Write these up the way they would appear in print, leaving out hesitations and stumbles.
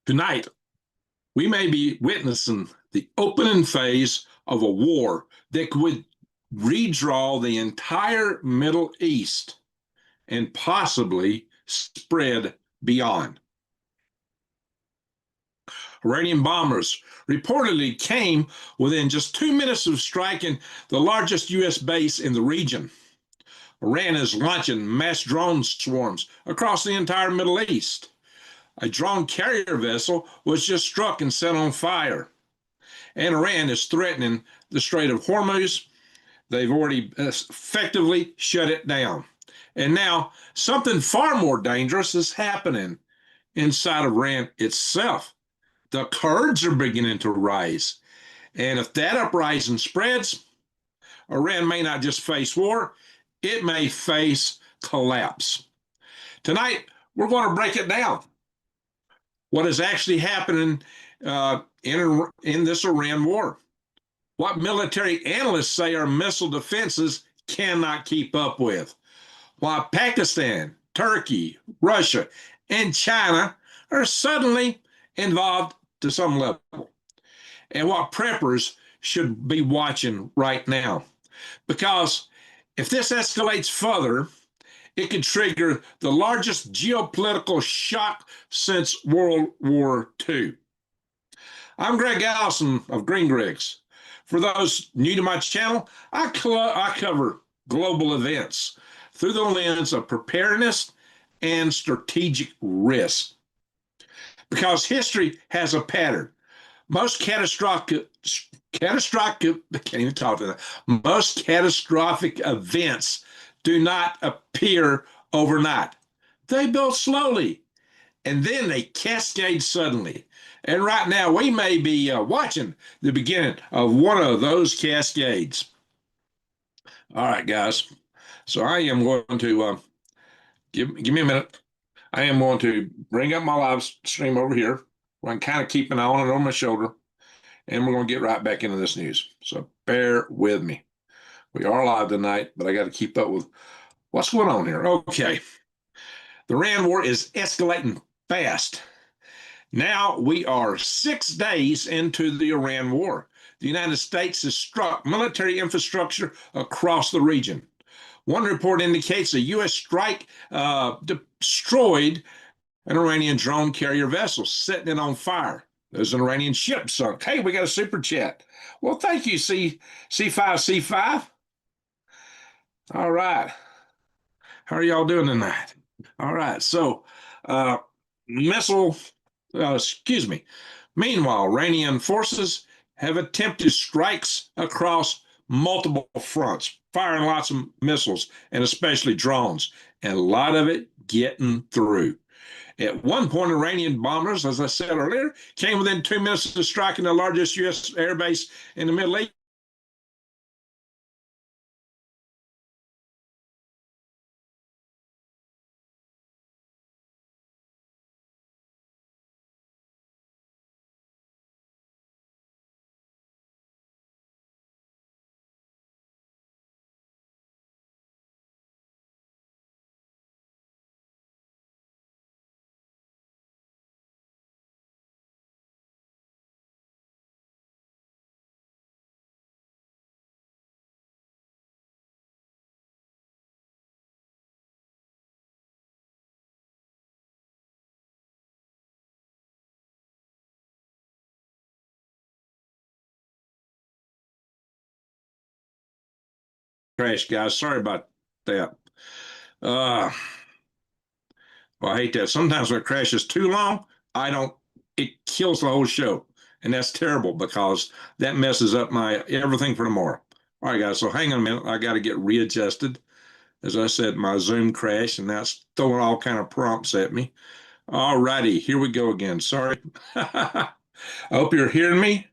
Tonight, we may be witnessing the opening phase of a war that could redraw the entire Middle East and possibly spread beyond. Iranian bombers reportedly came within just 2 minutes of striking the largest U.S. base in the region. Iran is launching mass drone swarms across the entire Middle East. A drone carrier vessel was just struck and set on fire. And Iran is threatening the Strait of Hormuz. They've already effectively shut it down. And now something far more dangerous is happening inside of Iran itself. The Kurds are beginning to rise. And if that uprising spreads, Iran may not just face war, it may face collapse. Tonight, we're going to break it down. What is actually happening in this Iran war? What military analysts say our missile defenses cannot keep up with? Why Pakistan, Turkey, Russia, and China are suddenly involved to some level, and what Prepper'S should be watching right now. Because if this escalates further, it could trigger the largest geopolitical shock since World War II. I'm Greg Allison of Green Gregs. For those new to my channel, I cover global events through the lens of preparedness and strategic risk. Because history has a pattern. Most catastrophic events do not appear overnight. They build slowly, and then they cascade suddenly. And right now, we may be watching the beginning of one of those cascades. All right, guys. So I am going to give me a minute. I am going to bring up my live stream over here. I can kind of keep an eye on it on my shoulder, and we're going to get right back into this news. So bear with me. We are live tonight, but I got to keep up with what's going on here. Okay. The Iran war is escalating fast. Now we are 6 days into the Iran war. The United States has struck military infrastructure across the region. One report indicates a U.S. strike destroyed an Iranian drone carrier vessel, setting it on fire. There's an Iranian ship sunk. Hey, we got a super chat. Well, thank you, C5C5. All right. How are y'all doing tonight? All right. So, Meanwhile, Iranian forces have attempted strikes across multiple fronts, firing lots of missiles and especially drones, and a lot of it getting through. At one point, Iranian bombers, as I said earlier, came within 2 minutes of striking the largest U.S. airbase in the Middle East. Crash, guys. Sorry about that. Well, I hate that. Sometimes when it crashes too long, it kills the whole show. And that's terrible because that messes up my everything for tomorrow. All right, guys. So hang on a minute. I got to get readjusted. As I said, my Zoom crashed, and that's throwing all kind of prompts at me. All righty, here we go again. Sorry. I hope you're hearing me.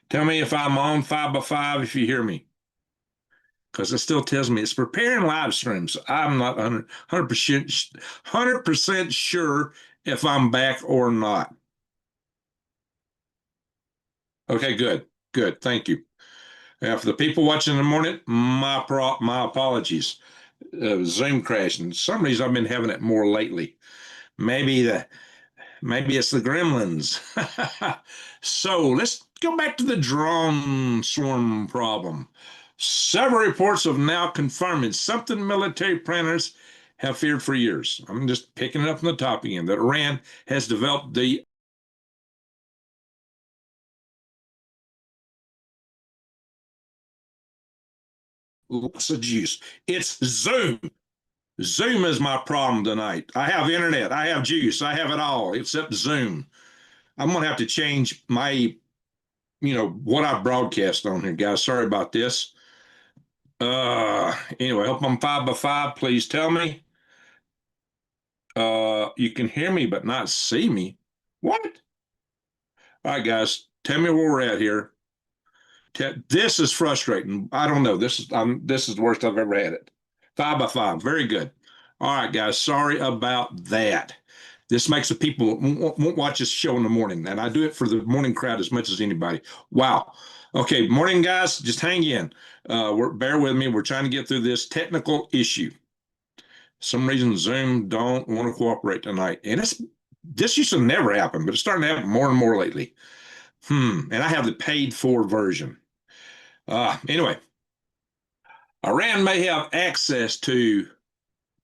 Tell me if I'm on 5x5 if you hear me, because it still tells me it's preparing live streams. I'm not 100% sure if I'm back or not. Okay, good. Good. Thank you. For the people watching in the morning, my apologies. Zoom crashing. For some reason I've been having it more lately. Maybe Maybe it's the gremlins. So let's go back to the drone swarm problem. Several reports have now confirmed something military planners have feared for years. I'm just picking it up from the top again that Iran has developed the lots of juice. It's Zoom. Zoom is my problem tonight. I have internet, I have juice, I have it all except Zoom. I'm gonna have to change my, what I broadcast on here, guys. Sorry about this. Anyway, hope I'm 5 by 5. Please tell me. You can hear me but not see me. What? All right, guys, tell me where we're at here. This is frustrating. I don't know. This is the worst I've ever had it. 5 by 5. Very good. All right, guys. Sorry about that. This makes the people won't watch this show in the morning, and I do it for the morning crowd as much as anybody. Wow. Okay, morning, guys. Just hang in. Bear with me. We're trying to get through this technical issue. Some reason Zoom don't want to cooperate tonight, and this used to never happen, but it's starting to happen more and more lately. And I have the paid for version. Anyway, Iran may have access to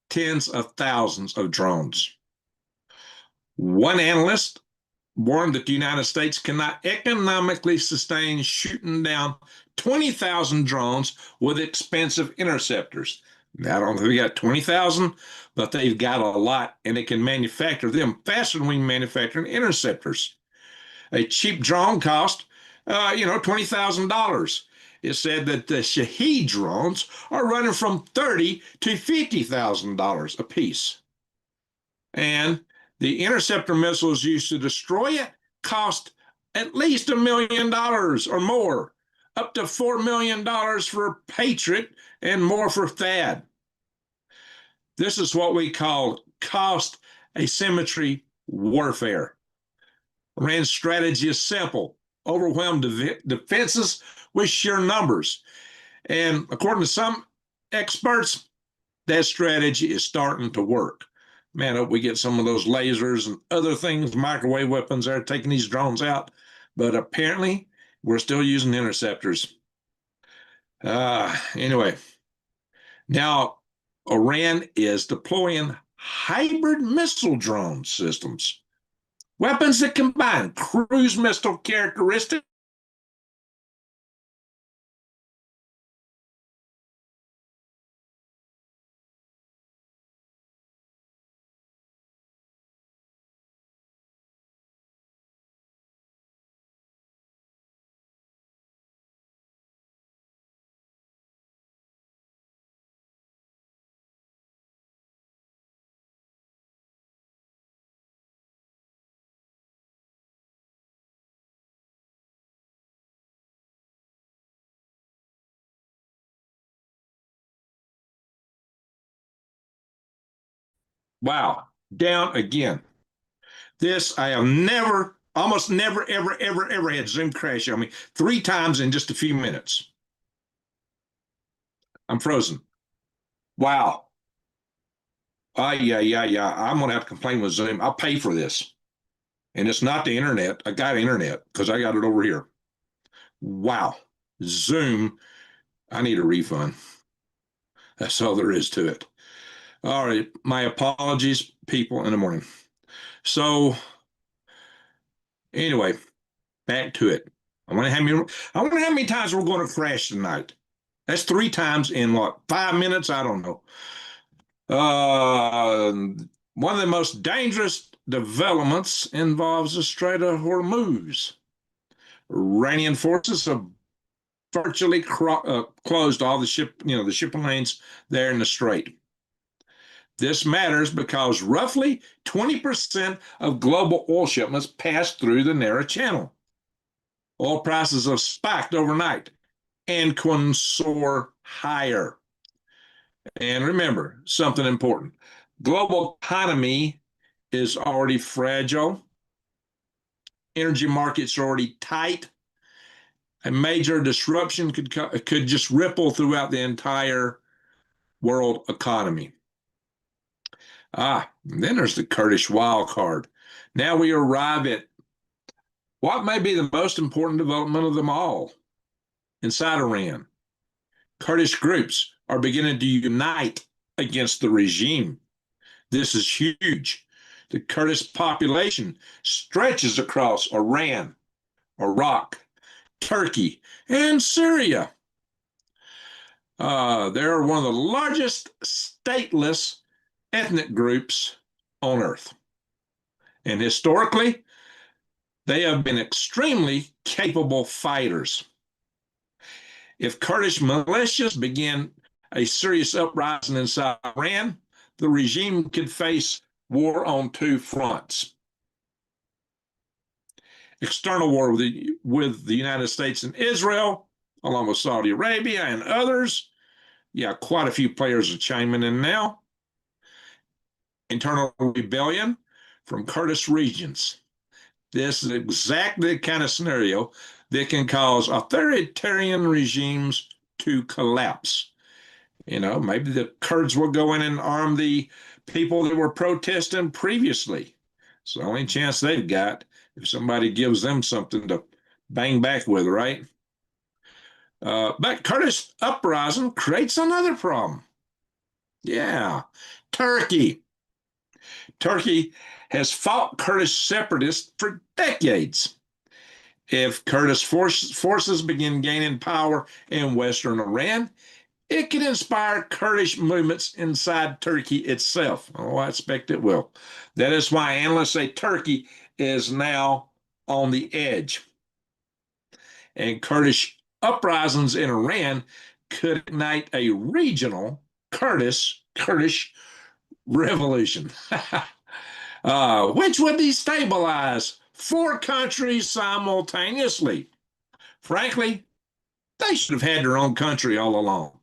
tens of thousands of drones. One analyst warned that the United States cannot economically sustain shooting down 20,000 drones with expensive interceptors. Now, I don't think they got 20,000, but they've got a lot, and they can manufacture them faster than we manufacture interceptors. A cheap drone cost, $20,000. It said that the Shahed drones are running from $30,000 to $50,000 a piece. And the interceptor missiles used to destroy it cost at least $1 million or more, up to $4 million for Patriot and more for THAAD. This is what we call cost asymmetry warfare. Iran's strategy is simple: overwhelm defenses with sheer numbers. And according to some experts, that strategy is starting to work. Man, I hope we get some of those lasers and other things, microwave weapons that are taking these drones out. But apparently, we're still using interceptors. Anyway, now Iran is deploying hybrid missile drone systems, weapons that combine cruise missile characteristics. Wow, down again. This I have never, almost never, ever had Zoom crash on me 3 times in just a few minutes. I'm frozen. Wow. Yeah. I'm gonna have to complain with Zoom. I'll pay for this. And it's not the internet. I got internet because I got it over here. Wow. Zoom, I need a refund. That's all there is to it. All right. My apologies, people, in the morning. So anyway, back to it. I wonder how many times we're going to crash tonight. That's 3 times in what, 5 minutes? I don't know. One of the most dangerous developments involves the Strait of Hormuz. Iranian forces have virtually closed all the shipping lanes there in the strait. This matters because roughly 20% of global oil shipments pass through the narrow channel. Oil prices have spiked overnight and can soar higher. And remember something important: global economy is already fragile. Energy markets are already tight. A major disruption could just ripple throughout the entire world economy. And then there's the Kurdish wild card. Now we arrive at what may be the most important development of them all inside Iran. Kurdish groups are beginning to unite against the regime. This is huge. The Kurdish population stretches across Iran, Iraq, Turkey, and Syria. They're one of the largest stateless ethnic groups on earth. And historically, they have been extremely capable fighters. If Kurdish militias begin a serious uprising inside Iran, the regime could face war on two fronts. External war with the United States and Israel, along with Saudi Arabia and others. Yeah, quite a few players are chiming in now. Internal rebellion from Kurdish regions. This is exactly the kind of scenario that can cause authoritarian regimes to collapse. You know, maybe the Kurds will go in and arm the people that were protesting previously. It's the only chance they've got if somebody gives them something to bang back with, right? But Kurdish uprising creates another problem. Yeah, Turkey. Turkey has fought Kurdish separatists for decades. If Kurdish forces begin gaining power in Western Iran, it can inspire Kurdish movements inside Turkey itself. Oh, I expect it will. That is why analysts say Turkey is now on the edge. And Kurdish uprisings in Iran could ignite a regional Kurdish revolution, which would destabilize four countries simultaneously. Frankly, they should have had their own country all along.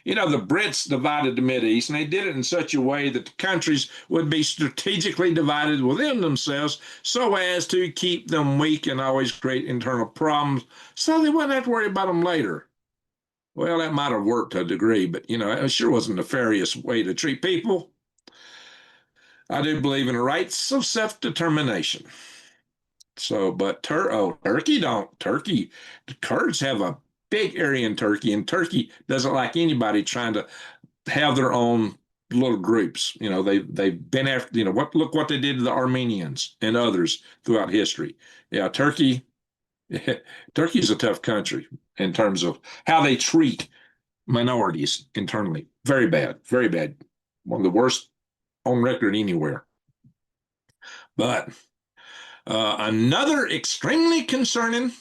You know, the Brits divided the Mideast, and they did it in such a way that the countries would be strategically divided within themselves so as to keep them weak and always create internal problems so they wouldn't have to worry about them later. Well, that might have worked to a degree, but, you know, it sure wasn't a nefarious way to treat people. I do believe in the rights of self-determination. So, but Turkey don't. Turkey, the Kurds have a big area in Turkey, and Turkey doesn't like anybody trying to have their own little groups. You know, they've been after, you know, look what they did to the Armenians and others throughout history. Yeah, Turkey is a tough country in terms of how they treat minorities internally. Very bad, very bad. One of the worst on record anywhere. But another extremely concerning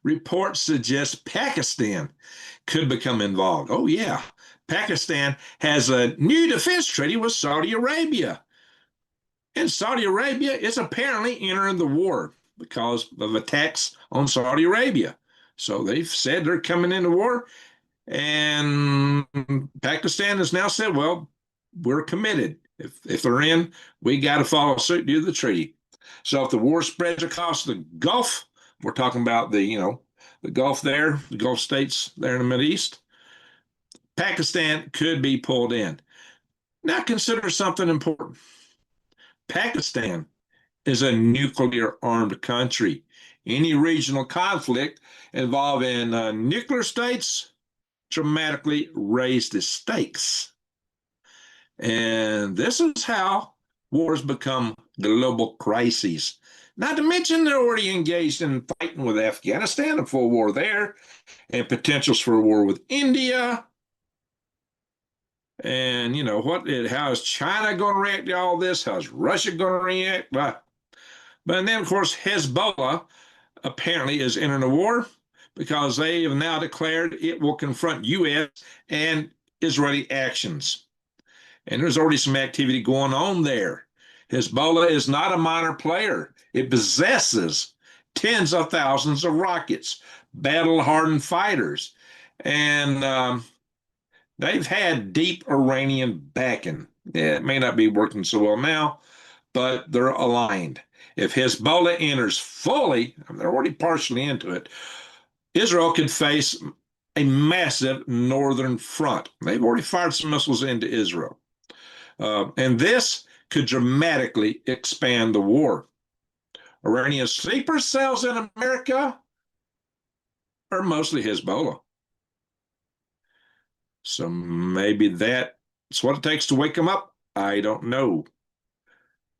report suggests Pakistan could become involved. Oh, yeah. Pakistan has a new defense treaty with Saudi Arabia. And Saudi Arabia is apparently entering the war because of attacks on Saudi Arabia. So they've said they're coming into war. And Pakistan has now said, well, we're committed. If they're in, we got to follow suit due to the treaty. So if the war spreads across the Gulf, we're talking about the Gulf there, the Gulf states there in the Mideast, Pakistan could be pulled in. Now consider something important. Pakistan is a nuclear armed country. Any regional conflict involving nuclear states dramatically raise the stakes. And this is how wars become global crises. Not to mention they're already engaged in fighting with Afghanistan, a full war there, and potentials for a war with India. And you know how is China going to react to all this? How's Russia going to react? But then, of course, Hezbollah apparently is entering a war because they have now declared it will confront U.S. and Israeli actions. And there's already some activity going on there. Hezbollah is not a minor player. It possesses tens of thousands of rockets, battle-hardened fighters, and they've had deep Iranian backing. Yeah, it may not be working so well now, but they're aligned. If Hezbollah enters fully, they're already partially into it, Israel could face a massive northern front. They've already fired some missiles into Israel. And this could dramatically expand the war. Iranian sleeper cells in America are mostly Hezbollah. So maybe that's what it takes to wake them up. I don't know.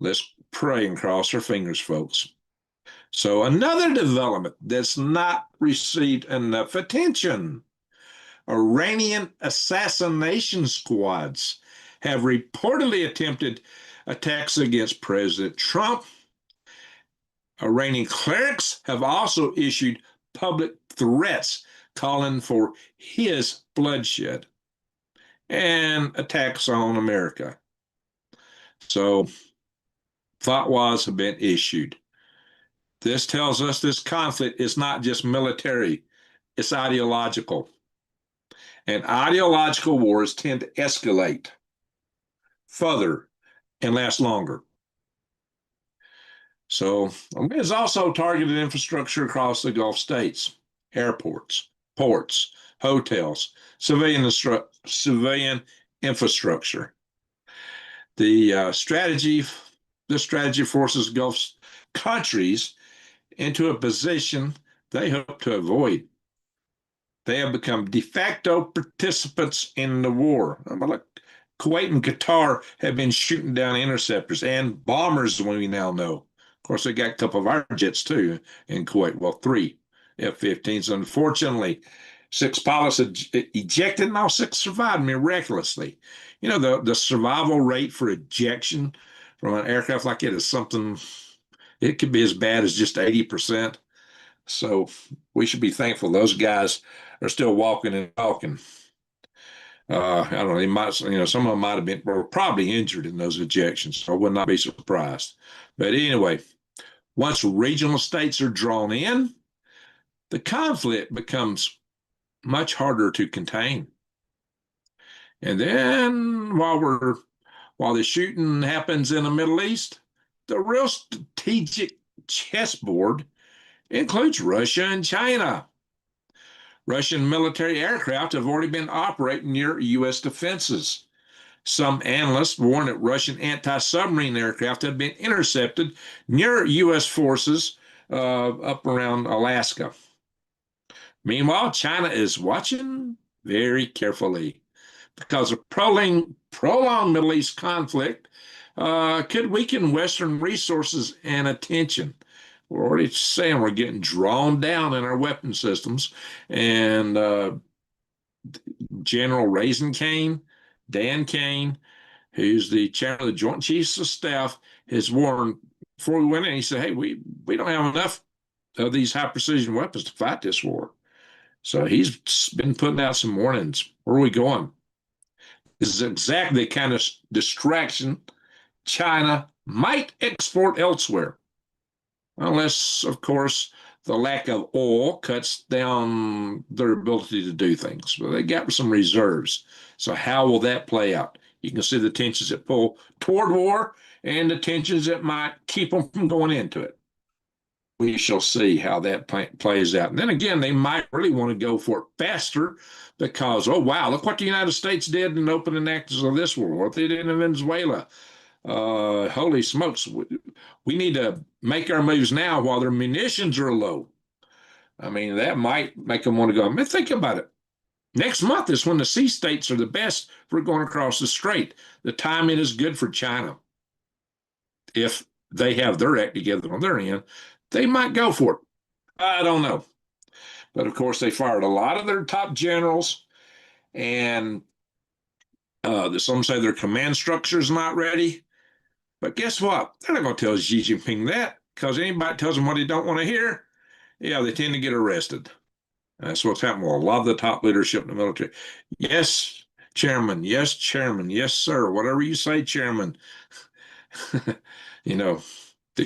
Let's pray and cross our fingers, folks. So another development that's not received enough attention. Iranian assassination squads have reportedly attempted attacks against President Trump. Iranian clerics have also issued public threats calling for his bloodshed and attacks on America. So fatwas have been issued. This tells us this conflict is not just military, it's ideological. And ideological wars tend to escalate further and last longer. So there's also targeted infrastructure across the Gulf states, airports, ports, hotels, civilian infrastructure. This strategy forces Gulf countries into a position they hope to avoid. They have become de facto participants in the war. Like Kuwait and Qatar have been shooting down interceptors and bombers, we now know. Of course, they got a couple of our jets too in Kuwait. Well, 3 F-15s. Unfortunately, 6 pilots ejected and all 6 survived miraculously. You know, the survival rate for ejection from an aircraft like it is something, it could be as bad as just 80%. So we should be thankful those guys are still walking and talking. I don't know, they might, some of them might have been, were probably injured in those ejections. So I would not be surprised. But anyway, once regional states are drawn in, the conflict becomes much harder to contain. And then while the shooting happens in the Middle East, the real strategic chessboard includes Russia and China. Russian military aircraft have already been operating near U.S. defenses. Some analysts warn that Russian anti-submarine aircraft have been intercepted near U.S. forces up around Alaska. Meanwhile, China is watching very carefully because a prolonged Middle East conflict could weaken Western resources and attention. We're already saying we're getting drawn down in our weapon systems. And General Dan Kane, who's the chairman of the Joint Chiefs of Staff, has warned before we went in, he said, hey, we don't have enough of these high precision weapons to fight this war. So he's been putting out some warnings. Where are we going? This is exactly the kind of distraction China might export elsewhere. Unless, of course, the lack of oil cuts down their ability to do things. But they got some reserves. So how will that play out? You can see the tensions that pull toward war and the tensions that might keep them from going into it. We shall see how that plays out. And then again, they might really want to go for it faster because, oh, wow, look what the United States did in opening acts of this war, what they did in Venezuela. Holy smokes, we need to make our moves now while their munitions are low. I mean, that might make them want to go. I mean, think about it. Next month is when the sea states are the best for going across the strait. The timing is good for China. If they have their act together on their end, they might go for it. I don't know. But of course, they fired a lot of their top generals, and some say their command structure is not ready. But guess what? They're not going to tell Xi Jinping that, because anybody tells them what they don't want to hear, yeah, they tend to get arrested. That's what's happened with a lot of the top leadership in the military. Yes, chairman. Yes, chairman. Yes, sir. Whatever you say, chairman. The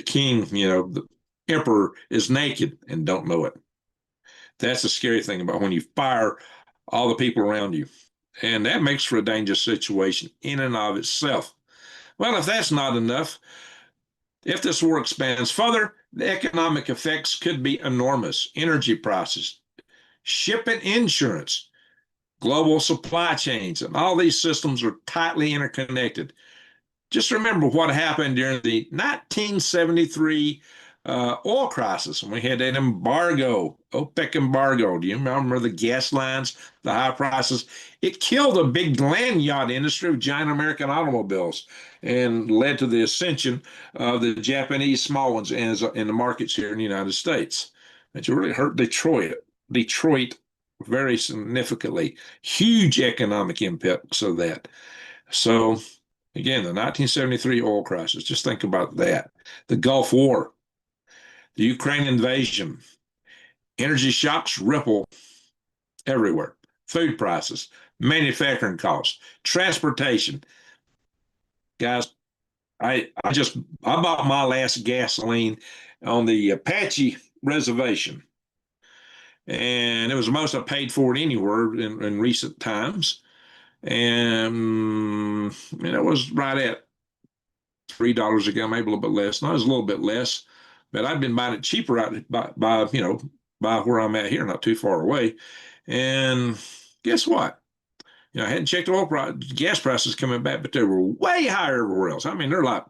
king, the emperor is naked and don't know it. That's the scary thing about when you fire all the people around you. And that makes for a dangerous situation in and of itself. Well, if that's not enough, if this war expands further, the economic effects could be enormous. Energy prices, shipping insurance, global supply chains, and all these systems are tightly interconnected. Just remember what happened during the 1973 oil crisis when we had that embargo, OPEC embargo. Do you remember the gas lines, the high prices? It killed the big land yacht industry of giant American automobiles and led to the ascension of the Japanese small ones in the markets here in the United States. It really hurt Detroit very significantly. Huge economic impacts of that. So again, the 1973 oil crisis, just think about that. The Gulf War, the Ukraine invasion, energy shocks ripple everywhere. Food prices, manufacturing costs, transportation. Guys, I bought my last gasoline on the Apache reservation, and it was the most I paid for it anywhere in recent times. And it was right at $3 a gallon, maybe a little bit less. No, it was a little bit less, but I'd been buying it cheaper out by where I'm at here, not too far away. And guess what? I hadn't checked oil price, gas prices coming back, but they were way higher everywhere else. I mean, they're like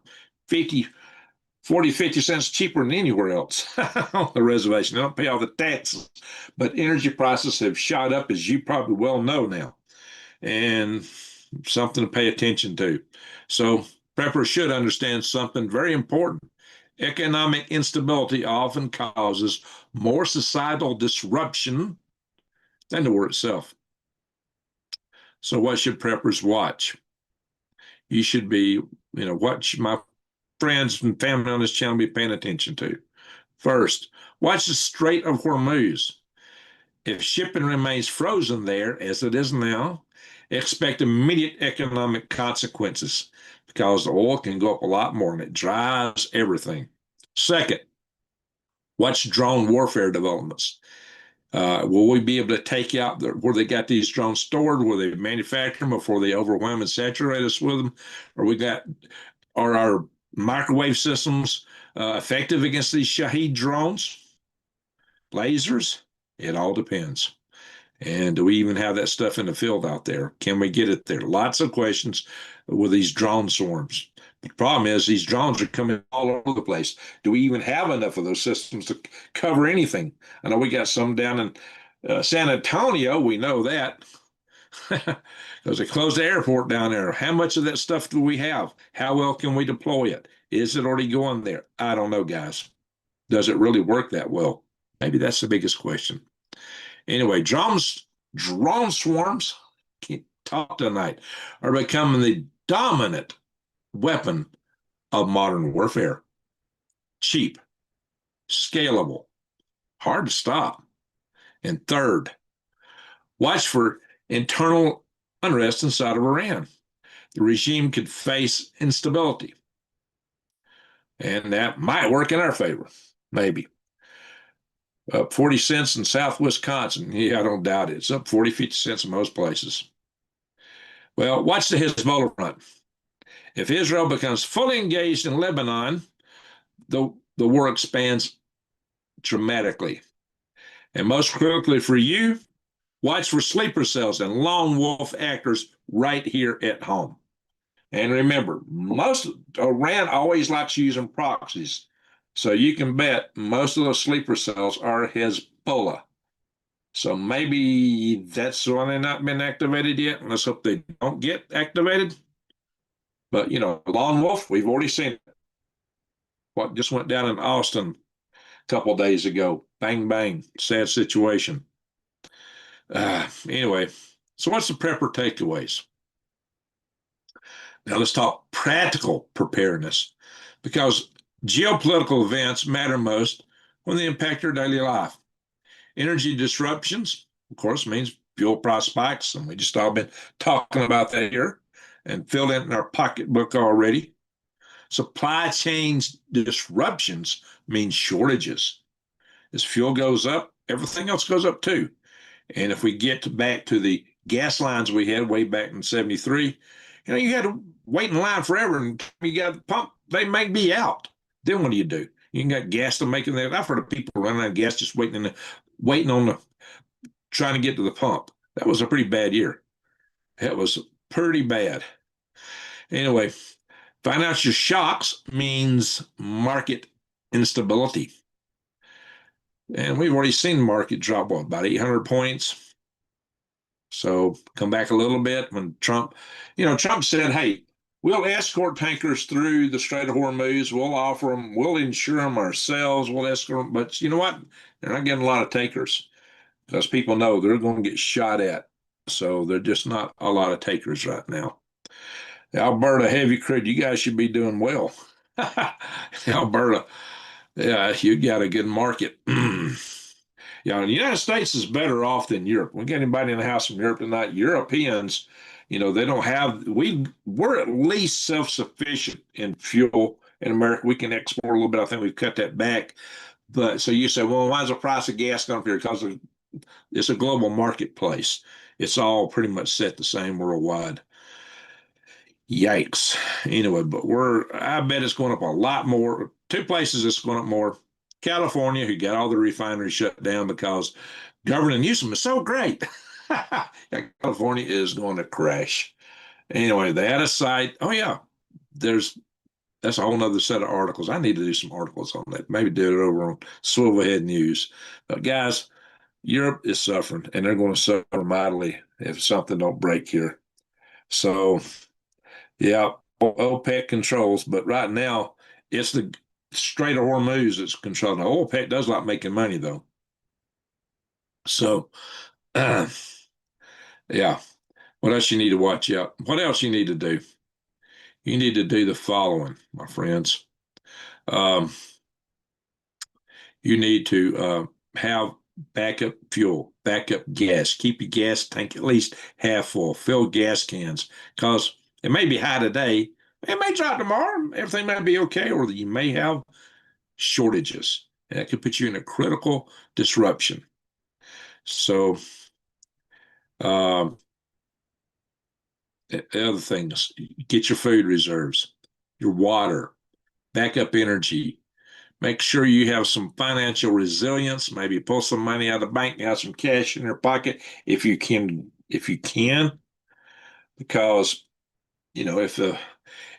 50, 40, 50 cents cheaper than anywhere else on the reservation. They don't pay all the taxes, but energy prices have shot up, as you probably well know now, and something to pay attention to. So Prepper should understand something very important. Economic instability often causes more societal disruption than the war itself. So what should preppers watch? You should be, watch my friends and family on this channel be paying attention to. First, watch the Strait of Hormuz. If shipping remains frozen there, as it is now, expect immediate economic consequences because the oil can go up a lot more and it drives everything. Second, watch drone warfare developments. Will we be able to take out where they got these drones stored, where they manufacture them before they overwhelm and saturate us with them? Are our microwave systems effective against these Shahed drones? Lasers? It all depends. And do we even have that stuff in the field out there? Can we get it there? Lots of questions with these drone swarms. The problem is these drones are coming all over the place. Do we even have enough of those systems to cover anything? I know we got some down in San Antonio. We know that because they closed the airport down there. How much of that stuff do we have? How well can we deploy it? Is it already going there? I don't know, guys. Does it really work that well? Maybe that's the biggest question. Anyway, drone swarms, can't talk tonight, are becoming the dominant weapon of modern warfare. Cheap, scalable, hard to stop. And third, watch for internal unrest inside of Iran. The regime could face instability, and that might work in our favor, maybe. Up 40 cents in South Wisconsin. Yeah, I don't doubt it. It's up 40, 50 cents in most places. Well, watch the Hezbollah front. If Israel becomes fully engaged in Lebanon, the war expands dramatically. And most critically for you, watch for sleeper cells and lone wolf actors right here at home. And remember, Iran always likes using proxies. So you can bet most of those sleeper cells are Hezbollah. So maybe that's why they've not been activated yet. Let's hope they don't get activated. But, Lone Wolf, we've already seen what just went down in Austin a couple of days ago. Bang, bang. Sad situation. Anyway, so what's the prepper takeaways? Now let's talk practical preparedness, because geopolitical events matter most when they impact our daily life. Energy disruptions, of course, means fuel price spikes, and we just all been talking about that here and filled it in our pocketbook already. Supply chain disruptions means shortages. As fuel goes up, everything else goes up too. And if we get back to the gas lines we had way back in 73, you had to wait in line forever, and you got the pump, they may be out. Then what do? You got gas to make it there. I've heard of people running out of gas just waiting on trying to get to the pump. That was a pretty bad year. That was pretty bad. Anyway, Financial shocks means market instability. And we've already seen the market drop, what, about 800 points? So come back a little bit when Trump said, hey, we'll escort tankers through the Strait of Hormuz. We'll offer them, we'll insure them ourselves, we'll escort them. But you know what? They're not getting a lot of takers because people know they're going to get shot at. So they're just not a lot of takers right now. Alberta heavy crude, you guys should be doing well. Alberta, yeah, you got a good market. Yeah, the United States is better off than Europe. We got anybody in the house from Europe tonight? Europeans, they don't have, we're at least self-sufficient in fuel in America. We can export a little bit. I think we've cut that back. But so you say, well, why is the price of gas going up here? Because it's a global marketplace. It's all pretty much set the same worldwide. Yikes. Anyway, but I bet it's going up a lot more. Two places it's going up more. California, who got all the refineries shut down because Governor Newsom is so great. California is going to crash. Anyway, they had a site. Oh yeah, that's a whole nother set of articles. I need to do some articles on that. Maybe do it over on Swivelhead News. But guys, Europe is suffering, and they're going to suffer mightily if something don't break here. So yeah, OPEC controls, but right now it's the Strait of Hormuz that's controlling. Now, OPEC does like making money though. So, yeah. What else you need to watch out? What else you need to do? You need to do the following, my friends. Um, you need to have backup fuel, backup gas. Keep your gas tank at least half full. Fill gas cans because it may be high today. It may drop tomorrow. Everything may be okay, or you may have shortages. And that could put you in a critical disruption. So, um, the other things, get your food reserves, your water, backup energy. Make sure you have some financial resilience. Maybe pull some money out of the bank, have some cash in your pocket if you can, because if it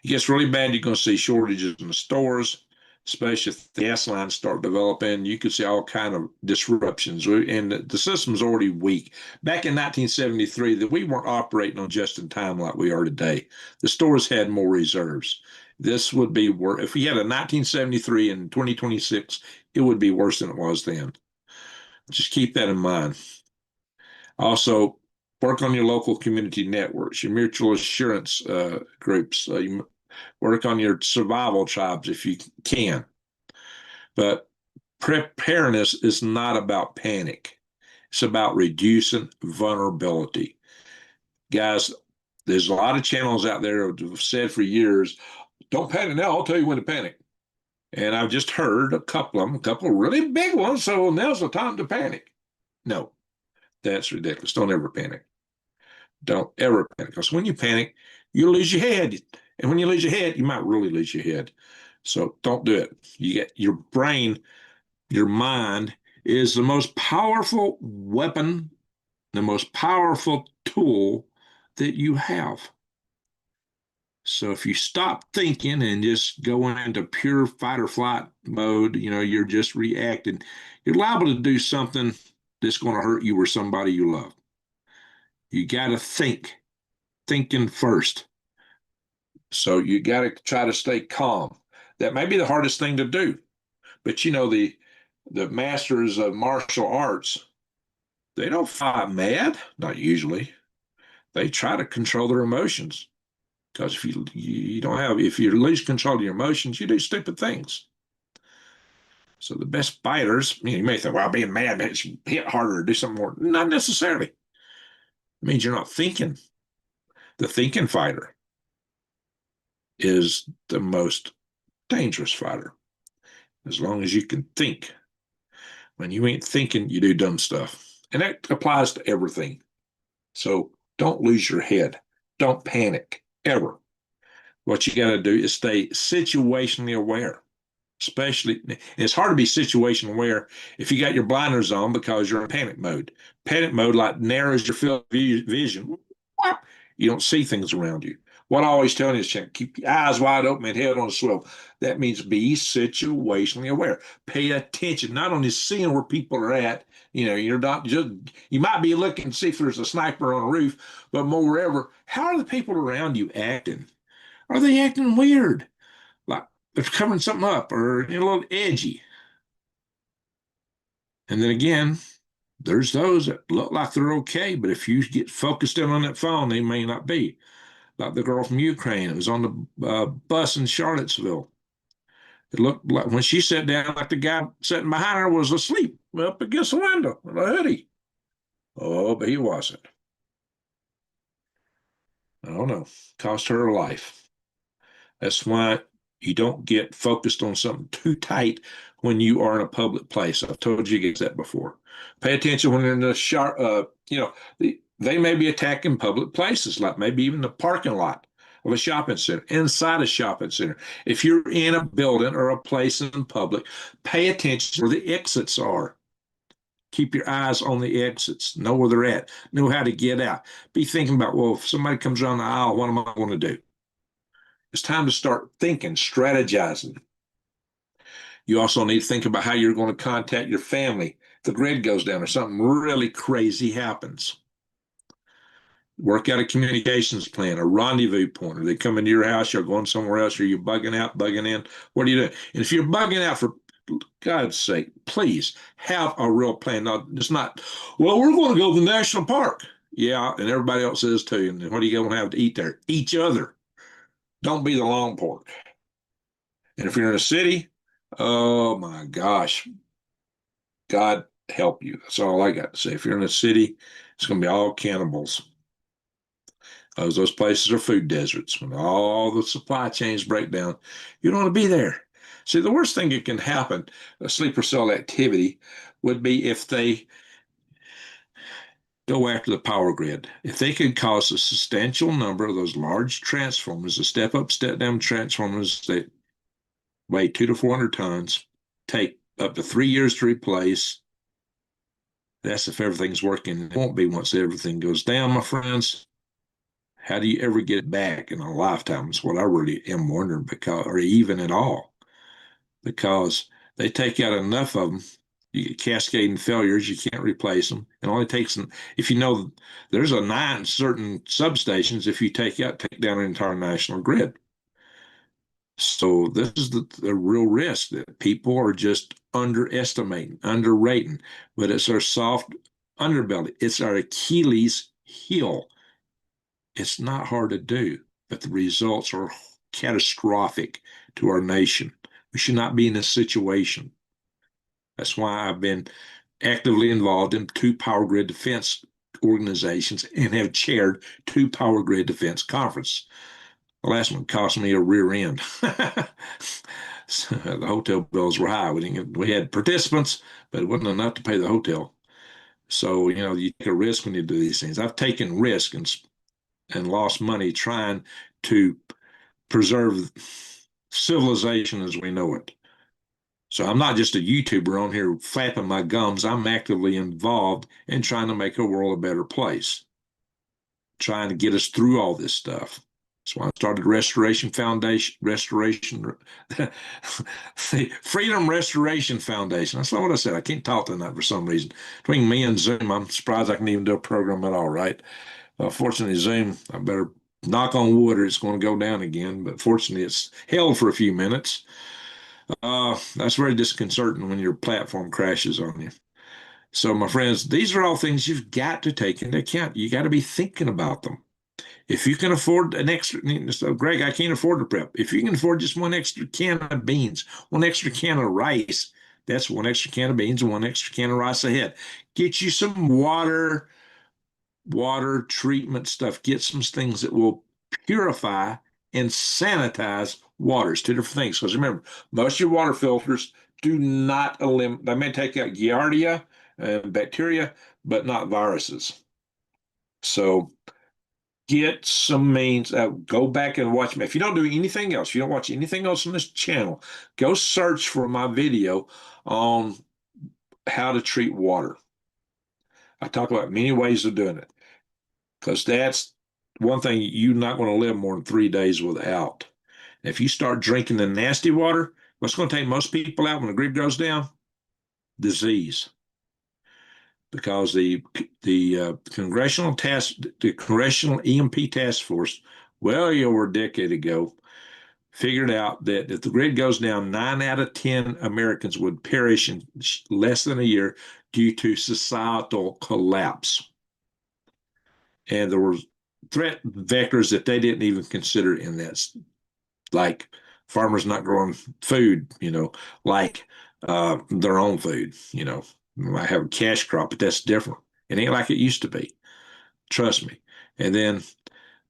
gets really bad, you're going to see shortages in the stores, especially if the gas lines start developing. You could see all kind of disruptions, and the system's already weak. Back in 1973, that we weren't operating on just in time like we are today. The stores had more reserves. This would be worse if we had a 1973 and 2026. It would be worse than it was then. Just keep that in mind. Also, work on your local community networks, your mutual assurance groups. You work on your survival tribes if you can. But preparedness is not about panic. It's about reducing vulnerability. Guys, there's a lot of channels out there that have said for years, don't panic now, I'll tell you when to panic. And I've just heard a couple of really big ones, so now's the time to panic. No, that's ridiculous. Don't ever panic. Don't ever panic. Because when you panic, you lose your head. And when you lose your head, you might really lose your head. So don't do it. You get your brain, your mind is the most powerful weapon, the most powerful tool that you have. So if you stop thinking and just go into pure fight or flight mode, you're just reacting, you're liable to do something that's going to hurt you or somebody you love. You got to thinking first. So you got to try to stay calm. That may be the hardest thing to do. But the masters of martial arts, they don't fight mad, not usually. They try to control their emotions. Because if you lose control of your emotions, you do stupid things. So the best fighters, you may think, well, being mad makes you hit harder or do something more. Not necessarily. It means you're not thinking. The thinking fighter is the most dangerous fighter. As long as you can think. When you ain't thinking, you do dumb stuff. And that applies to everything. So don't lose your head. Don't panic, ever. What you got to do is stay situationally aware. Especially, it's hard to be situation aware if you got your blinders on because you're in panic mode. Panic mode like narrows your field of vision. You don't see things around you. What I always tell you is keep your eyes wide open and head on a swivel. That means be situationally aware. Pay attention, not only seeing where people are at. You're not just, you might be looking to see if there's a sniper on a roof, but moreover, how are the people around you acting? Are they acting weird? Like they're covering something up or a little edgy. And then again, there's those that look like they're okay, but if you get focused in on that phone, they may not be. Like the girl from Ukraine that was on the bus in Charlottesville. It looked like when she sat down, like the guy sitting behind her was asleep up against the window with a hoodie. Oh, but he wasn't. I don't know. Cost her her life. That's why you don't get focused on something too tight when you are in a public place. I've told you guys that before. Pay attention when they're in the sharp, they may be attacking public places, like maybe even the parking lot of a shopping center, inside a shopping center. If you're in a building or a place in public, pay attention where the exits are. Keep your eyes on the exits. Know where they're at. Know how to get out. Be thinking about, well, if somebody comes around the aisle, what am I going to do? It's time to start thinking, strategizing. You also need to think about how you're going to contact your family if the grid goes down or something really crazy happens. Work out a communications plan, a rendezvous point. Are they coming to your house? You're going somewhere else? Are you bugging out, bugging in? What are you doing? And if you're bugging out, for God's sake, please have a real plan. Not it's not, well, we're going to go to the national park. Yeah, and everybody else is too. And what are you going to have to eat there? Each other. Don't be the long pork. And if you're in a city, oh my gosh, God help you. That's all I got to say. If you're in a city, it's going to be all cannibals. Those places are food deserts. When all the supply chains break down, you don't want to be there. See, the worst thing that can happen, a sleeper cell activity, would be if they go after the power grid. If they could cause a substantial number of those large transformers, the step up, step down transformers that weigh 200 to 400 tons, take up to 3 years to replace. That's if everything's working. It won't be once everything goes down, my friends. How do you ever get it back in a lifetime? Is what I really am wondering, because, or even at all, because they take out enough of them, you get cascading failures. You can't replace them. It only takes, if you know, there's a 9 certain substations. If you take down an entire national grid. So this is the real risk that people are just underestimating, underrating, but it's our soft underbelly. It's our Achilles heel. It's not hard to do, but the results are catastrophic to our nation. We should not be in this situation. That's why I've been actively involved in 2 power grid defense organizations and have chaired 2 power grid defense conferences. The last one cost me a rear end. So the hotel bills were high. We had participants, but it wasn't enough to pay the hotel. So, you take a risk when you do these things. I've taken risk and lost money trying to preserve civilization as we know it. So I'm not just a YouTuber on here flapping my gums. I'm actively involved in trying to make the world a better place, trying to get us through all this stuff. That's why I started Restoration Foundation, the Freedom Restoration Foundation. That's not what I said. I can't talk tonight for some reason. Between me and Zoom, I'm surprised I can even do a program at all, right? Fortunately, Zoom, I better knock on wood or it's going to go down again. But fortunately, it's held for a few minutes. That's very disconcerting when your platform crashes on you. So, my friends, these are all things you've got to take into account. You got to be thinking about them. If you can afford an extra, so Greg, I can't afford to prep. If you can afford just one extra can of beans, one extra can of rice, that's one extra can of beans and one extra can of rice ahead. Get you some water treatment stuff. Get some things that will purify and sanitize water. It's 2 different things. Because remember, most of your water filters do not eliminate, they may take out Giardia and bacteria, but not viruses. So get some means. Go back and watch me. If you don't do anything else, you don't watch anything else on this channel, go search for my video on how to treat water. I talk about many ways of doing it because that's one thing you're not going to live more than 3 days without. If you start drinking the nasty water, what's going to take most people out when the grid goes down? Disease. Because the Congressional EMP Task Force, well over a decade ago, figured out that if the grid goes down, 9 out of 10 Americans would perish in less than a year due to societal collapse. And there were threat vectors that they didn't even consider in that, like farmers not growing food, like their own food, might have a cash crop, but that's different. It ain't like it used to be. Trust me. And then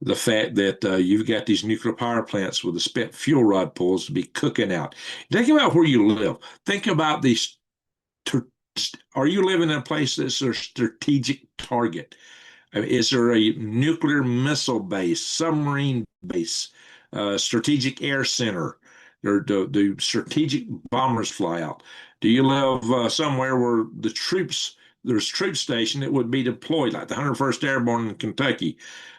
the fact that you've got these nuclear power plants with the spent fuel rod pools to be cooking out. Think about where you live. Think about these. Are you living in a place that's a strategic target? I mean, is there a nuclear missile base, submarine base, strategic air center? Or do strategic bombers fly out? Do you live somewhere where there's troops stationed that would be deployed, like the 101st Airborne in Kentucky,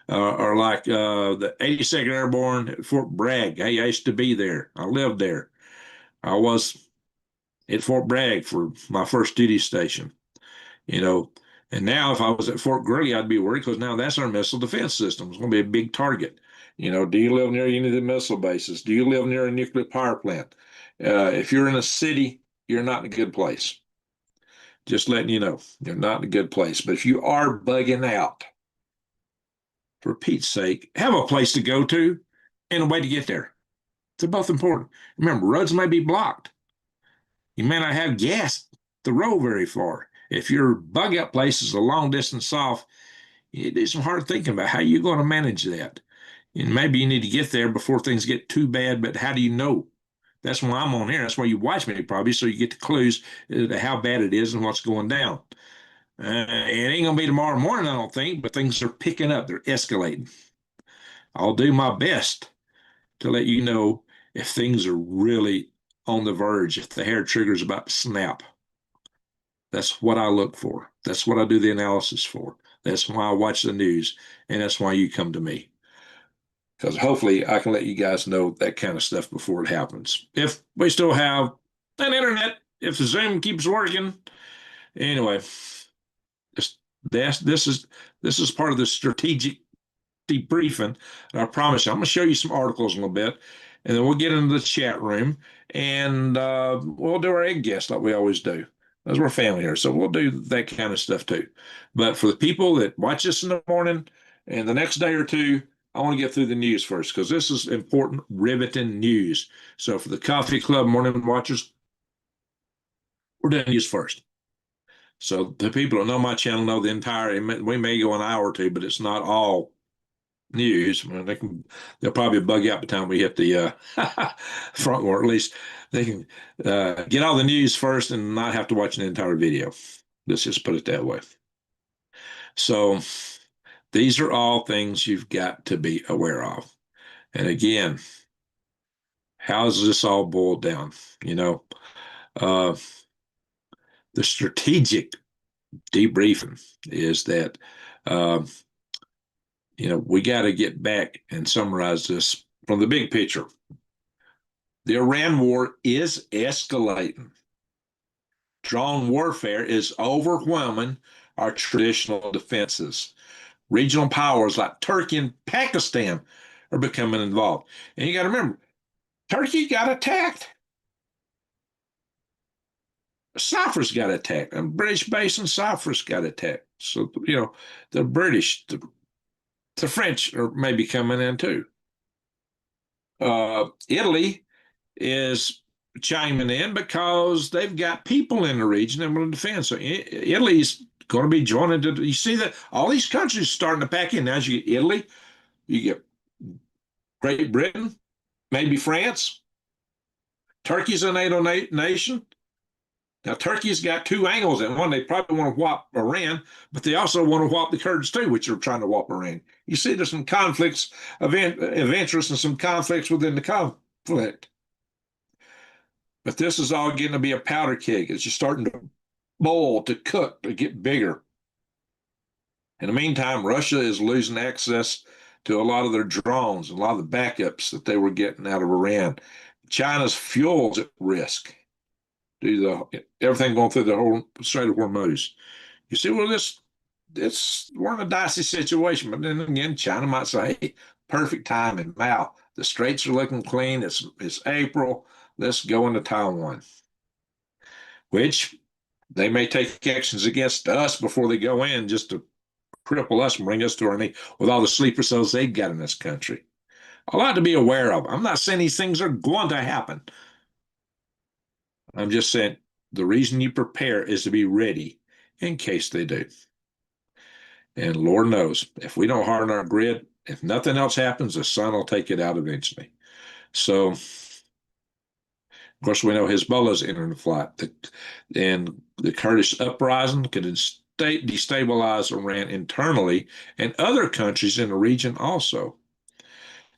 or like the 82nd Airborne at Fort Bragg? Hey, I used to be there. I lived there. I was at Fort Bragg for my first duty station, you know. And now, if I was at Fort Greely, I'd be worried because now that's our missile defense system. It's going to be a big target. Do you live near any of the missile bases? Do you live near a nuclear power plant? If you're in a city, you're not in a good place. Just letting you know, you're not in a good place. But if you are bugging out, for Pete's sake, have a place to go to and a way to get there. They're both important. Remember, roads may be blocked. You may not have gas to roll very far. If your bug out place is a long distance off, you do some hard thinking about how you're going to manage that. And maybe you need to get there before things get too bad, but how do you know? That's why I'm on here. That's why you watch me probably, so you get the clues to how bad it is and what's going down. It ain't going to be tomorrow morning, I don't think, but things are picking up. They're escalating. I'll do my best to let you know if things are really on the verge, if the hair trigger is about to snap. That's what I look for. That's what I do the analysis for. That's why I watch the news, and that's why you come to me. Because hopefully I can let you guys know that kind of stuff before it happens. If we still have an internet, if the Zoom keeps working, anyway, this is part of the strategic debriefing. I promise you, I'm going to show you some articles in a little bit, and then we'll get into the chat room, and we'll do our egg guest like we always do. Because we're family here, so we'll do that kind of stuff too. But for the people that watch this in the morning and the next day or two, I want to get through the news first because this is important, riveting news. So for the Coffee Club morning watchers, we're doing news first. So the people that know my channel know the entire. We may go an hour or two, but it's not all news. I mean, they'll probably bug out by the time we hit the front, or at least they can get all the news first and not have to watch an entire video. Let's just put it that way. So these are all things you've got to be aware of. And again, how does this all boil down? The strategic debriefing is that we got to get back and summarize this from the big picture. The Iran war is escalating. Drone warfare is overwhelming our traditional defenses. Regional powers like Turkey and Pakistan are becoming involved. And you got to remember, Turkey got attacked. Cyprus got attacked. A British base in Cyprus got attacked. So, the British, the French are maybe coming in too. Italy is chiming in because they've got people in the region that want to defend. So Italy's going to be joining. You see that all these countries are starting to pack in. Now as you get Italy, you get Great Britain, maybe France. Turkey's a NATO nation. Now, Turkey's got two angles. And one, they probably want to whop Iran, but they also want to whop the Kurds too, which are trying to whop Iran. You see there's some conflicts of interest and some conflicts within the conflict. But this is all getting to be a powder keg. It's just starting to boil, to cook, to get bigger. In the meantime, Russia is losing access to a lot of their drones and a lot of the backups that they were getting out of Iran. China's fuel's at risk due to everything going through the whole Strait of Hormuz. You see, well, we're in a dicey situation, but then again, China might say, hey, perfect timing. Now, the straits are looking clean. It's April. Let's go into Taiwan, which they may take actions against us before they go in just to cripple us and bring us to our knee with all the sleeper cells they've got in this country. A lot to be aware of. I'm not saying these things are going to happen. I'm just saying the reason you prepare is to be ready in case they do. And Lord knows, if we don't harden our grid, if nothing else happens, the sun will take it out eventually. So, of course, we know Hezbollah's entering the flight, and the Kurdish uprising could destabilize Iran internally and other countries in the region also.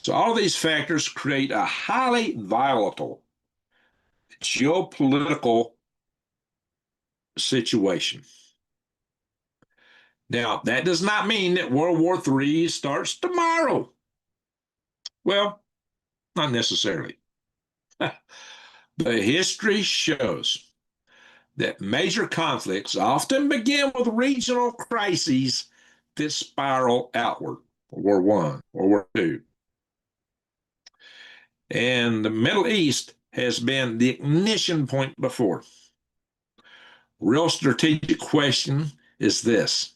So all these factors create a highly volatile geopolitical situation. Now, that does not mean that World War III starts tomorrow. Well, not necessarily. The history shows that major conflicts often begin with regional crises that spiral outward. World War I, World War II. And the Middle East has been the ignition point before. Real strategic question is this: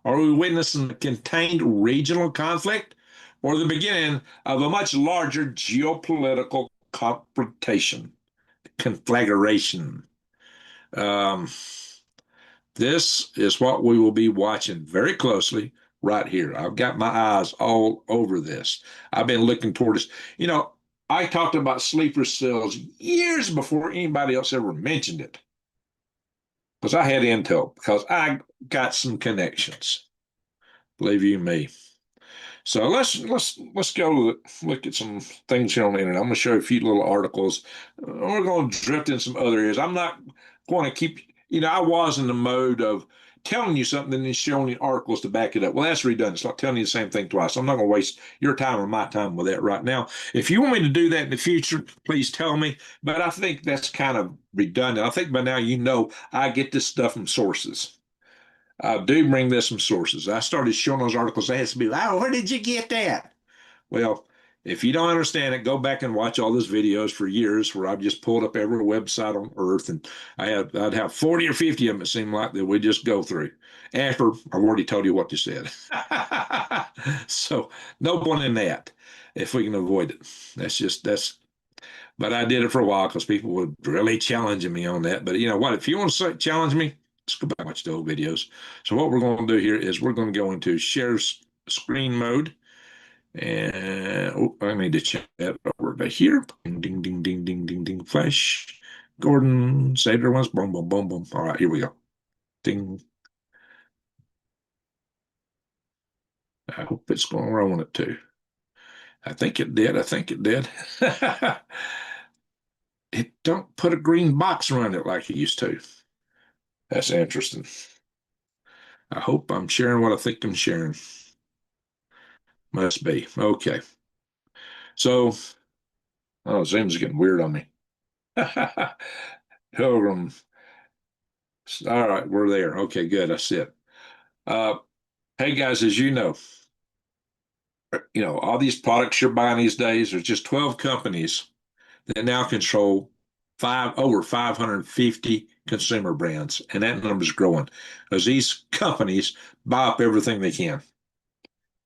are we witnessing a contained regional conflict or the beginning of a much larger geopolitical confrontation, conflagration? This is what we will be watching very closely right here. I've got my eyes all over this. I've been looking toward this. You know, I talked about sleeper cells years before anybody else ever mentioned it because I had intel, because I got some connections. Believe you me. So let's go look at some things here on the internet. I'm going to show you a few little articles. We're going to drift in some other areas. I'm not going to keep, I was in the mode of telling you something and then showing you articles to back it up. Well, that's redundant. It's like telling you the same thing twice. I'm not going to waste your time or my time with that right now. If you want me to do that in the future, please tell me. But I think that's kind of redundant. I think by now you know I get this stuff from sources. I do bring this from sources. I started showing those articles. They had to be, oh, where did you get that? Well, if you don't understand it, go back and watch all those videos for years where I've just pulled up every website on earth, and I'd have 40 or 50 of them, it seemed like, that we just go through after I've already told you what you said. So no point in that if we can avoid it. But I did it for a while because people were really challenging me on that. But you know what? If you want to challenge me, let's go back and watch the old videos. So what we're going to do here is we're going to go into share screen mode. And I need to check that over to here. Ding, ding, ding, ding, ding, ding, ding. Flash. Gordon saved her once. Boom, boom, boom, boom. All right, here we go. Ding. I hope it's going to roll on it too. I think it did. I think it did. It don't put a green box around it like it used to. That's interesting. I hope I'm sharing what I think I'm sharing. Must be. Okay. So, oh, Zoom's getting weird on me. Pilgrim. All right, we're there. Okay, good. That's it. Uh, hey guys, as all these products you're buying these days, there's just 12 companies that now control over 550 consumer brands, and that number's growing as these companies buy up everything they can.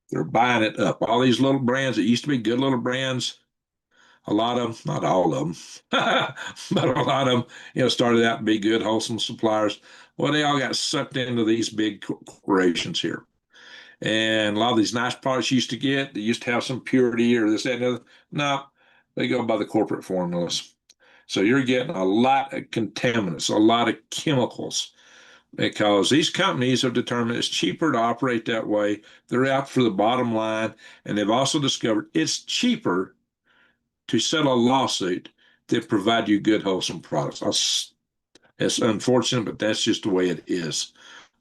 They're buying it up. All these little brands that used to be good little brands, a lot of them, not all of them, but a lot of them, started out to be good, wholesome suppliers. Well, they all got sucked into these big corporations here. And a lot of these nice products you used to get, they used to have some purity or this, that, and the other. No, they go by the corporate formulas. So you're getting a lot of contaminants, a lot of chemicals, because these companies have determined it's cheaper to operate that way. They're out for the bottom line, and they've also discovered it's cheaper to settle a lawsuit than provide you good, wholesome products. It's unfortunate, but that's just the way it is.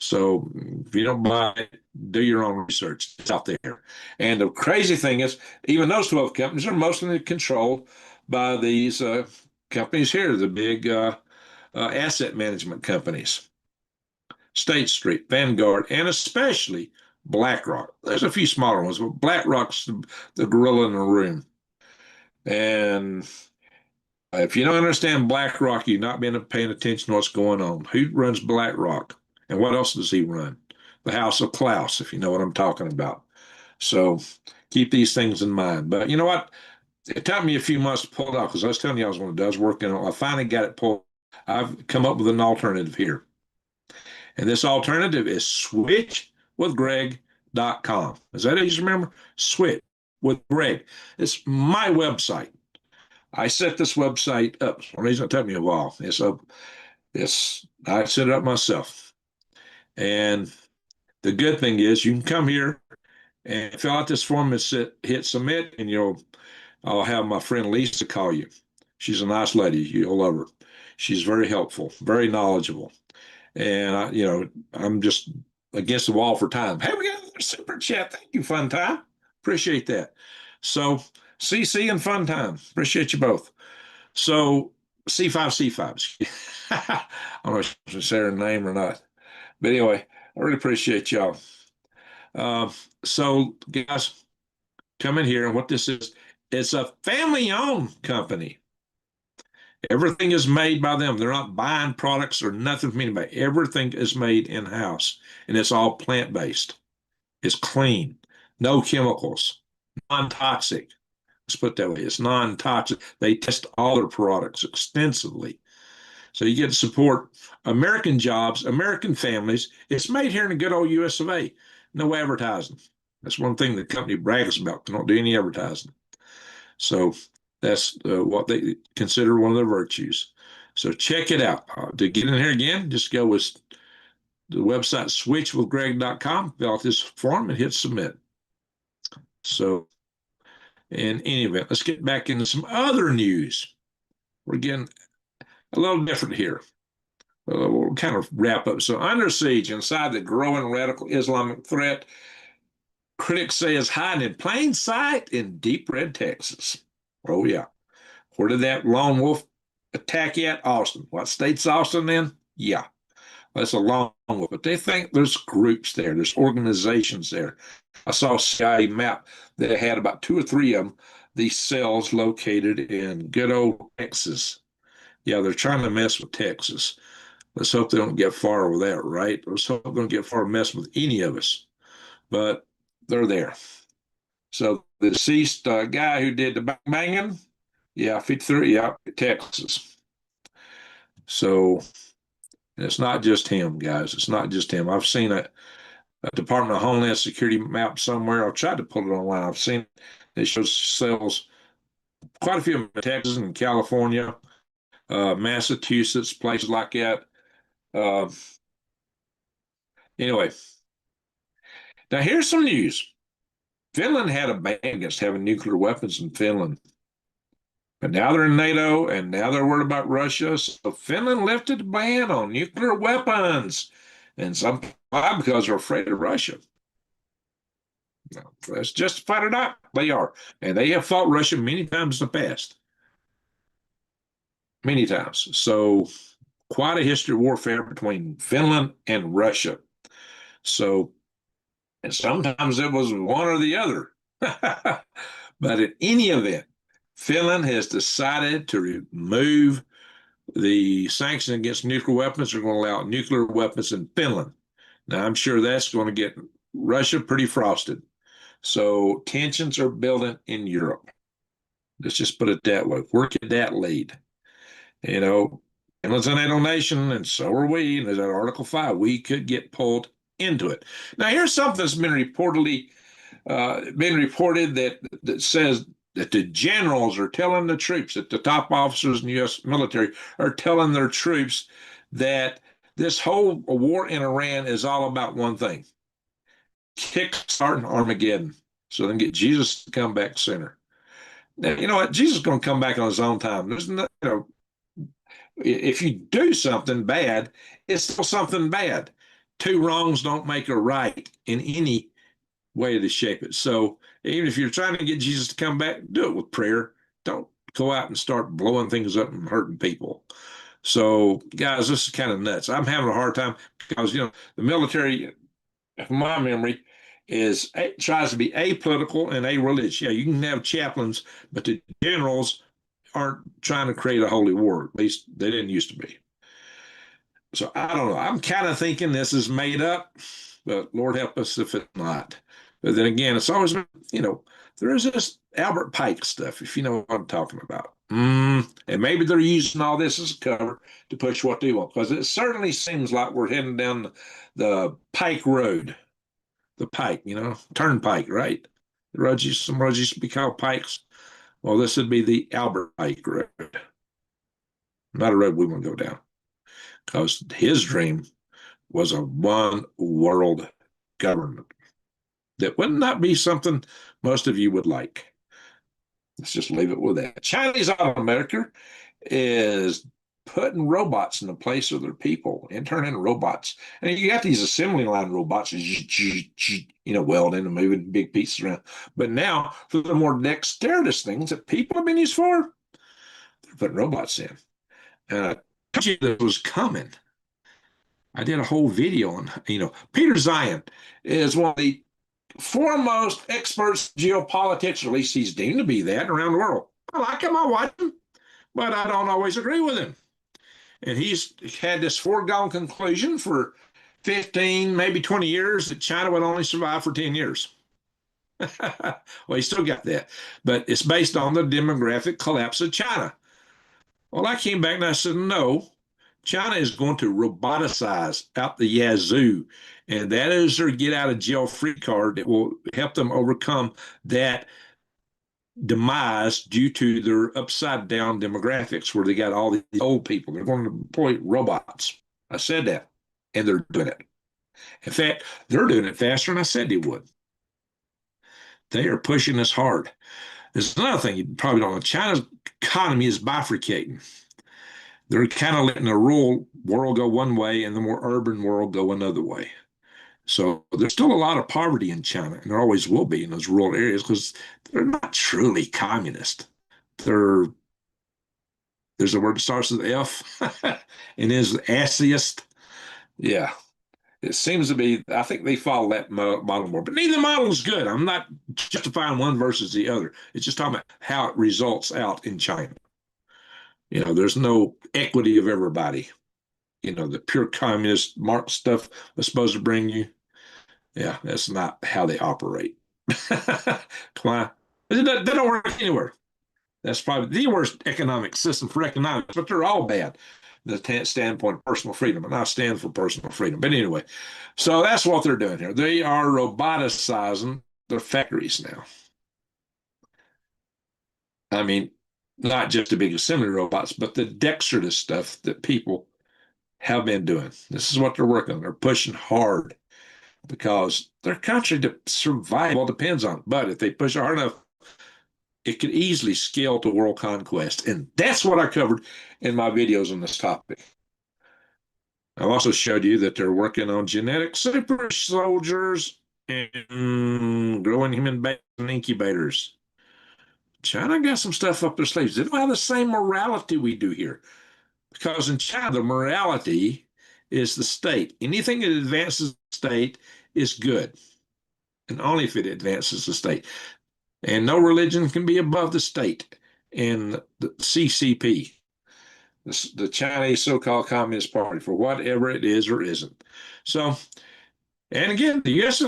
So if you don't buy it, do your own research. It's out there. And the crazy thing is, even those 12 companies are mostly controlled by these companies here, the big asset management companies, State Street, Vanguard, and especially BlackRock. There's a few smaller ones, but BlackRock's the gorilla in the room. And if you don't understand BlackRock, you've not been paying attention to what's going on. Who runs BlackRock? And what else does he run? The House of Klaus, if you know what I'm talking about. So keep these things in mind. But you know what? It took me a few months to pull it off because I was telling you I was going to do. I was working on it. I finally got it pulled. I've come up with an alternative here. And this alternative is switchwithgreg.com. Is that easy to remember? Switch with Greg. It's my website. I set this website up. For one reason it took me a while. I set it up myself. And the good thing is you can come here and fill out this form and hit submit, and I'll have my friend Lisa call you. She's a nice lady. You'll love her. She's very helpful, very knowledgeable. And I'm just against the wall for time. Hey, we got another super chat. Thank you, Fun Time. Appreciate that. So CC and Fun Time. Appreciate you both. So C5C5s. I don't know if I should say her name or not. But anyway, I really appreciate y'all. So guys, come in here, and what this is, it's a family-owned company. Everything is made by them. They're not buying products or nothing from anybody. Everything is made in-house, and it's all plant-based. It's clean, no chemicals, non-toxic. Let's put it that way. It's non-toxic. They test all their products extensively. So you get to support American jobs, American families. It's made here in the good old US of A. No advertising. That's one thing the company brags about. They don't do any advertising. So that's what they consider one of their virtues. So check it out. To get in here again, just go with the website switchwithgreg.com, fill out this form, and hit submit. So in any event, let's get back into some other news. We're getting a little different here. We'll kind of wrap up. So under siege inside the growing radical Islamic threat, critics say is hiding in plain sight in deep red Texas. Oh, yeah. Where did that lone wolf attack at? Austin. What state's Austin in? Yeah, that's a lone wolf. But they think there's groups there. There's organizations there. I saw a CIA map that had about 2 or 3 of them, these cells located in good old Texas. Yeah, they're trying to mess with Texas. Let's hope they don't get far with that, right? Let's hope they don't get far messing with any of us. But they're there. So the deceased guy who did the banging, yeah, 53, yeah, Texas. So it's not just him, guys. It's not just him. I've seen a Department of Homeland Security map somewhere. I've tried to pull it online. I've seen it shows cells, quite a few in Texas and California, Massachusetts, places like that. Anyway, now here's some news. Finland had a ban against having nuclear weapons in Finland. But now they're in NATO, and now they're worried about Russia. So Finland lifted the ban on nuclear weapons. And some because they're afraid of Russia. Let's justify it or not. They are. And they have fought Russia many times in the past. Many times. So quite a history of warfare between Finland and Russia. So, and sometimes it was one or the other. But in any event, Finland has decided to remove the sanctions against nuclear weapons. They're going to allow nuclear weapons in Finland. Now, I'm sure that's going to get Russia pretty frosted. So tensions are building in Europe. Let's just put it that way. Where could that lead? Finland's a NATO nation, and so are we. And there's that Article 5. We could get pulled into it. Now, here's something that's been reported that says that the generals are telling the troops, that the top officers in the U.S. military are telling their troops that this whole war in Iran is all about one thing: kickstarting Armageddon, so they can get Jesus to come back sooner. Now, you know what? Jesus is going to come back on his own time. There's no, if you do something bad, it's still something bad. two wrongs don't make a right in any way to shape it. So even if you're trying to get Jesus to come back, do it with prayer. Don't go out and start blowing things up and hurting people. So, guys, this is kind of nuts. I'm having a hard time because, the military, from my memory, tries to be apolitical and a-religious. Yeah, you can have chaplains, but the generals aren't trying to create a holy war. At least they didn't used to be. So I don't know. I'm kind of thinking this is made up, but Lord help us if it's not. But then again, it's always been, there is this Albert Pike stuff, if you know what I'm talking about. And maybe they're using all this as a cover to push what they want, because it certainly seems like we're heading down the Pike Road, the Pike, Turnpike, right? Some roads used to be called Pikes. Well, this would be the Albert Pike Road, not a road we want to go down, because his dream was a one world government. That would not be something most of you would like. Let's just leave it with that. Chinese automaker is putting robots in the place of their people and turning robots. And you got these assembly line robots, welding and moving big pieces around. But now, for the more dexterous things that people have been used for, they're putting robots in. And I told you that was coming. I did a whole video on, Peter Zion is one of the foremost experts in geopolitics, or at least he's deemed to be that around the world. I like him, I watch him, but I don't always agree with him. And he's had this foregone conclusion for 15, maybe 20 years that China would only survive for 10 years. Well, he still got that, but it's based on the demographic collapse of China. Well, I came back and I said, no, China is going to roboticize out the yazoo. And that is their get out of jail free card that will help them overcome that demise due to their upside down demographics where they got all these old people. They're going to employ robots. I said that, and they're doing it. In fact, they're doing it faster than I said they would. They are pushing us hard. There's another thing you probably don't know. China's economy is bifurcating. They're kind of letting the rural world go one way and the more urban world go another way. So there's still a lot of poverty in China, and there always will be in those rural areas because they're not truly communist. There's a word that starts with F and is atheist. Yeah, it seems to be. I think they follow that model more, but neither model is good. I'm not justifying one versus the other. It's just talking about how it results out in China. There's no equity of everybody. The pure communist Marx stuff was supposed to bring you. Yeah, that's not how they operate. Come on. They don't work anywhere. That's probably the worst economic system for economics, but they're all bad. The standpoint of personal freedom, and I stand for personal freedom. But anyway, so that's what they're doing here. They are roboticizing their factories now. I mean, not just the big assembly robots, but the dexterous stuff that people have been doing. This is what they're working on. They're pushing hard because their country survival depends on it. But if they push hard enough, it could easily scale to world conquest. And that's what I covered in my videos on this topic. I've also showed you that they're working on genetic super soldiers and growing human babies in incubators. China got some stuff up their sleeves. They don't have the same morality we do here. Because in China, the morality is the state. Anything that advances the state is good, and only if it advances the state. And no religion can be above the state. And the CCP, the Chinese so-called Communist Party, for whatever it is or isn't. So, and again, the U.S.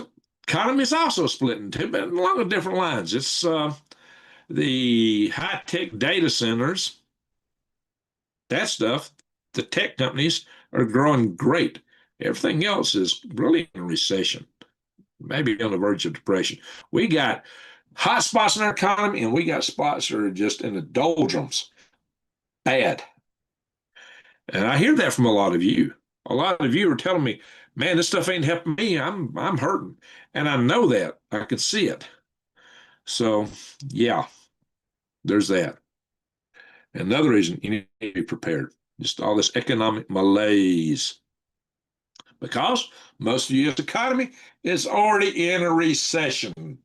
economy is also split into, but along different lines. It's the high-tech data centers, that stuff, the tech companies are growing great. Everything else is really in a recession, maybe on the verge of depression. We got hot spots in our economy, and we got spots that are just in the doldrums. Bad. And I hear that from a lot of you. A lot of you are telling me, man, this stuff ain't helping me. I'm hurting. And I know that. I can see it. So yeah, there's that. Another reason you need to be prepared. Just all this economic malaise. Because most of the U.S. economy is already in a recession.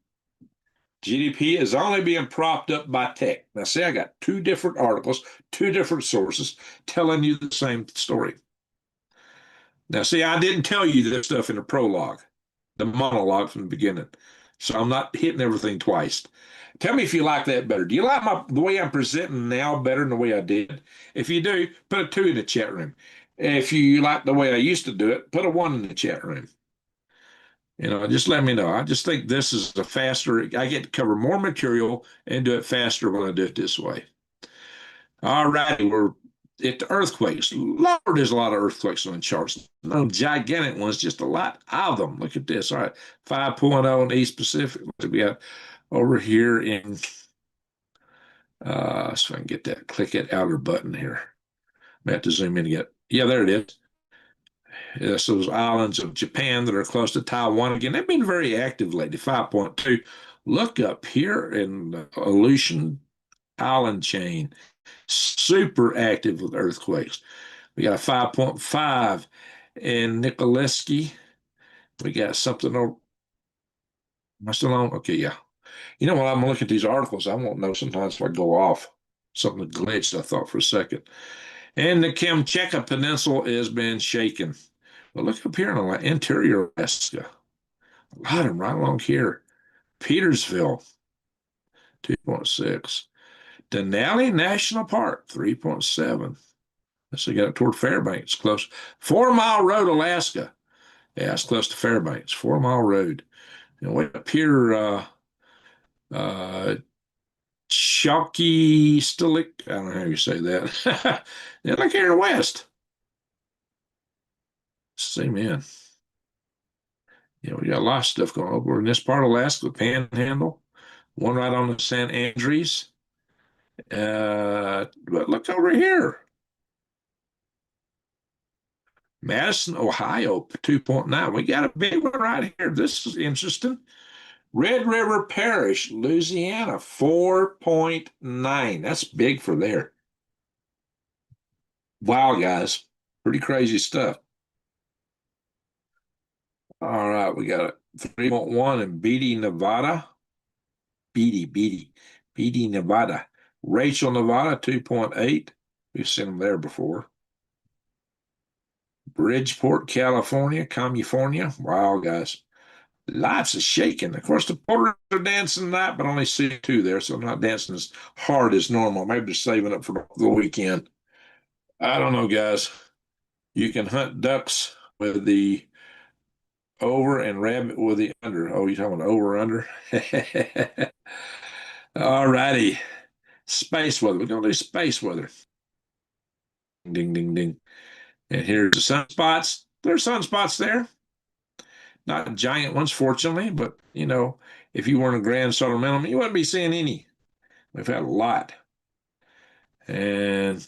GDP is only being propped up by tech. Now, see, I got two different articles, two different sources telling you the same story. Now, see, I didn't tell you this stuff in the prologue, the monologue from the beginning. So I'm not hitting everything twice. Tell me if you like that better. Do you like the way I'm presenting now better than the way I did? If you do, put a 2 in the chat room. If you like the way I used to do it, put a 1 in the chat room. Just let me know. I just think this is a faster, I get to cover more material and do it faster when I do it this way. All righty, we're at the earthquakes. Lord, there's a lot of earthquakes on the charts. No gigantic ones, just a lot of them. Look at this. All right, 5.0 in the East Pacific. We got over here in, so I can get that, click that outer button here. I have to zoom in to get, yeah, there it is. Yes, those islands of Japan that are close to Taiwan again. They've been very active lately. 5.2. Look up here in the Aleutian Island chain. Super active with earthquakes. We got a 5.5 in Nikolaevsky. We got something over. Am I still on? Okay, yeah. When I'm looking at these articles, I won't know sometimes if I go off. Something glitched, I thought for a second. And the Kamchatka Peninsula has been shaken. But look up here in the interior Alaska. A lot of them right along here. Petersville, 2.6. Denali National Park, 3.7. Let's see, got it toward Fairbanks, close. 4 Mile Road, Alaska. Yeah, it's close to Fairbanks. 4 Mile Road. And way up here, uh, Chalky Stilik. I don't know how you say that. Yeah, look here in the west. See, man. We got a lot of stuff going on over in this part of Alaska, the Panhandle. One right on the San Andreas. But look over here. Madison, Ohio, 2.9. We got a big one right here. This is interesting. Red River Parish, Louisiana, 4.9. That's big for there. Wow, guys. Pretty crazy stuff. All right, we got a 3.1 in Beatty, Nevada. Beatty, Nevada. Rachel, Nevada, 2.8. We've seen them there before. Bridgeport, California, California. Wow, guys. Lots of shaking. Of course, the porters are dancing tonight, but I only see two there, so I'm not dancing as hard as normal. Maybe they're saving up for the weekend. I don't know, guys. You can hunt ducks with the over and rabbit with the under. Oh, you're talking over under? All righty. Space weather. We're going to do space weather. Ding, ding, ding. And here's the sunspots. There's sunspots there. Not giant ones, fortunately, but if you were in a grand solar minimum, you wouldn't be seeing any. We've had a lot. And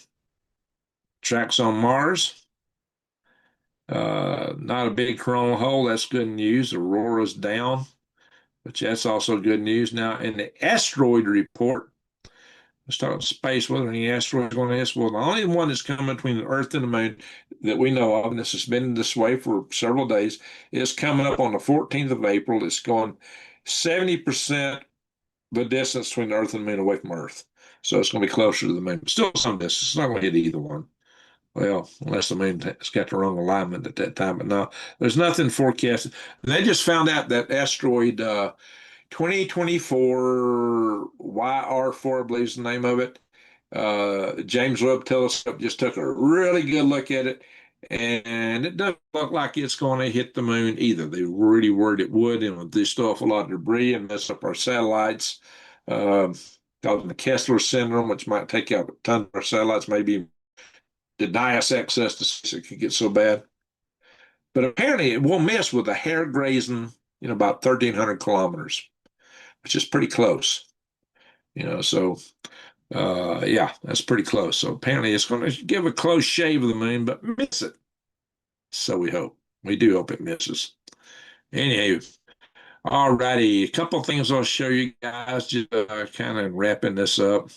tracks on Mars. Not a big coronal hole. That's good news. Aurora's down, but that's also good news. Now, in the asteroid report, let's talk about space, whether any asteroids going to ask. Well, the only one that's coming between the Earth and the Moon that we know of, and this has been this way for several days, is coming up on the 14th of April. It's going 70% the distance between the Earth and the Moon away from Earth. So it's going to be closer to the Moon. Still some distance. It's not going to hit either one. Well, unless the moon has got the wrong alignment at that time. But no, there's nothing forecasted. They just found out that asteroid 2024 YR4, I believe is the name of it. James Webb Telescope just took a really good look at it, and it doesn't look like it's going to hit the moon either. They were really worried it would, and would throw off a lot of debris and mess up our satellites, causing the Kessler syndrome, which might take out a ton of our satellites, maybe deny us access to space. It could get so bad. But apparently it will miss with a hair grazing, about 1,300 kilometers, which is pretty close. So yeah, that's pretty close. So apparently it's going to give a close shave of the moon, but miss it. So we hope. We do hope it misses. Anyway, all righty. A couple things I'll show you guys, just kind of wrapping this up.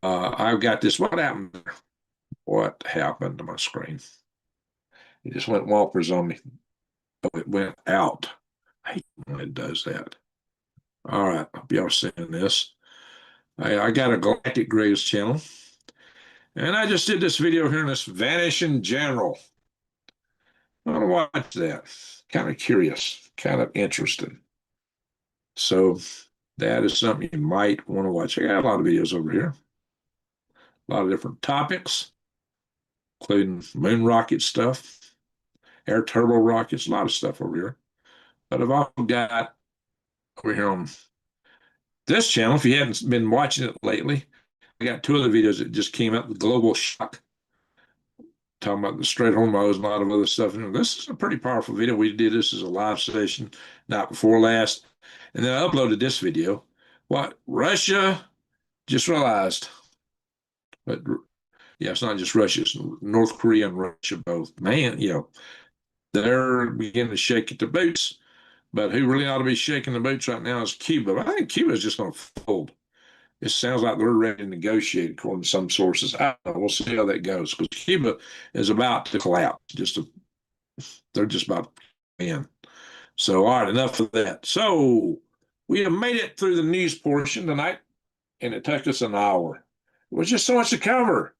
I've got this. What happened? What happened to my screen? It just went whoppers on me. Oh, it went out. I hate when it does that. All right, hope y'all seeing this. I got a Galactic Graves channel, and I just did this video here in this Vanishing General. I want to watch that. Kind of curious, kind of interested. So that is something you might want to watch. I got a lot of videos over here, a lot of different topics, including moon rocket stuff, air turbo rockets, a lot of stuff over here. But I've also got over here on this channel, if you haven't been watching it lately, I got two other videos that just came out, the Global Shock, talking about the Strait Hormuz and a lot of other stuff. And this is a pretty powerful video. We did this as a live session, not before last. And then I uploaded this video. What Russia just realized, but yeah, it's not just Russia, it's North Korea and Russia both. Man, they're beginning to shake at the boots. But who really ought to be shaking the boots right now is Cuba. I think Cuba is just going to fold. It sounds like they're ready to negotiate, according to some sources. I don't know. We'll see how that goes because Cuba is about to collapse. They're just about to end. So, all right, enough of that. So, we have made it through the news portion tonight, and it took us an hour. It was just so much to cover.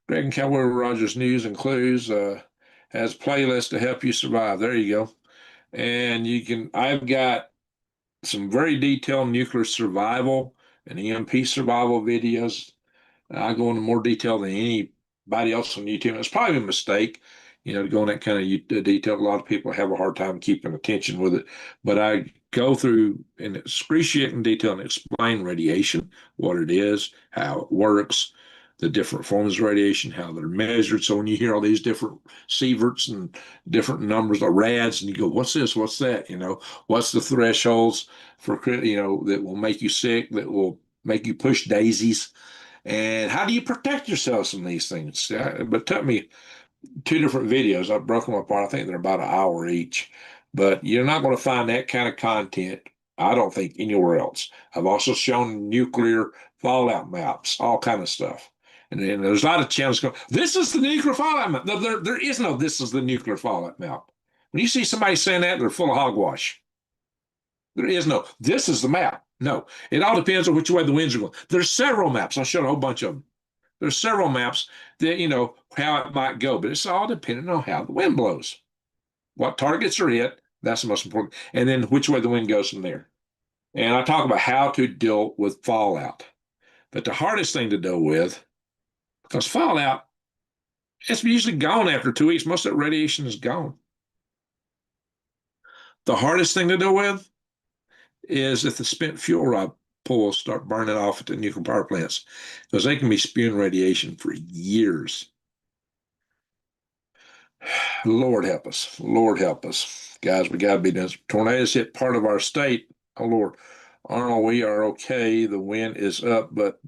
Greg and Cowboy Rogers News and Clues has playlists to help you survive. There you go. And I've got some very detailed nuclear survival and EMP survival videos. I go into more detail than anybody else on YouTube. It's probably a mistake, to go in that kind of detail. A lot of people have a hard time keeping attention with it, but I go through in excruciating detail and explain radiation, what it is, how it works, the different forms of radiation, how they're measured. So when you hear all these different sieverts and different numbers of rads, and you go, "What's this? What's that?" What's the thresholds for that will make you sick, that will make you push daisies, and how do you protect yourselves from these things? But it took me two different videos. I broke them apart. I think they're about an hour each. But you're not going to find that kind of content, I don't think, anywhere else. I've also shown nuclear fallout maps, all kind of stuff. And then there's a lot of channels going, this is the nuclear fallout map. No, there is no this is the nuclear fallout map. When you see somebody saying that, they're full of hogwash. There is no, this is the map. No, it all depends on which way the winds are going. There's several maps. I'll show a whole bunch of them. There's several maps that, how it might go, but it's all dependent on how the wind blows. What targets are hit, that's the most important. And then which way the wind goes from there. And I talk about how to deal with fallout. But the hardest thing to deal with, because fallout, it's usually gone after 2 weeks. Most of that radiation is gone. The hardest thing to deal with is if the spent fuel rod pools start burning off at the nuclear power plants, because they can be spewing radiation for years. Lord help us. Lord help us. Guys, we got to be done. Tornadoes hit part of our state. Oh, Lord. Arnold, we are okay. The wind is up, but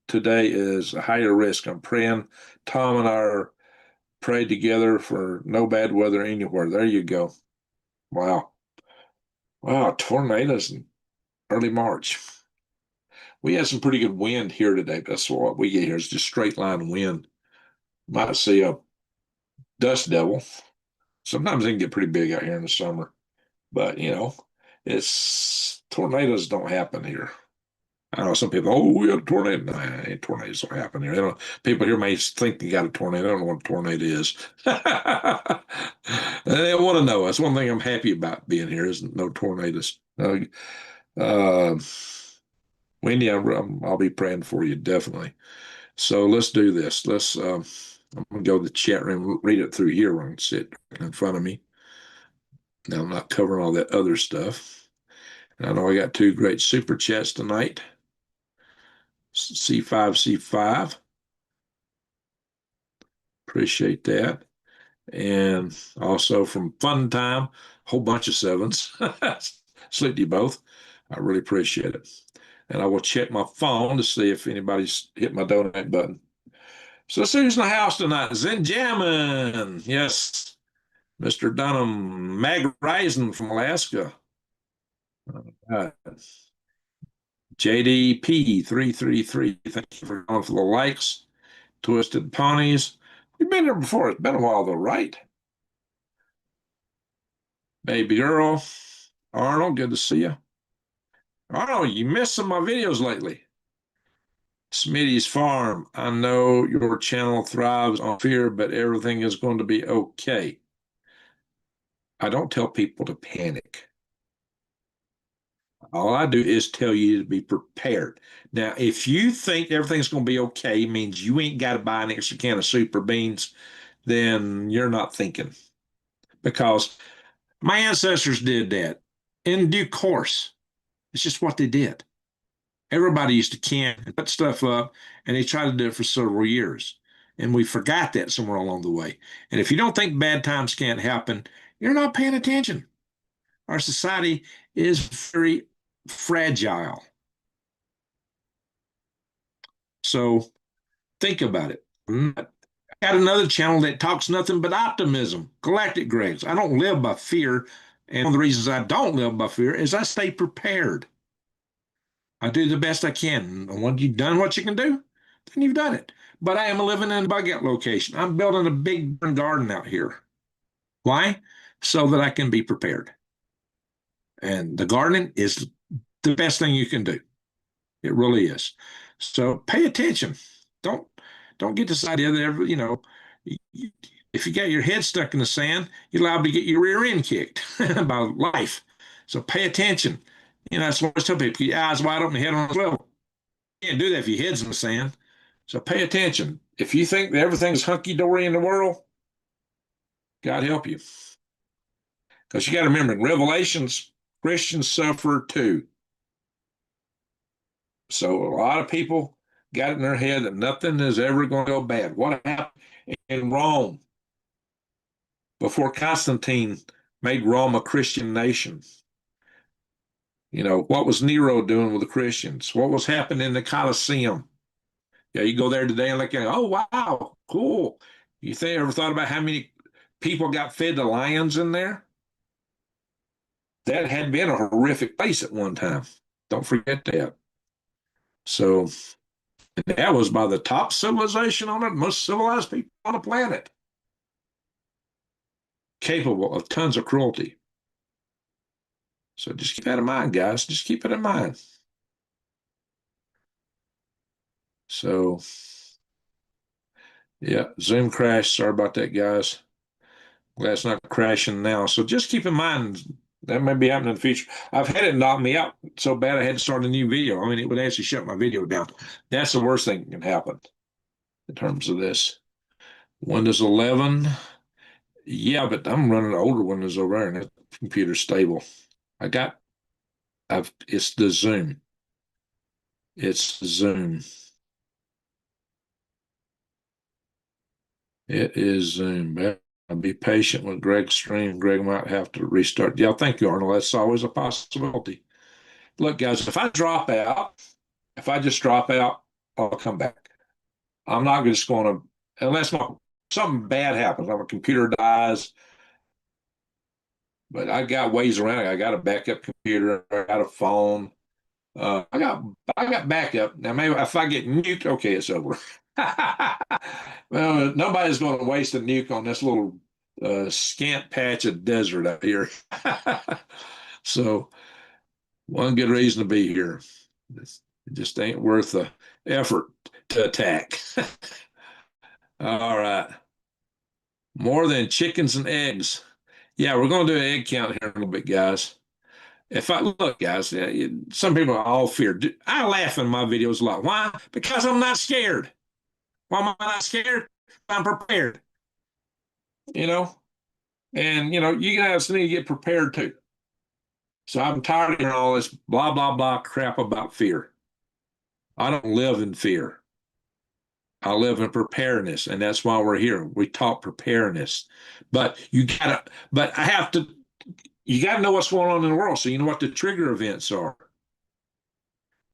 today is a higher risk. I'm praying. Tom and I are prayed together for no bad weather anywhere. There you go. Wow. Wow, tornadoes in early March. We had some pretty good wind here today. That's what we get here is just straight line wind. Might see a dust devil. Sometimes they can get pretty big out here in the summer, but it's tornadoes don't happen here. I know some people, oh, we had a tornado. Nah, tornadoes don't happen here. People here may think you got a tornado. I don't know what a tornado is. They want to know. That's one thing I'm happy about being here is no tornadoes. Uh, Wendy, I'll be praying for you definitely. So let's do this. I'm gonna go to the chat room, read it through here. I'm gonna sit in front of me. Now I'm not covering all that other stuff. And I know I got two great super chats tonight. C5C5. Appreciate that. And also from Fun Time, a whole bunch of sevens. Salute to you both. I really appreciate it. And I will check my phone to see if anybody's hit my donate button. So let's see who's in the house tonight. Zenjamin. Yes. Mr. Dunham. Mag Rising from Alaska. JDP333. Thank you for going for the likes. Twisted Ponies. We've been here before. It's been a while though, right? Baby girl, Arnold, good to see you. Arnold, you missed some of my videos lately. Smitty's Farm, I know your channel thrives on fear, but everything is going to be okay. I don't tell people to panic. All I do is tell you to be prepared. Now, if you think everything's going to be okay, means you ain't got to buy an extra can of super beans, then you're not thinking. Because my ancestors did that in due course. It's just what they did. Everybody used to can and put stuff up, and they tried to do it for several years. And we forgot that somewhere along the way. And if you don't think bad times can't happen, you're not paying attention. Our society is very fragile. So think about it. I got another channel that talks nothing but optimism, Galactic Gregs. I don't live by fear. And one of the reasons I don't live by fear is I stay prepared. I do the best I can. And when you've done what you can do, then you've done it. But I am living in a bug out location. I'm building a big garden out here. Why? So that I can be prepared. And the gardening is the best thing you can do. It really is. So pay attention. Don't don't get this idea that if you got your head stuck in the sand, you're liable to get your rear end kicked by life. So pay attention. That's what I tell people: keep your eyes wide open, head on a swivel. You can't do that if your head's in the sand. So pay attention. If you think that everything's hunky dory in the world, God help you. Because you got to remember, in Revelations, Christians suffer too. So a lot of people got it in their head that nothing is ever going to go bad. What happened in Rome before Constantine made Rome a Christian nation? What was Nero doing with the Christians? What was happening in the Colosseum? Yeah, you go there today and look at, oh, wow, cool. You ever thought about how many people got fed to lions in there? That had been a horrific place at one time. Don't forget that. So that was by the top civilization on it, most civilized people on the planet, capable of tons of cruelty. So just keep that in mind, guys. Just keep it in mind. So, yeah, Zoom crash. Sorry about that, guys. Glad it's not crashing now. So just keep in mind that may be happening in the future. I've had it knock me out so bad I had to start a new video. I mean, it would actually shut my video down. That's the worst thing that can happen in terms of this. Windows 11. Yeah, but I'm running older Windows over there and that computer's stable. It's the Zoom. It's Zoom. It is Zoom. I'll be patient with Greg's stream. Greg might have to restart. Yeah, thank you, Arnold. That's always a possibility. Look, guys, if I just drop out, I'll come back. I'm not just going to, unless something bad happens, like my computer dies. But I got ways around it. I got a backup computer. I got a phone. I got backup. Now maybe if I get nuked, okay, it's over. Well, nobody's going to waste a nuke on this little scant patch of desert up here. So one good reason to be here. It just ain't worth the effort to attack. All right. More than chickens and eggs. Yeah, we're going to do an egg count here in a little bit, guys. If I look, guys, some people are all feared. I laugh in my videos a lot. Why? Because I'm not scared. Why am I not scared? I'm prepared. You know, and you guys need to get prepared too. So I'm tired of hearing all this blah blah blah crap about fear. I don't live in fear. I live in preparedness, and that's why we're here. We talk preparedness, but you gotta know what's going on in the world, so you know what the trigger events are.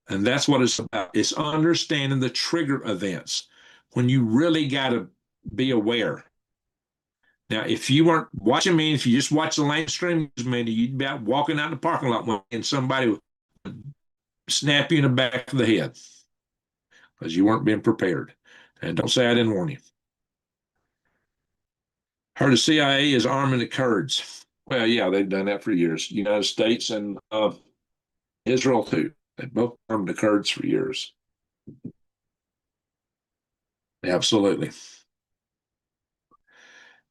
And that's what it's about. It's understanding the trigger events when you really got to be aware. Now, if you weren't watching me, if you just watch the mainstream news media, you'd be out walking out in the parking lot and somebody would snap you in the back of the head because you weren't being prepared. And don't say I didn't warn you. Heard the CIA is arming the Kurds. Well, yeah, they've done that for years. United States and Israel too. They both armed the Kurds for years. Absolutely.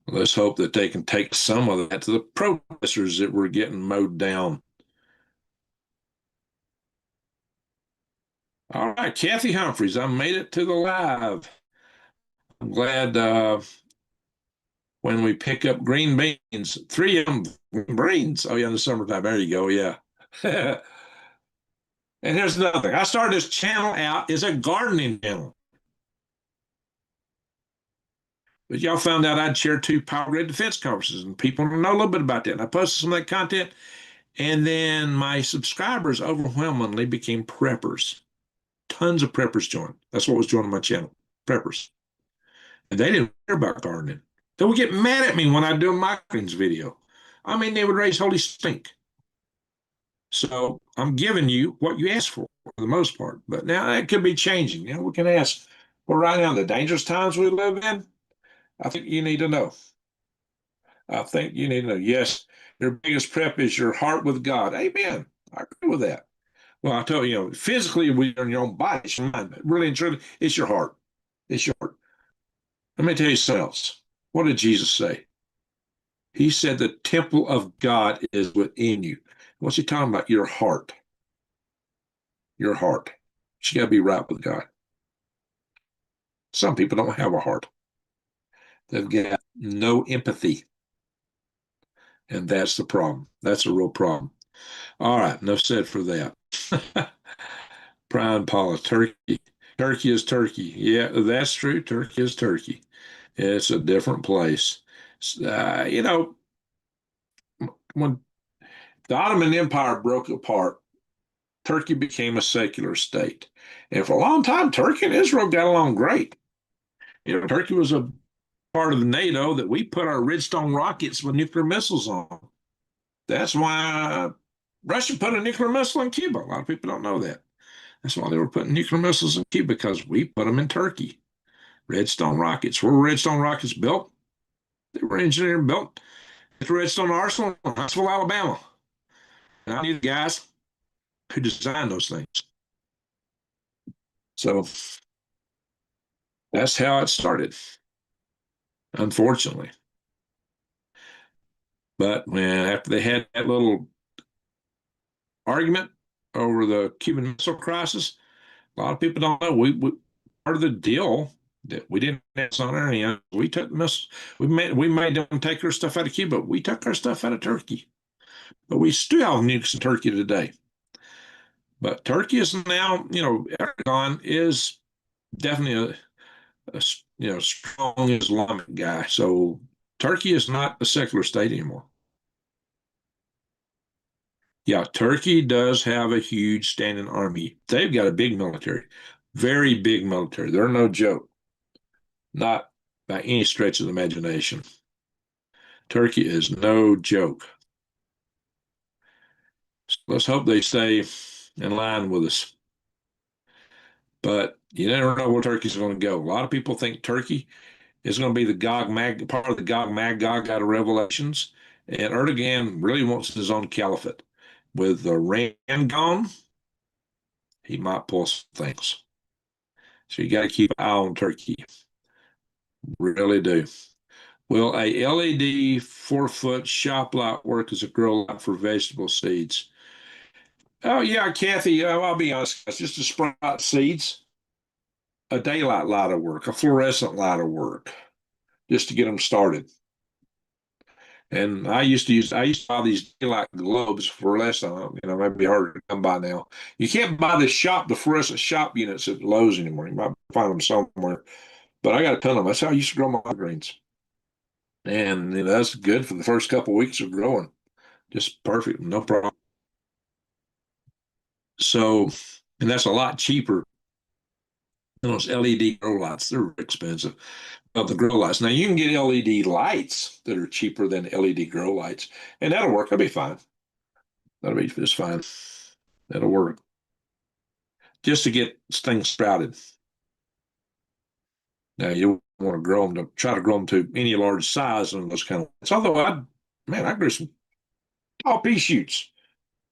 Let's hope that they can take some of that to the protesters that were getting mowed down. All right, Kathy Humphreys, I made it to the live. I'm glad when we pick up green beans, three of them green beans. Oh, yeah, in the summertime. There you go. Yeah. And here's another thing. I started this channel out as a gardening channel. But y'all found out I'd share two power grid defense courses, and people know a little bit about that. And I posted some of that content, and then my subscribers overwhelmingly became preppers. Tons of preppers joined. That's what was joining my channel, preppers. And they didn't care about gardening. They would get mad at me when I do a microgreens video. I mean, they would raise holy stink. So I'm giving you what you asked for the most part. But now that could be changing. We can ask, well, right now, the dangerous times we live in, I think you need to know. I think you need to know. Yes, your biggest prep is your heart with God. Amen. I agree with that. Well, I tell you, physically, we are in your own body, it's your mind, but really and truly, it's your heart. It's your heart. Let me tell you something else. What did Jesus say? He said the temple of God is within you. What's he talking about? Your heart. Your heart. You got to be right with God. Some people don't have a heart. They've got no empathy. And that's the problem. That's a real problem. All right, enough said for that. Prime Paula, Turkey. Turkey is Turkey. Yeah, that's true. Turkey is Turkey. It's a different place. When the Ottoman Empire broke apart, Turkey became a secular state. And for a long time, Turkey and Israel got along great. Turkey was a part of the NATO that we put our Redstone rockets with nuclear missiles on. That's why Russia put a nuclear missile in Cuba. A lot of people don't know that. That's why they were putting nuclear missiles in Cuba, because we put them in Turkey. Redstone rockets. Where were Redstone rockets built? They were engineered and built at the Redstone Arsenal in Huntsville, Alabama. And I knew the guys who designed those things. So that's how it started, unfortunately. But after they had that little argument over the Cuban Missile Crisis, a lot of people don't know we part of the deal that we didn't pass on our hands. We took missiles. We made them take their stuff out of Cuba. We took our stuff out of Turkey, but we still have nukes in Turkey today. But Turkey is now, Erdogan is definitely a strong Islamic guy. So Turkey is not a secular state anymore. Yeah, Turkey does have a huge standing army. They've got a big military, very big military. They're no joke, not by any stretch of the imagination. Turkey is no joke. So let's hope they stay in line with us. But you never know where Turkey's going to go. A lot of people think Turkey is going to be the part of the Gog Magog out of Revelations. And Erdogan really wants his own caliphate. With Iran gone, he might pull some things. So you got to keep an eye on Turkey. Really do. Will a LED 4-foot shop light work as a grow light for vegetable seeds? Oh, yeah, Kathy, I'll be honest. It's just to sprout seeds. A daylight light will work, a fluorescent light will work, just to get them started. And I used to buy these daylight globes for less than, maybe harder to come by now. You can't buy the fluorescent shop units at Lowe's anymore. You might find them somewhere. But I got a ton of them. That's how I used to grow my greens. And that's good for the first couple of weeks of growing. Just perfect, no problem. So, and that's a lot cheaper than those LED grow lights. They're expensive. Of the grow lights. Now you can get LED lights that are cheaper than LED grow lights, and that'll work. That'll be fine. That'll be just fine. That'll work. Just to get things sprouted. Now you want to grow them to try to grow them to any large size and those kind of. Although I grew some all pea shoots,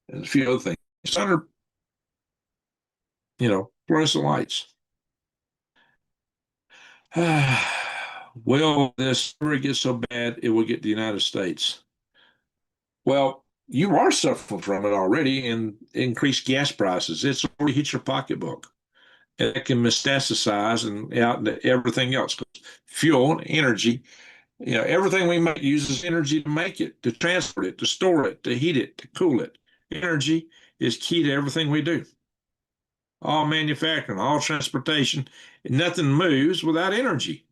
and a few other things. It's under, fluorescent lights. Will this ever get so bad it will get the United States? Well, you are suffering from it already in increased gas prices. It's already hit your pocketbook. And it can metastasize and out into everything else. Fuel and energy, everything we make uses energy to make it, to transport it, to store it, to heat it, to cool it. Energy is key to everything we do. All manufacturing, all transportation, nothing moves without energy.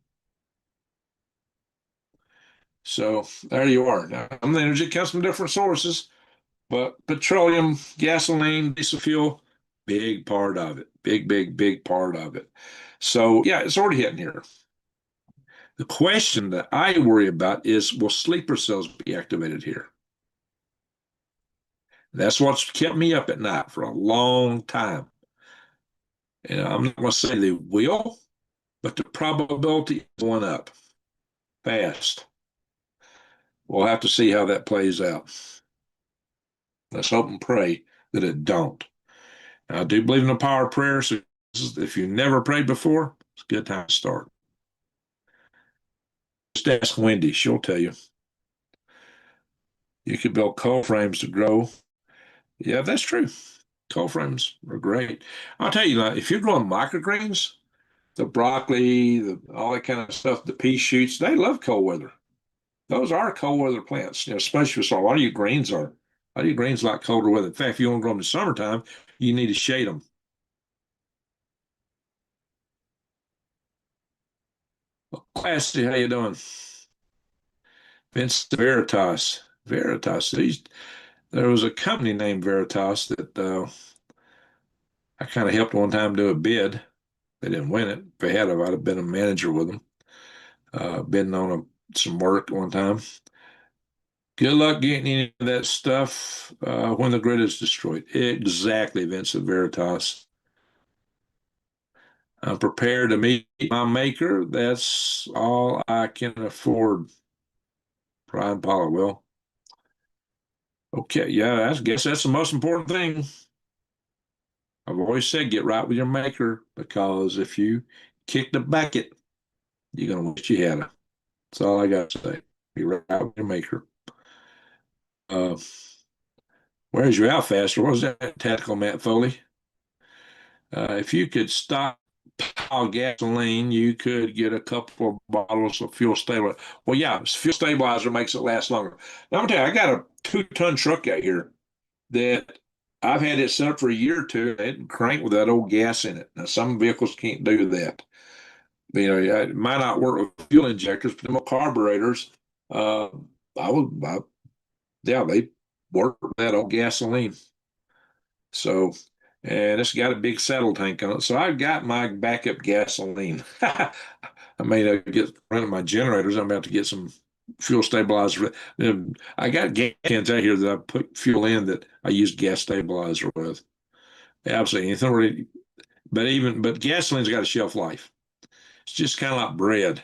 So there you are. Now, some of the energy comes from different sources, but petroleum, gasoline, diesel fuel, big part of it. Big, big, big part of it. So yeah, it's already hitting here. The question that I worry about is, will sleeper cells be activated here? That's what's kept me up at night for a long time. And I'm not going to say they will, but the probability is going up fast. We'll have to see how that plays out. Let's hope and pray that it don't. I do believe in the power of prayer, so if you've never prayed before, it's a good time to start. Just ask Wendy, she'll tell you. You could build coal frames to grow. Yeah, that's true. Coal frames are great. I'll tell you, like, if you're growing microgreens, the broccoli, all that kind of stuff, the pea shoots, they love cold weather. Those are cold weather plants, especially so a lot of your greens are. A lot of your greens like colder weather. In fact, if you want to grow them in the summertime, you need to shade them. Classy, how you doing? Vince Veritas. Veritas. There was a company named Veritas that I kind of helped one time do a bid. They didn't win it. If they had, I'd have been a manager with them. Bidding on some work one time. Good luck getting any of that stuff when the grid is destroyed. Exactly, Vincent Veritas. I'm prepared to meet my maker. That's all I can afford. Brian Paula will. Okay, yeah, I guess that's the most important thing. I've always said get right with your maker, because if you kick the bucket, you're gonna wish you had it. That's all I got to say. Be right with your maker. Uh, where's your out faster? What was that, Tactical Matt Foley? If you could stockpile gasoline, you could get a couple of bottles of fuel stabilizer. Well, yeah, fuel stabilizer makes it last longer. Now, I'm gonna tell you, I got a 2-ton truck out here that I've had it set up for a year or two, and it crank with that old gas in it. Now, some vehicles can't do that. It might not work with fuel injectors, but the carburetors, uh, yeah, they work with that old gasoline. So, and it's got a big saddle tank on it. So I've got my backup gasoline. I may get running my generators. I'm about to get some fuel stabilizer. I got gas cans out here that I put fuel in that I use gas stabilizer with. Absolutely anything really, but gasoline's got a shelf life. It's just kind of like bread.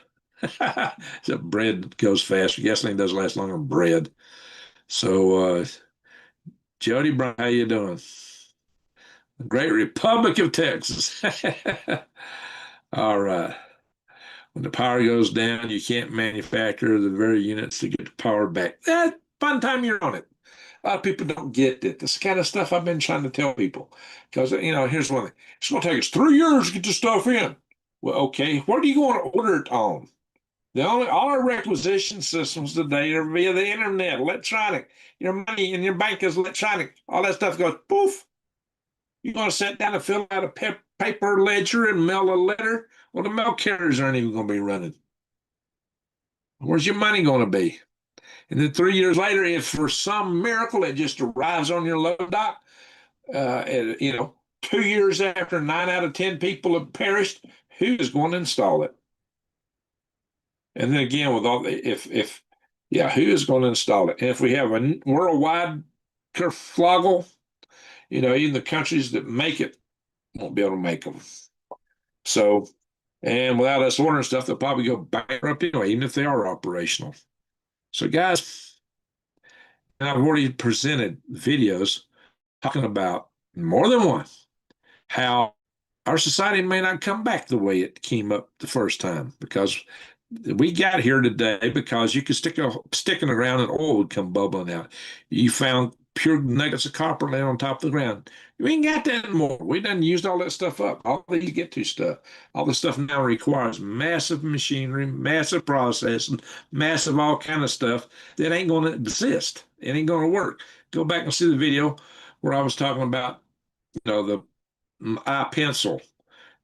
So bread goes faster. Gasoline does last longer than bread. So, Jody Brown, how you doing? The Great Republic of Texas. All right. When the power goes down, you can't manufacture the very units to get the power back. That fun time you're on it. A lot of people don't get that. This kind of stuff I've been trying to tell people. Because, here's one thing. It's going to take us 3 years to get this stuff in. Well, okay, where do you want to order it on? All our requisition systems today are via the internet, electronic. Your money in your bank is electronic. All that stuff goes poof. You're going to sit down and fill out a paper ledger and mail a letter? Well, the mail carriers aren't even going to be running. Where's your money going to be? And then 3 years later, if for some miracle it just arrives on your load dock, 2 years after 9 out of 10 people have perished, who is going to install it? And then again, with all who is going to install it? And if we have a worldwide kerfloggle, even the countries that make it won't be able to make them. So, and without us ordering stuff, they'll probably go bankrupt anyway, even if they are operational. So, guys, And I've already presented videos talking about more than once how our society may not come back the way it came up the first time because we got here today because you could stick a stick in the ground and oil would come bubbling out. You found pure nuggets of copper laying on top of the ground. We ain't got that anymore. We done used all that stuff up. All these get to stuff. All this stuff now requires massive machinery, massive processing, massive all kind of stuff that ain't going to exist. It ain't going to work. Go back and see the video where I was talking about, the I pencil,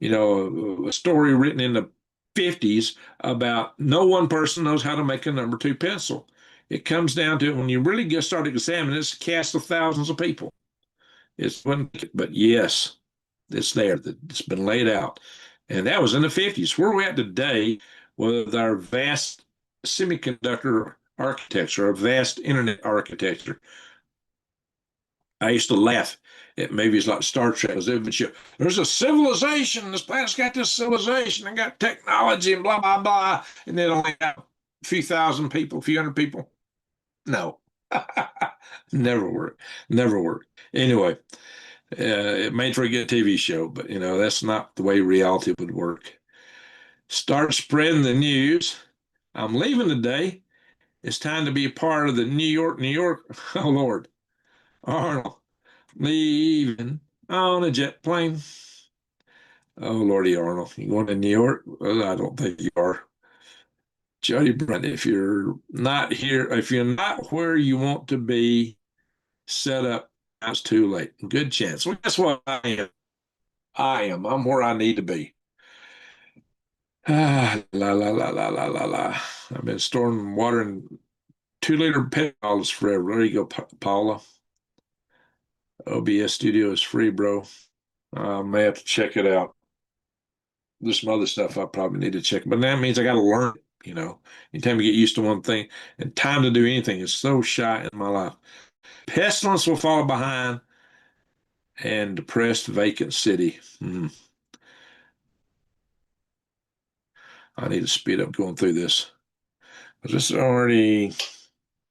a story written in the 50s about no one person knows how to make a number two pencil. It comes down to when you really get started examining this cast of thousands of people. But yes, it's there. It's been laid out. And that was in the 50s. Where we're at today with our vast semiconductor architecture, our vast internet architecture. I used to laugh at movies like Star Trek because they would show there's a civilization. This planet's got this civilization and got technology and blah blah blah, and they only have a few thousand people, a few hundred people. No, never work, never work. Anyway, it made for a good TV show, but that's not the way reality would work. Start spreading the news. I'm leaving today. It's time to be a part of the New York, New York. Oh Lord, Arnold. Leaving on a jet plane. Oh, Lordy Arnold. You going to New York? Well, I don't think you are. Jody Brent, if you're not here, if you're not where you want to be set up, it's too late. Good chance. Well, guess what I am? I'm where I need to be. La la la la la la la. I've been storing water in 2-liter pet bottles forever. There you go, Paula. OBS Studio is free, bro. I may have to check it out. There's some other stuff I probably need to check, but that means I got to learn it, Anytime you get used to one thing and time to do anything is so shy in my life. Pestilence will follow behind and depressed vacant city. I need to speed up going through this because this is already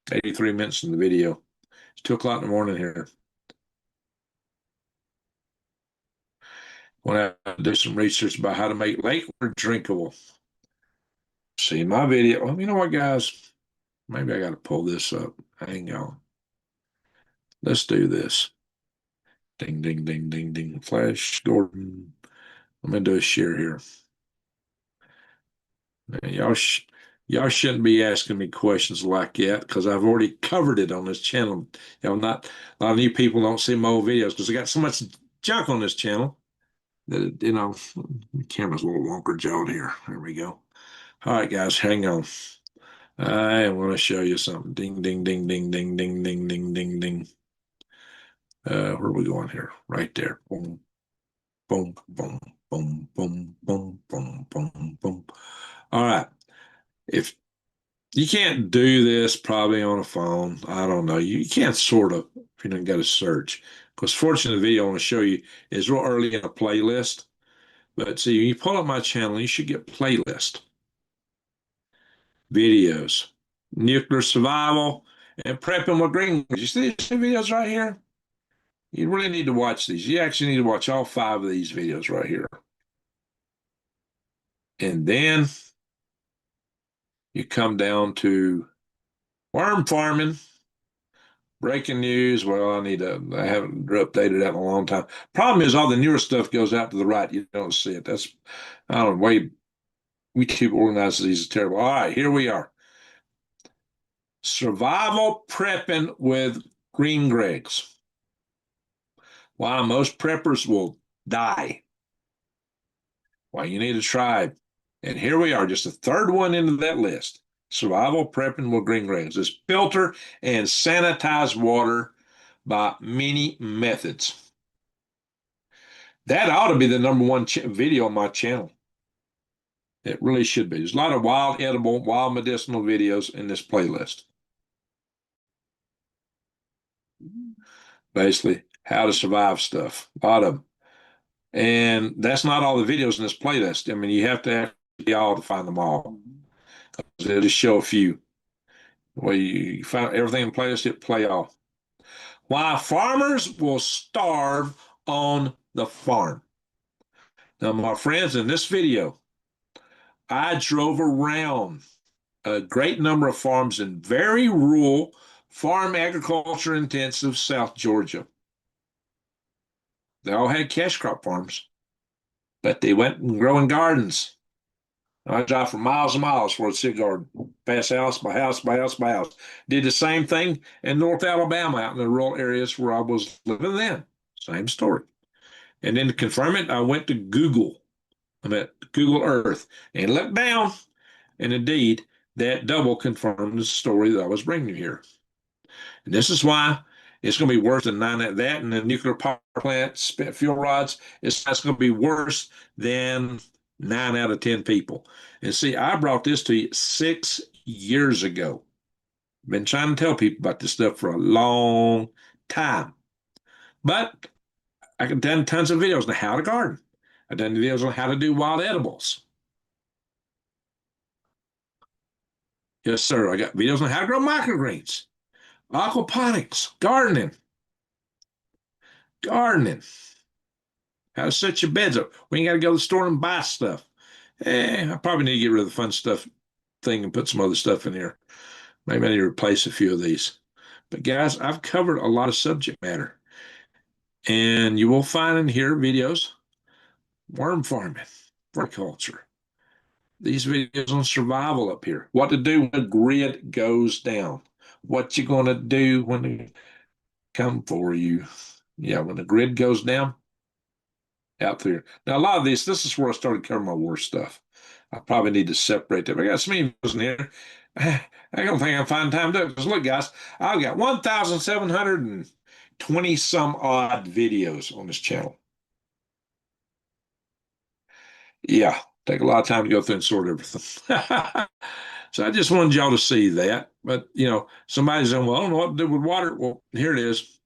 83 minutes in the video. It's 2 o'clock in the morning here. Want to do some research about how to make lake water drinkable. See my video. Well, you know what, guys? Maybe I got to pull this up. Hang on. Let's do this. Ding, ding, ding, ding, ding. Flash Gordon. I'm going to do a share here. Man, y'all shouldn't be asking me questions like that because I've already covered it on this channel. Not a lot of new people don't see my old videos because I got so much junk on this channel that the camera's a little wonker jawed here. There we go. All right, guys, hang on. I want to show you something. Ding, ding, ding, ding, ding, ding, ding, ding, ding, ding. Where are we going here? Right there. Boom, boom, boom, boom, boom, boom, boom, boom, boom. All right. If you can't do this probably on a phone, I don't know. You can't sort of if you don't got to search. Because fortunately, the video I want to show you is real early in a playlist. But see, when you pull up my channel, you should get playlist videos, nuclear survival, and prepping with green. You see these videos right here? You really need to watch these. You actually need to watch all 5 of these videos right here. And then you come down to worm farming, breaking news. Well, I haven't updated that in a long time. Problem is all the newer stuff goes out to the right. You don't see it. I don't know, way YouTube organizes these is terrible. All right, here we are. Survival prepping with green Gregs. Why most preppers will die. Why you need a tribe. And here we are, just the 3rd one into that list. Survival prepping with green Gregs. It's filter and sanitize water by many methods. That ought to be the #1 video on my channel. It really should be. There's a lot of wild edible, wild medicinal videos in this playlist. Basically, how to survive stuff. A lot of them. And that's not all the videos in this playlist. I mean, you have to actually all to find them all. They'll just show a few. Well, you find everything in playlist, hit play all. Why farmers will starve on the farm. Now, my friends, in this video, I drove around a great number of farms in very rural, farm agriculture intensive South Georgia. They all had cash crop farms, but they went and growing gardens. I drive for miles and miles for a cigar garden, past house by house by house by house. Did the same thing in North Alabama, out in the rural areas where I was living then. Same story. And then to confirm it, I went to Google. I'm at Google Earth and looked down, and indeed, that double confirmed the story that I was bringing you here. And this is why it's going to be worse than that and the nuclear power plant, fuel rods. It's going to be worse than 9 out of 10 people. And see, I brought this to you 6 years ago. Been trying to tell people about this stuff for a long time. But I've done tons of videos on how to garden. I've done videos on how to do wild edibles. Yes, sir. I got videos on how to grow microgreens, aquaponics, gardening, how to set your beds up. We ain't got to go to the store and buy stuff. I probably need to get rid of the fun stuff thing and put some other stuff in here. Maybe I need to replace a few of these. But guys, I've covered a lot of subject matter. And you will find in here videos, worm farming, horticulture, these videos on survival up here, what to do when the grid goes down, what you're going to do when they come for you. Yeah, when the grid goes down, out there. Now, a lot of this is where I started covering my war stuff. I probably need to separate them. I got some emails in here. I don't think I can find time to do it. Because look, guys, I've got 1,720 some odd videos on this channel. Yeah, take a lot of time to go through and sort everything. So I just wanted y'all to see that. But, somebody's saying, well, I don't know what to do with water. Well, here it is,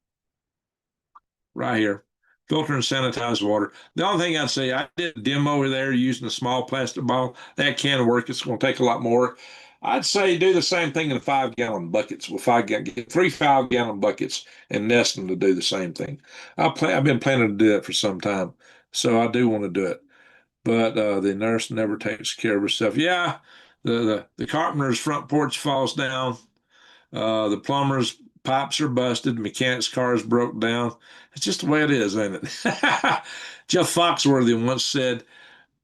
right here. Filter and sanitize water. The only thing I'd say, I did a demo over there using a small plastic bottle. That can work. It's going to take a lot more. I'd say do the same thing in 5-gallon buckets. With get 3 5-gallon buckets and nest them to do the same thing. I've been planning to do that for some time, so I do want to do it. But the nurse never takes care of herself. Yeah, the carpenter's front porch falls down. The plumber's pipes are busted. The mechanic's car is broke down. It's just the way it is, ain't it? Jeff Foxworthy once said,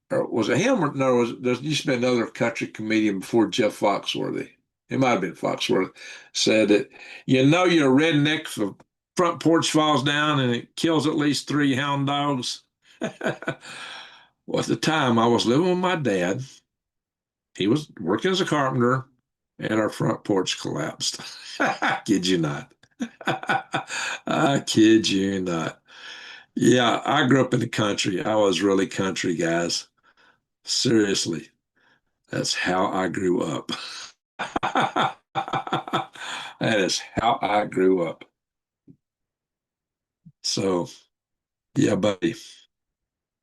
or was it him or no? There used to be another country comedian before Jeff Foxworthy. It might have been Foxworthy. Said that you're a redneck if the front porch falls down and it kills at least 3 hound dogs. Well, at the time I was living with my dad. He was working as a carpenter, and our front porch collapsed. I kid you not. I kid you not. Yeah, I grew up in the country. I was really country, guys. Seriously, that's how I grew up. That is how I grew up. So, yeah, buddy.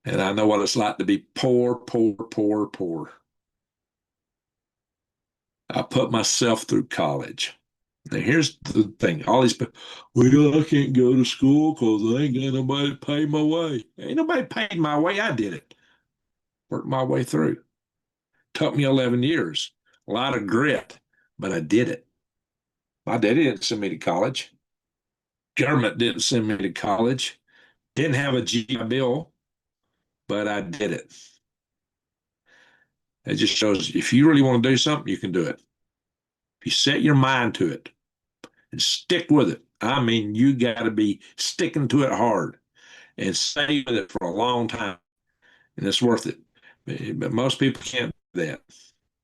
And I know what it's like to be poor, poor, poor, poor. I put myself through college. Now, here's the thing. All these people, well, I can't go to school because I ain't got nobody to pay my way. Ain't nobody paid my way. I did it. Worked my way through. Took me 11 years. A lot of grit, but I did it. My daddy didn't send me to college. Government didn't send me to college. Didn't have a GI Bill, but I did it. It just shows if you really want to do something, you can do it. If you set your mind to it and stick with it, I mean, you got to be sticking to it hard and stay with it for a long time, and it's worth it. But most people can't do that.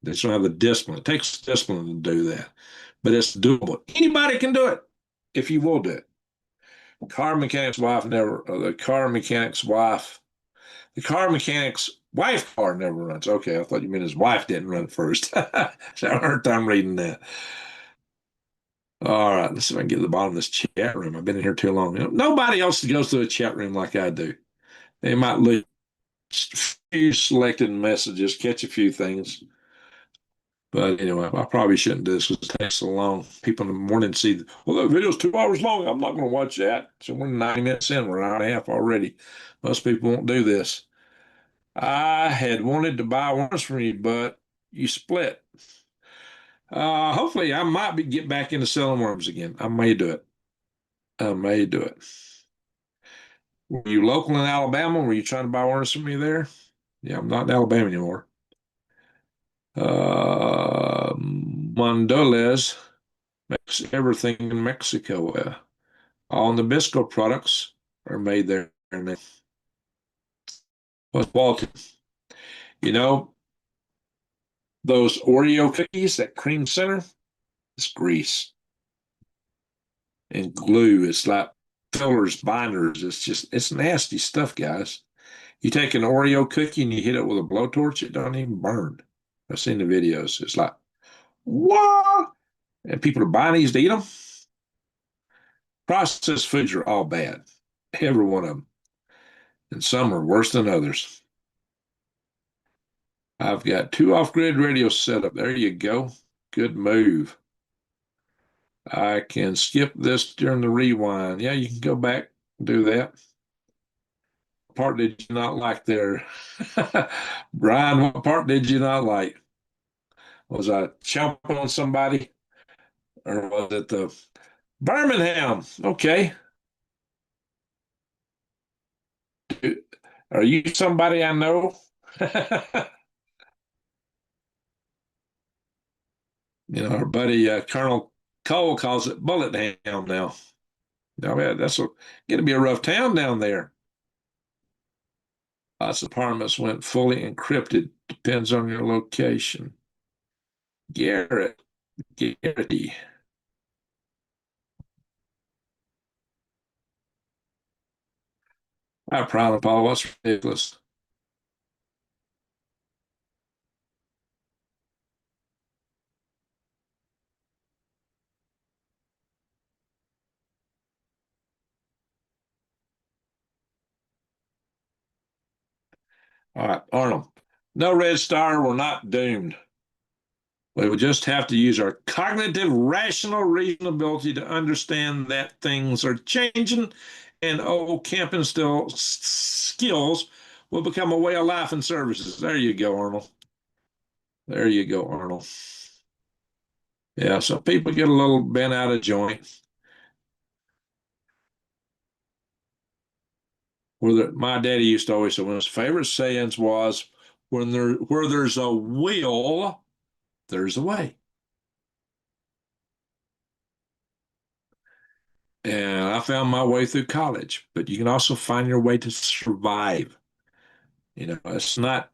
They just don't have the discipline. It takes discipline to do that, but it's doable. Anybody can do it if you will do it. The car mechanic's wife car never runs. Okay, I thought you meant his wife didn't run first. So I heard time reading that. All right, let's see if I can get to the bottom of this chat room. I've been in here too long. Nobody else goes through a chat room like I do. They might lose a few selected messages, catch a few things. But anyway, I probably shouldn't do this because it takes so long. People in the morning see, well, that video's 2 hours long. I'm not going to watch that. So we're 90 minutes in. We're an hour and a half already. Most people won't do this. I had wanted to buy ones from you, but you split. Hopefully, I might get back into selling worms again. I may do it. I may do it. Were you local in Alabama? Were you trying to buy worms from me there? Yeah, I'm not in Alabama anymore. Mondoles makes everything in Mexico. All Nabisco products are made there now. What's Walton? You know, those Oreo cookies, that cream center, it's grease and glue. It's like fillers, binders. It's nasty stuff, guys. You take an Oreo cookie and you hit it with a blowtorch, it don't even burn. I've seen the videos. It's like, what? And people are buying these to eat them. Processed foods are all bad, every one of them. And some are worse than others. I've got 2 off-grid radios set up. There you go. Good move. I can skip this during the rewind. Yeah, you can go back and do that. What part did you not like there? Brian, what part did you not like? Was I chomping on somebody? Or was it the Birmingham? Okay. Are you somebody I know? Our buddy Colonel Cole calls it Bullet Ham now. I mean, that's going to be a rough town down there. Lots of apartments went fully encrypted. Depends on your location. Garrity. I promise, Paul, what's ridiculous? All right, Arnold. No red star, we're not doomed. We would just have to use our cognitive, rational reasonability to understand that things are changing and old camping still skills will become a way of life and services. There you go, Arnold. There you go, Arnold. Yeah, some people get a little bent out of joint. My daddy used to always say one of his favorite sayings was, where there's a will, there's a way. And I found my way through college, but you can also find your way to survive. It's not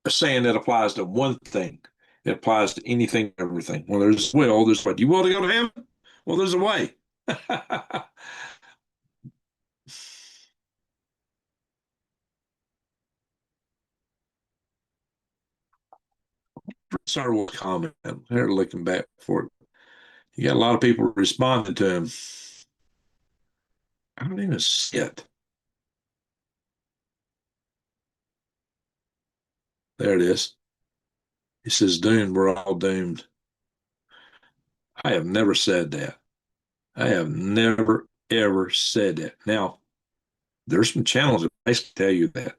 a saying that applies to one thing. It applies to anything, everything. Well, there's will, there's what. You will to go to heaven? Well, there's a way. Sorry, will comment. They're looking back for it. You got a lot of people responding to him. I don't even see it. There it is. He says, doomed, we're all doomed. I have never said that. I have never, ever said that. Now, there's some channels that basically tell you that.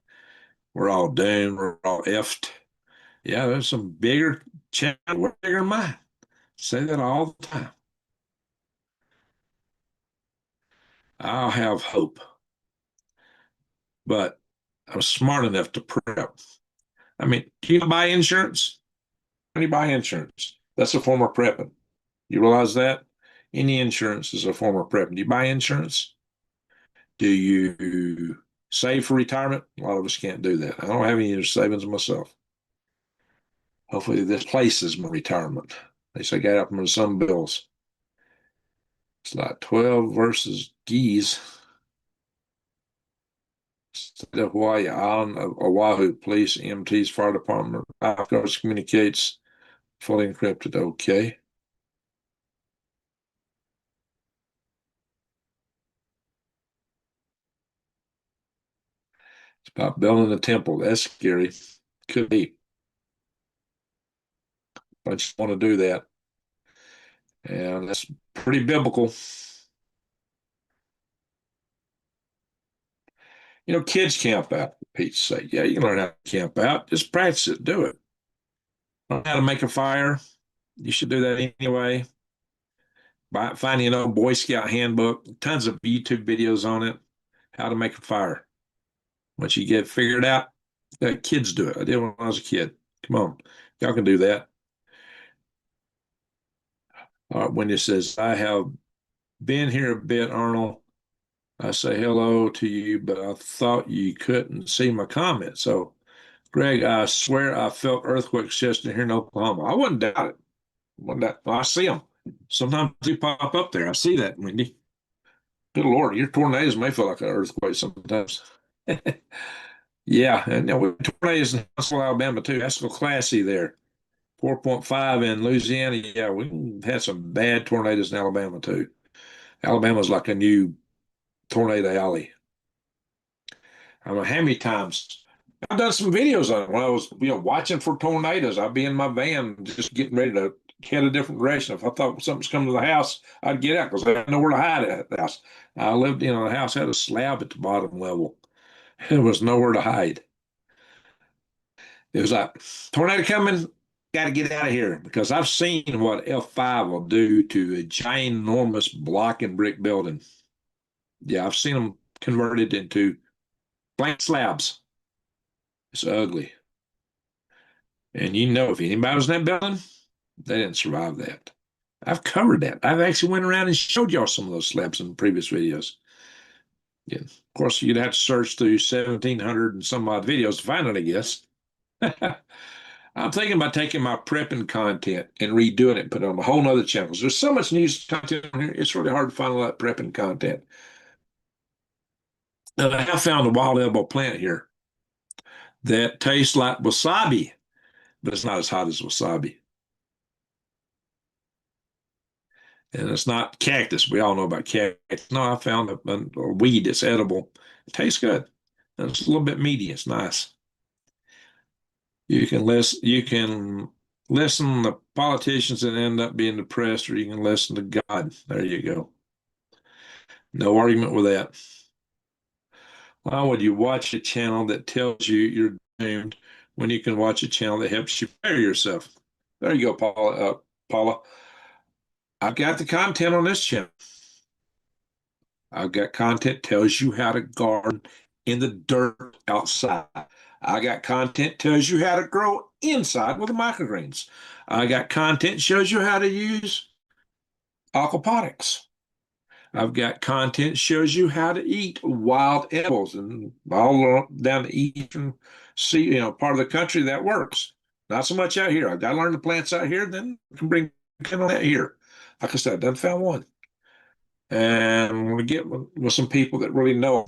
We're all doomed, we're all effed. Yeah, there's some bigger channels, we're bigger than mine. Say that all the time. I'll have hope, but I'm smart enough to prep. I mean, do you buy insurance? When you buy insurance, that's a form of prepping. You realize that? Any insurance is a form of prepping. Do you buy insurance? Do you save for retirement? A lot of us can't do that. I don't have any savings myself. Hopefully, this place is my retirement. At least I got up from some bills. It's like 12 versus geese. State of Hawaii, Island of Oahu, police, EMTs, fire department, of course, communicates fully encrypted. Okay. It's about building a temple. That's scary. Could be. but you want to do that. And that's pretty biblical. Kids camp out, for Pete's sake. Yeah, you can learn how to camp out. Just practice it, do it. Learn how to make a fire. You should do that anyway. Finding an old Boy Scout handbook, tons of YouTube videos on it, how to make a fire. Once you get figured out, let kids do it. I did when I was a kid. Come on, y'all can do that. Wendy says, I have been here a bit, Arnold. I say hello to you, but I thought you couldn't see my comment. So, Greg, I swear I felt earthquakes yesterday here in Oklahoma. I wouldn't doubt it. I see them. Sometimes they pop up there. I see that, Wendy. Good Lord, your tornadoes may feel like an earthquake sometimes. Yeah, and we tornadoes in Huntsville, Alabama too. That's so classy there. 4.5 in Louisiana. Yeah, we had some bad tornadoes in Alabama too. Alabama's like a new tornado alley. I don't know how many times I've done some videos on it when I was, watching for tornadoes. I'd be in my van just getting ready to head a different direction. If I thought something's coming to the house, I'd get out because I had nowhere to hide at the house. I lived in a house had a slab at the bottom level. There was nowhere to hide. It was like tornado coming, got to get out of here because I've seen what F5 will do to a ginormous block and brick building. Yeah, I've seen them converted into blank slabs. It's ugly. And if anybody was in that building, they didn't survive that. I've covered that. I've actually went around and showed y'all some of those slabs in previous videos. Yeah. Of course, you'd have to search through 1,700 and some odd videos to find it, I guess. I'm thinking about taking my prepping content and redoing it and put it on a whole nother channel. There's so much news content on here, it's really hard to find a lot of prepping content. And I have found a wild elbow plant here that tastes like wasabi, but it's not as hot as wasabi. And it's not cactus. We all know about cactus. No, I found a weed that's edible. It tastes good. And it's a little bit meaty. It's nice. You can listen to politicians and end up being depressed, or you can listen to God. There you go. No argument with that. Why would you watch a channel that tells you you're doomed when you can watch a channel that helps you prepare yourself? There you go, Paula. Paula, I've got the content on this channel. I've got content tells you how to garden in the dirt outside. I got content tells you how to grow inside with the microgreens. I got content shows you how to use aquaponics. I've got content shows you how to eat wild edibles and all down the eastern part of the country that works. Not so much out here. I've got to learn the plants out here, then I can bring on that here. Like I said, I done found one. And I'm going to get with some people that really know,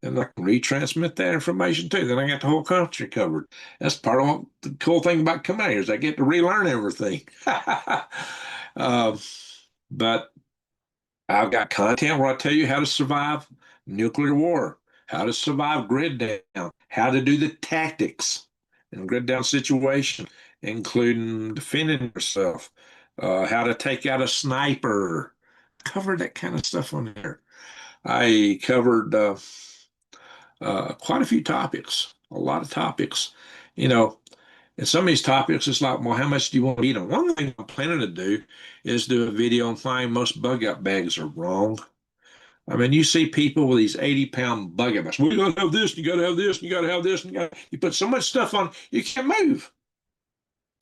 and I can retransmit that information too. Then I got the whole country covered. That's part of the cool thing about coming out here is I get to relearn everything. But I've got content where I tell you how to survive nuclear war, how to survive grid down, how to do the tactics in a grid down situation, including defending yourself, how to take out a sniper. Covered that kind of stuff on there. I covered quite a few topics, a lot of topics. You know, and some of these topics, it's like, well, how much do you want to eat on? One thing I'm planning to do is do a video on why most bug out bags are wrong. I mean, you see people with these 80-pound bug out bags. Well, you got to have this, you got to have this, you got to have this, and you put so much stuff on, you can't move.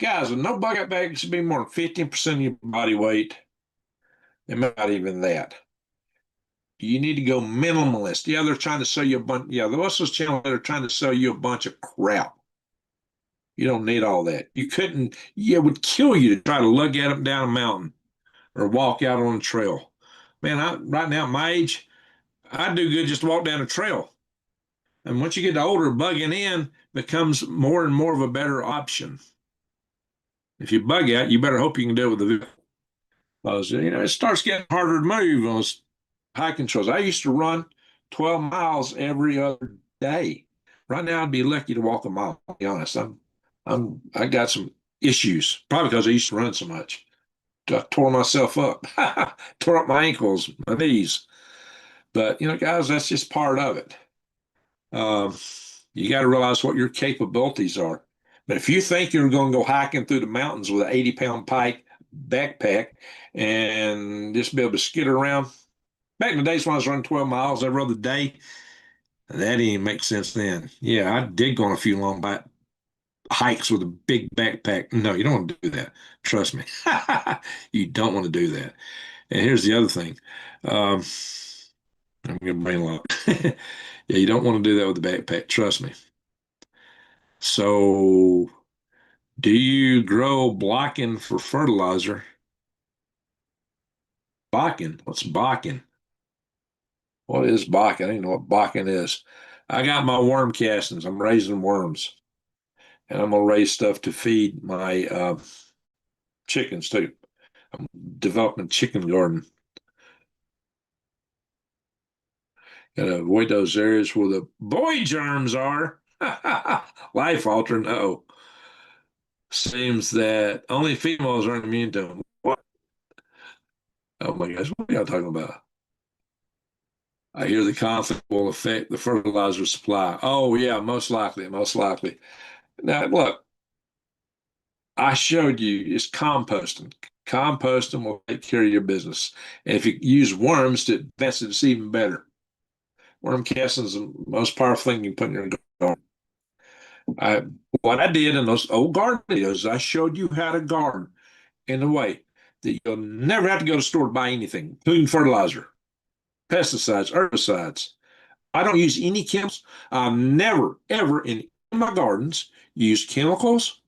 Guys, no bug out bag should be more than 15% of your body weight, and not even that. You need to go minimalist. Yeah, they're trying to sell you a bunch. Yeah, there's those channels that are trying to sell you a bunch of crap. You don't need all that. You couldn't, yeah, it would kill you to try to lug at them down a mountain or walk out on a trail. Man, right now at my age, I do good just to walk down a trail. And once you get older, bugging in becomes more and more of a better option. If you bug out, you better hope you can do it with the vehicle. Because, it starts getting harder to move on those high controls. I used to run 12 miles every other day. Right now, I'd be lucky to walk a mile. To be honest, I got some issues, probably because I used to run so much. I tore myself up, tore up my ankles, my knees. But, guys, that's just part of it. Um, you got to realize what your capabilities are. But if you think you're going to go hiking through the mountains with an 80-pound pike backpack and just be able to skid around, back in the days when I was running 12 miles every other day, that didn't make sense then. Yeah, I did go on a few long hikes with a big backpack. No, you don't want to do that. Trust me. You don't want to do that. And here's the other thing. Um, I'm going to brain lock. Yeah, you don't want to do that with the backpack. Trust me. So, do you grow blocking for fertilizer? Blocking? What's blocking? What is blocking? I don't even know what blocking is. I got my worm castings. I'm raising worms. And I'm going to raise stuff to feed my chickens too. I'm developing a chicken garden. Got to avoid those areas where the boy germs are. Life altering. Uh-oh. Seems that only females are immune to them. What? Oh my gosh, what are y'all talking about? I hear the conflict will affect the fertilizer supply. Oh yeah, most likely, most likely. Now look, I showed you it's composting. Composting will take care of your business. And if you use worms to advance it, it's even better. Worm casting is the most powerful thing you can put in your garden. I, what I did in those old garden videos, I showed you how to garden in a way that you'll never have to go to the store to buy anything, including fertilizer, pesticides, herbicides. I don't use any chemicals. I've never, ever in my gardens used chemicals,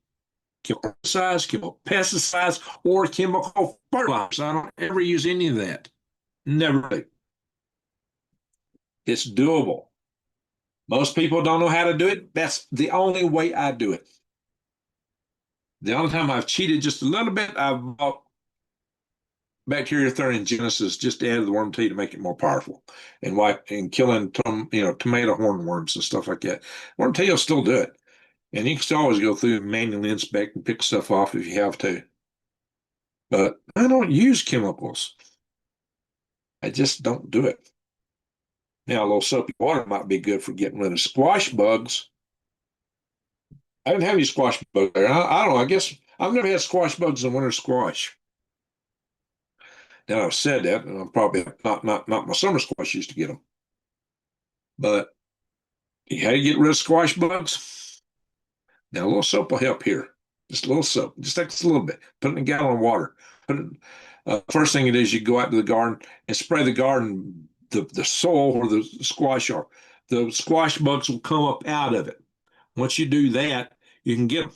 chemical herbicides, chemical pesticides, or chemical fertilizers. I don't ever use any of that. Never do. It's doable. Most people don't know how to do it. That's the only way I do it. The only time I've cheated just a little bit, I've bought bacteria Genesis just to add the worm tea to make it more powerful and killing tomato hornworms and stuff like that. Worm tea will still do it. And you can still always go through and manually inspect and pick stuff off if you have to. But I don't use chemicals. I just don't do it. Now, a little soapy water might be good for getting rid of squash bugs. I didn't have any squash bugs there. I don't know. I guess I've never had squash bugs in winter squash. Now, I've said that, and I'm probably not my summer squash used to get them. But how do you get rid of squash bugs? Now, a little soap will help here. Just a little soap. Just takes a little bit. Put it in a gallon of water. First thing it is, you go out to the garden and spray the garden, the soil where the squash are. The squash bugs will come up out of it. Once you do that, you can get them.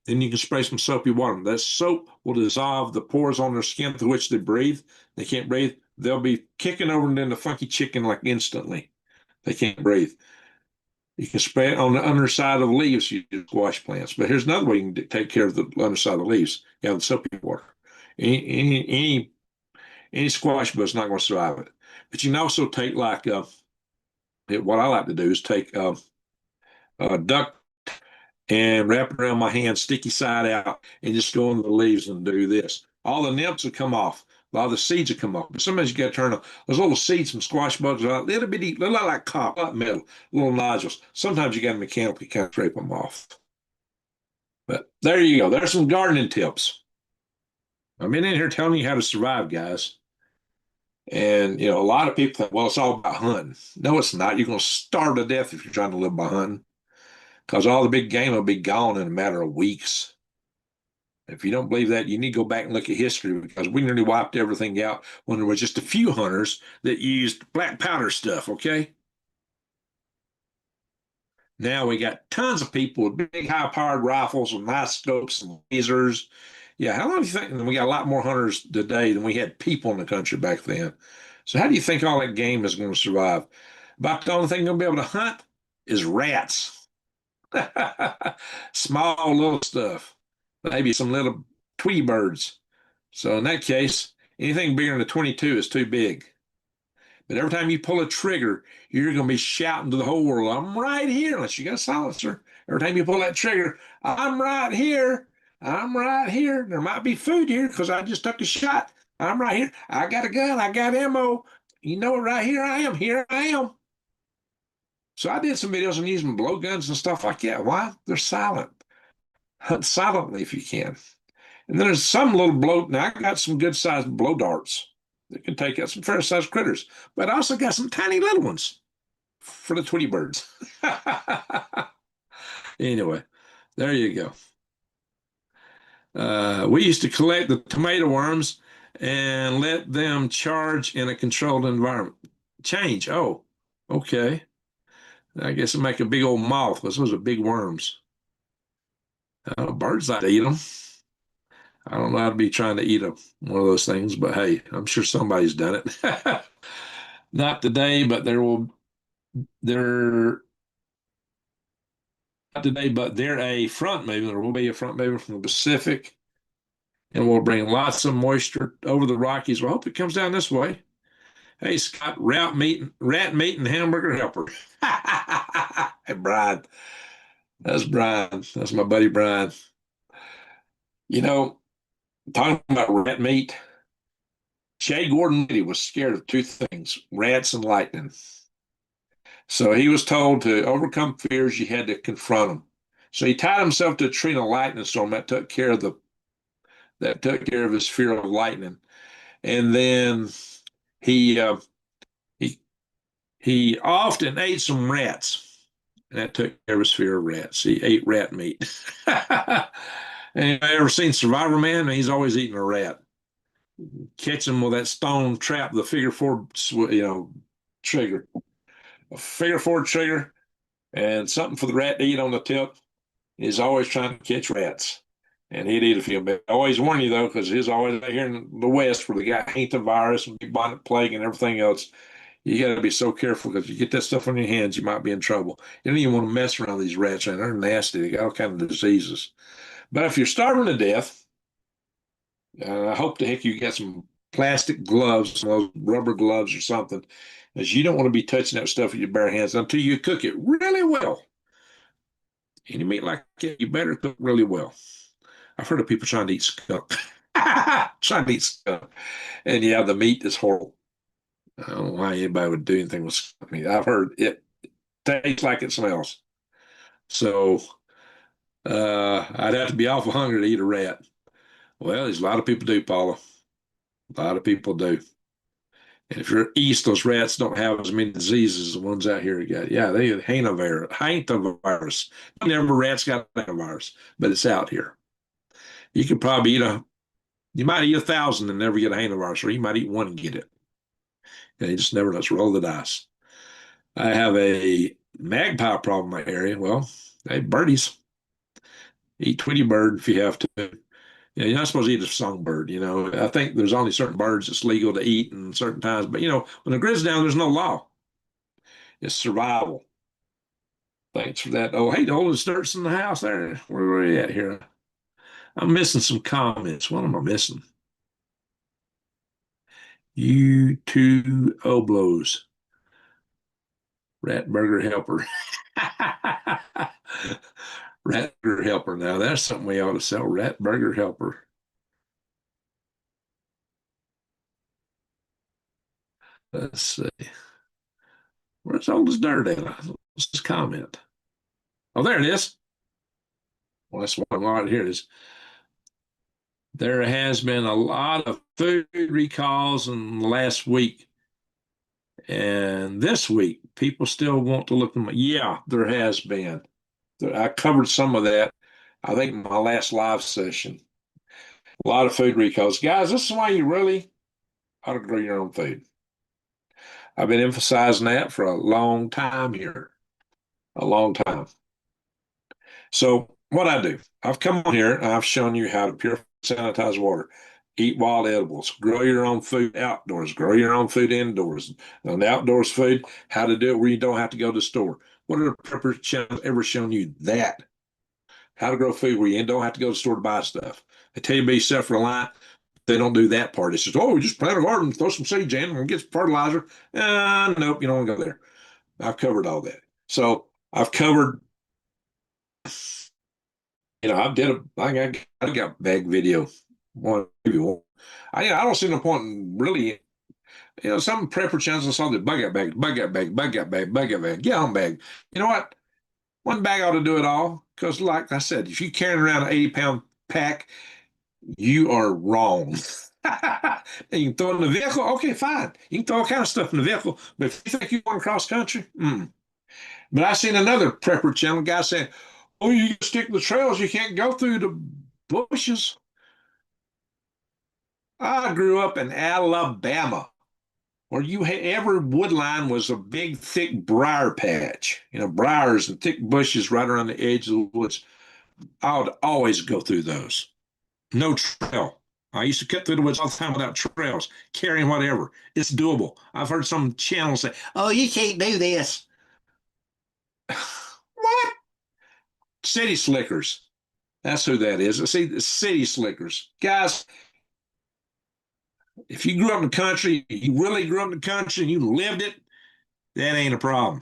Then you can spray some soapy water. That soap will dissolve the pores on their skin through which they breathe. They can't breathe. They'll be kicking over and then the funky chicken like instantly. They can't breathe. You can spray it on the underside of the leaves, you squash plants. But here's another way you can take care of the underside of the leaves. You have the soapy water. Any squash bug's not going to survive it. But you can also take what I like to do is take duct and wrap it around my hand, sticky side out, and just go into the leaves and do this. All the nymphs will come off. A lot of the seeds will come off. But sometimes you got to turn them. Those little seeds from squash bugs are a little bitty, they look like copper, like metal, little nodules. Sometimes you got to mechanically kind of scrape them off. But there you go. There's some gardening tips. I've been in here telling you how to survive, guys. And, a lot of people think, well, it's all about hunting. No, it's not. You're going to starve to death if you're trying to live by hunting because all the big game will be gone in a matter of weeks. If you don't believe that, you need to go back and look at history because we nearly wiped everything out when there was just a few hunters that used black powder stuff, okay? Now we got tons of people with big high-powered rifles with nice scopes and lasers. Yeah, how long do you think we got a lot more hunters today than we had people in the country back then? So how do you think all that game is going to survive? About the only thing going to be able to hunt is rats. Small little stuff. Maybe some little Tweety birds. So in that case, anything bigger than a 22 is too big. But every time you pull a trigger, you're going to be shouting to the whole world, I'm right here, unless you got a silencer. Every time you pull that trigger, I'm right here. I'm right here. There might be food here because I just took a shot. I'm right here. I got a gun. I got ammo. You know it right here. I am. Here I am. So I did some videos on using blowguns and stuff like that. Why? They're silent. Hunt silently if you can. And then there's some little blow. Now I got some good sized blow darts that can take out some fair sized critters, but I also got some tiny little ones for the Tweety birds. Anyway, there you go. We used to collect the tomato worms and let them charge in a controlled environment. Change. Oh, okay. I guess it make a big old mouth because those are big worms. Birds like to eat them. I don't know how to be trying to eat one of those things, but hey, I'm sure somebody's done it. Not today, but there not today, but they're a front movement. There will be a front movement from the Pacific, and we'll bring lots of moisture over the Rockies. We hope it comes down this way. Hey, Scott, rat meat, and hamburger helper. Hey, Brian. That's Brian. That's my buddy Brian. You know, talking about rat meat, Jay Gordon Liddy was scared of two things, rats and lightning. So he was told to overcome fears, you had to confront them. So he tied himself to a tree in a lightning storm that took care of his fear of lightning. And then he he he often ate some rats. And that took care of his fear of rats. He ate rat meat. And you ever seen Survivor Man? He's always eating a rat. Catch him with that stone trap, the figure four, trigger. A figure four trigger and something for the rat to eat on the tip. He's always trying to catch rats. And he'd eat a few. But I always warn you, though, because he's always out here in the West where they got hantavirus and bubonic plague and everything else. You got to be so careful because if you get that stuff on your hands, you might be in trouble. You don't even want to mess around with these rats, and they're nasty. They got all kinds of diseases. But if you're starving to death, I hope the heck you get some plastic gloves, some of those rubber gloves or something, as you don't want to be touching that stuff with your bare hands until you cook it really well. Any meat like that, you better cook really well. I've heard of people trying to eat skunk. Trying to eat skunk. And yeah, the meat is horrible. I don't know why anybody would do anything with skunk meat. I've heard it tastes like it smells. So I'd have to be awful hungry to eat a rat. Well, there's a lot of people do, Paula. A lot of people do. And if you're east, those rats don't have as many diseases as the ones out here got. Yeah, they have hantavirus. Never rats got hantavirus, but it's out here. You could probably you might eat 1,000 and never get a hantavirus, or you might eat one and get it. And you just never know. Let's roll the dice. I have a magpie problem in my area. Well, hey, birdies, eat Tweety bird if you have to. You're not supposed to eat a songbird. I think there's only certain birds that's legal to eat in certain times. But when the grid's down, there's no law. It's survival. Thanks for that. Oh, hey, the oldest dirt's in the house there. Where are we at here? I'm missing some comments. What am I missing? You two oblos. Rat burger helper. Rat burger helper. Now that's something we ought to sell. Rat burger helper. Let's see. Where's oldest dirt at? Let's just comment. Oh, there it is. Well, that's one right here. It is. There has been a lot of food recalls in the last week. And this week, people still want to look at them. Yeah, there has been. I covered some of that, I think, in my last live session. A lot of food recalls. Guys, this is why you really ought to grow your own food. I've been emphasizing that for a long time here. A long time. So what I do, I've come on here and I've shown you how to purify, sanitize water, eat wild edibles, grow your own food outdoors, grow your own food indoors. On the outdoors food, how to do it where you don't have to go to the store. What are the Prepper channels ever shown you that? How to grow food where you don't have to go to the store to buy stuff. They tell you to be self-reliant. They don't do that part. It's just, we just plant a garden, throw some seeds in, and get some fertilizer. Nope, you don't want to go there. I've covered all that. So I've covered I got bag video. One, maybe one. I don't see no point in really, some prepper channels and something, bug out bag, bug out bag, bug out bag, bug out bag, get on bag. You know what? One bag ought to do it all. Because, like I said, if you're carrying around an 80-pound pack, you are wrong. And you can throw it in the vehicle, okay, fine. You can throw all kind of stuff in the vehicle. But if you think you're going cross country, But I seen another prepper channel guy saying, "Oh, you stick to the trails, you can't go through the bushes." I grew up in Alabama, where every wood line was a big, thick briar patch. Briars and thick bushes right around the edge of the woods. I would always go through those. No trail. I used to cut through the woods all the time without trails, carrying whatever. It's doable. I've heard some channels say, "Oh, you can't do this." What? City slickers. That's who that is. See, the city slickers. Guys, if you grew up in the country, you really grew up in the country and you lived it, that ain't a problem.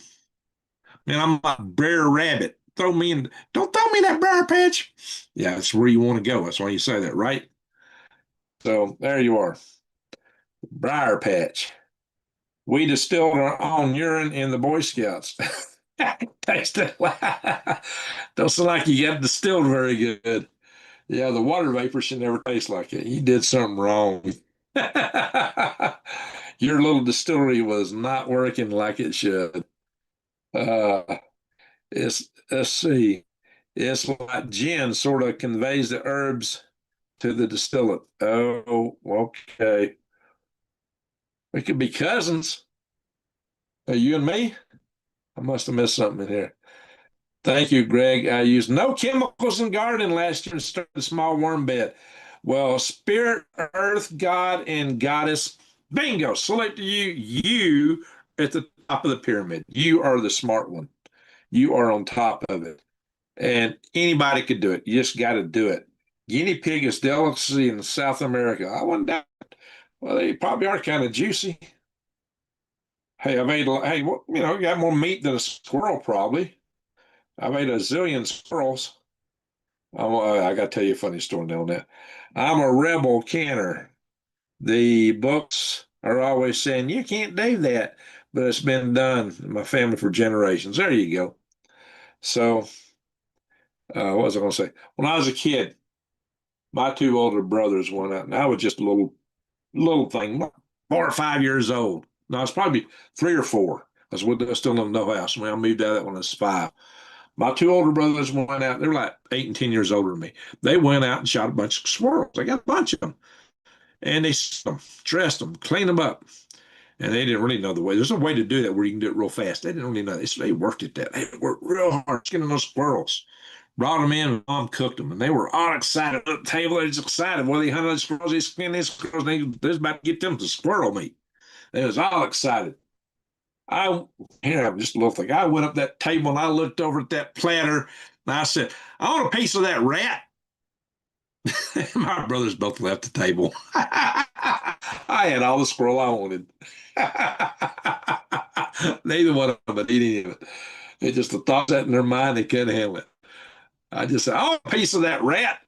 Man, I'm like Brer Rabbit. Don't throw me that briar patch. Yeah, that's where you want to go. That's why you say that, right? So there you are. Briar patch. We distilled our own urine in the Boy Scouts. Taste it. Don't sound like you got distilled very good. Yeah, the water vapor should never taste like it. You did something wrong. Your little distillery was not working like it should. Uh, let's see. It's like gin sort of conveys the herbs to the distillate. Oh, okay. We could be cousins. You and me? I must have missed something in here. Thank you, Greg. I used no chemicals in gardening last year and started a small worm bed. Well, spirit, earth, God, and goddess, bingo, select you. You at the top of the pyramid. You are the smart one. You are on top of it. And anybody could do it. You just got to do it. Guinea pig is delicacy in South America. I wouldn't doubt it. Well, they probably are kind of juicy. Hey, you got more meat than a squirrel, probably. I've ate a zillion squirrels. I got to tell you a funny story on that. I'm a rebel canner. The books are always saying, you can't do that, but it's been done in my family for generations. There you go. So, what was I going to say? When I was a kid, my two older brothers went out, and I was just a little thing, 4 or 5 years old. No, I was probably 3 or 4. I was still in no house. When I moved out of that when I was 5. My two older brothers went out. They were like 8 and 10 years older than me. They went out and shot a bunch of squirrels. They got a bunch of them. And they dressed them, cleaned them up. And they didn't really know the way. There's a way to do that where you can do it real fast. They didn't really know this. They worked at that. They worked real hard skinning those squirrels. Brought them in, and mom cooked them. And they were all excited at the table. They was excited. Well, they hunted those squirrels, they skinned these squirrels. They was about to get them to squirrel meat. They was all excited. I Here, just a little thing. I went up that table and I looked over at that platter and I said, I want a piece of that rat. My brothers both left the table. I had all the squirrel I wanted. Neither one of them would eat any of it. It just the thought set in their mind, they couldn't handle it. I just said, I want a piece of that rat.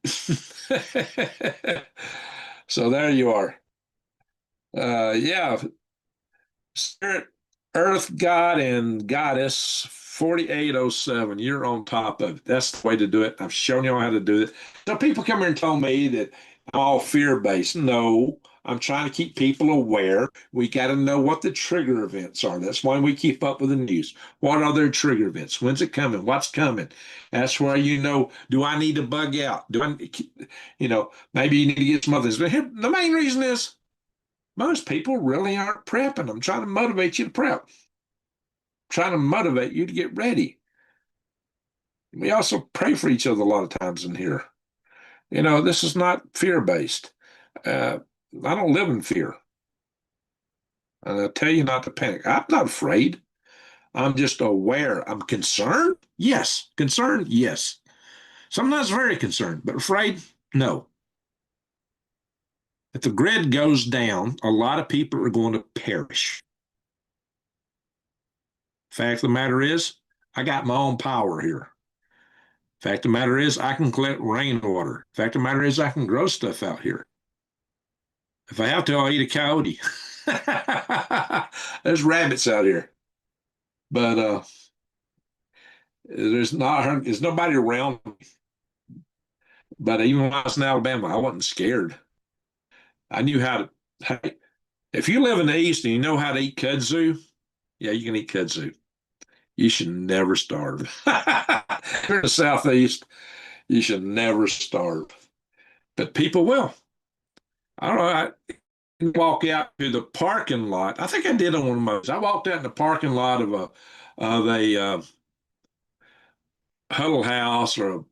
So there you are. Yeah, Spirit, Earth God, and Goddess 4807. You're on top of it. That's the way to do it. I've shown you all how to do it. So people come here and tell me that I'm all fear based. No, I'm trying to keep people aware. We got to know what the trigger events are. That's why we keep up with the news. What are their trigger events? When's it coming? What's coming? That's where do I need to bug out? Maybe you need to get some others. But here, the main reason is most people really aren't prepping. I'm trying to motivate you to prep, trying to motivate you to get ready. We also pray for each other a lot of times in here. This is not fear based. I don't live in fear. And I tell you not to panic. I'm not afraid. I'm just aware. I'm concerned. Yes. Concerned. Yes. Sometimes very concerned, but afraid. No. If the grid goes down, a lot of people are going to perish. Fact of the matter is, I got my own power here. Fact of the matter is, I can collect rainwater. Fact of the matter is, I can grow stuff out here. If I have to, I'll eat a coyote. There's rabbits out here, but there's nobody around. But even when I was in Alabama, I wasn't scared. I knew how to. Hey, if you live in the East and you know how to eat kudzu, yeah, you can eat kudzu. You should never starve. If you're in the Southeast, you should never starve. But people will. I don't know. I walk out to the parking lot. I think I did on one of those. I walked out in the parking lot of a Huddle House or a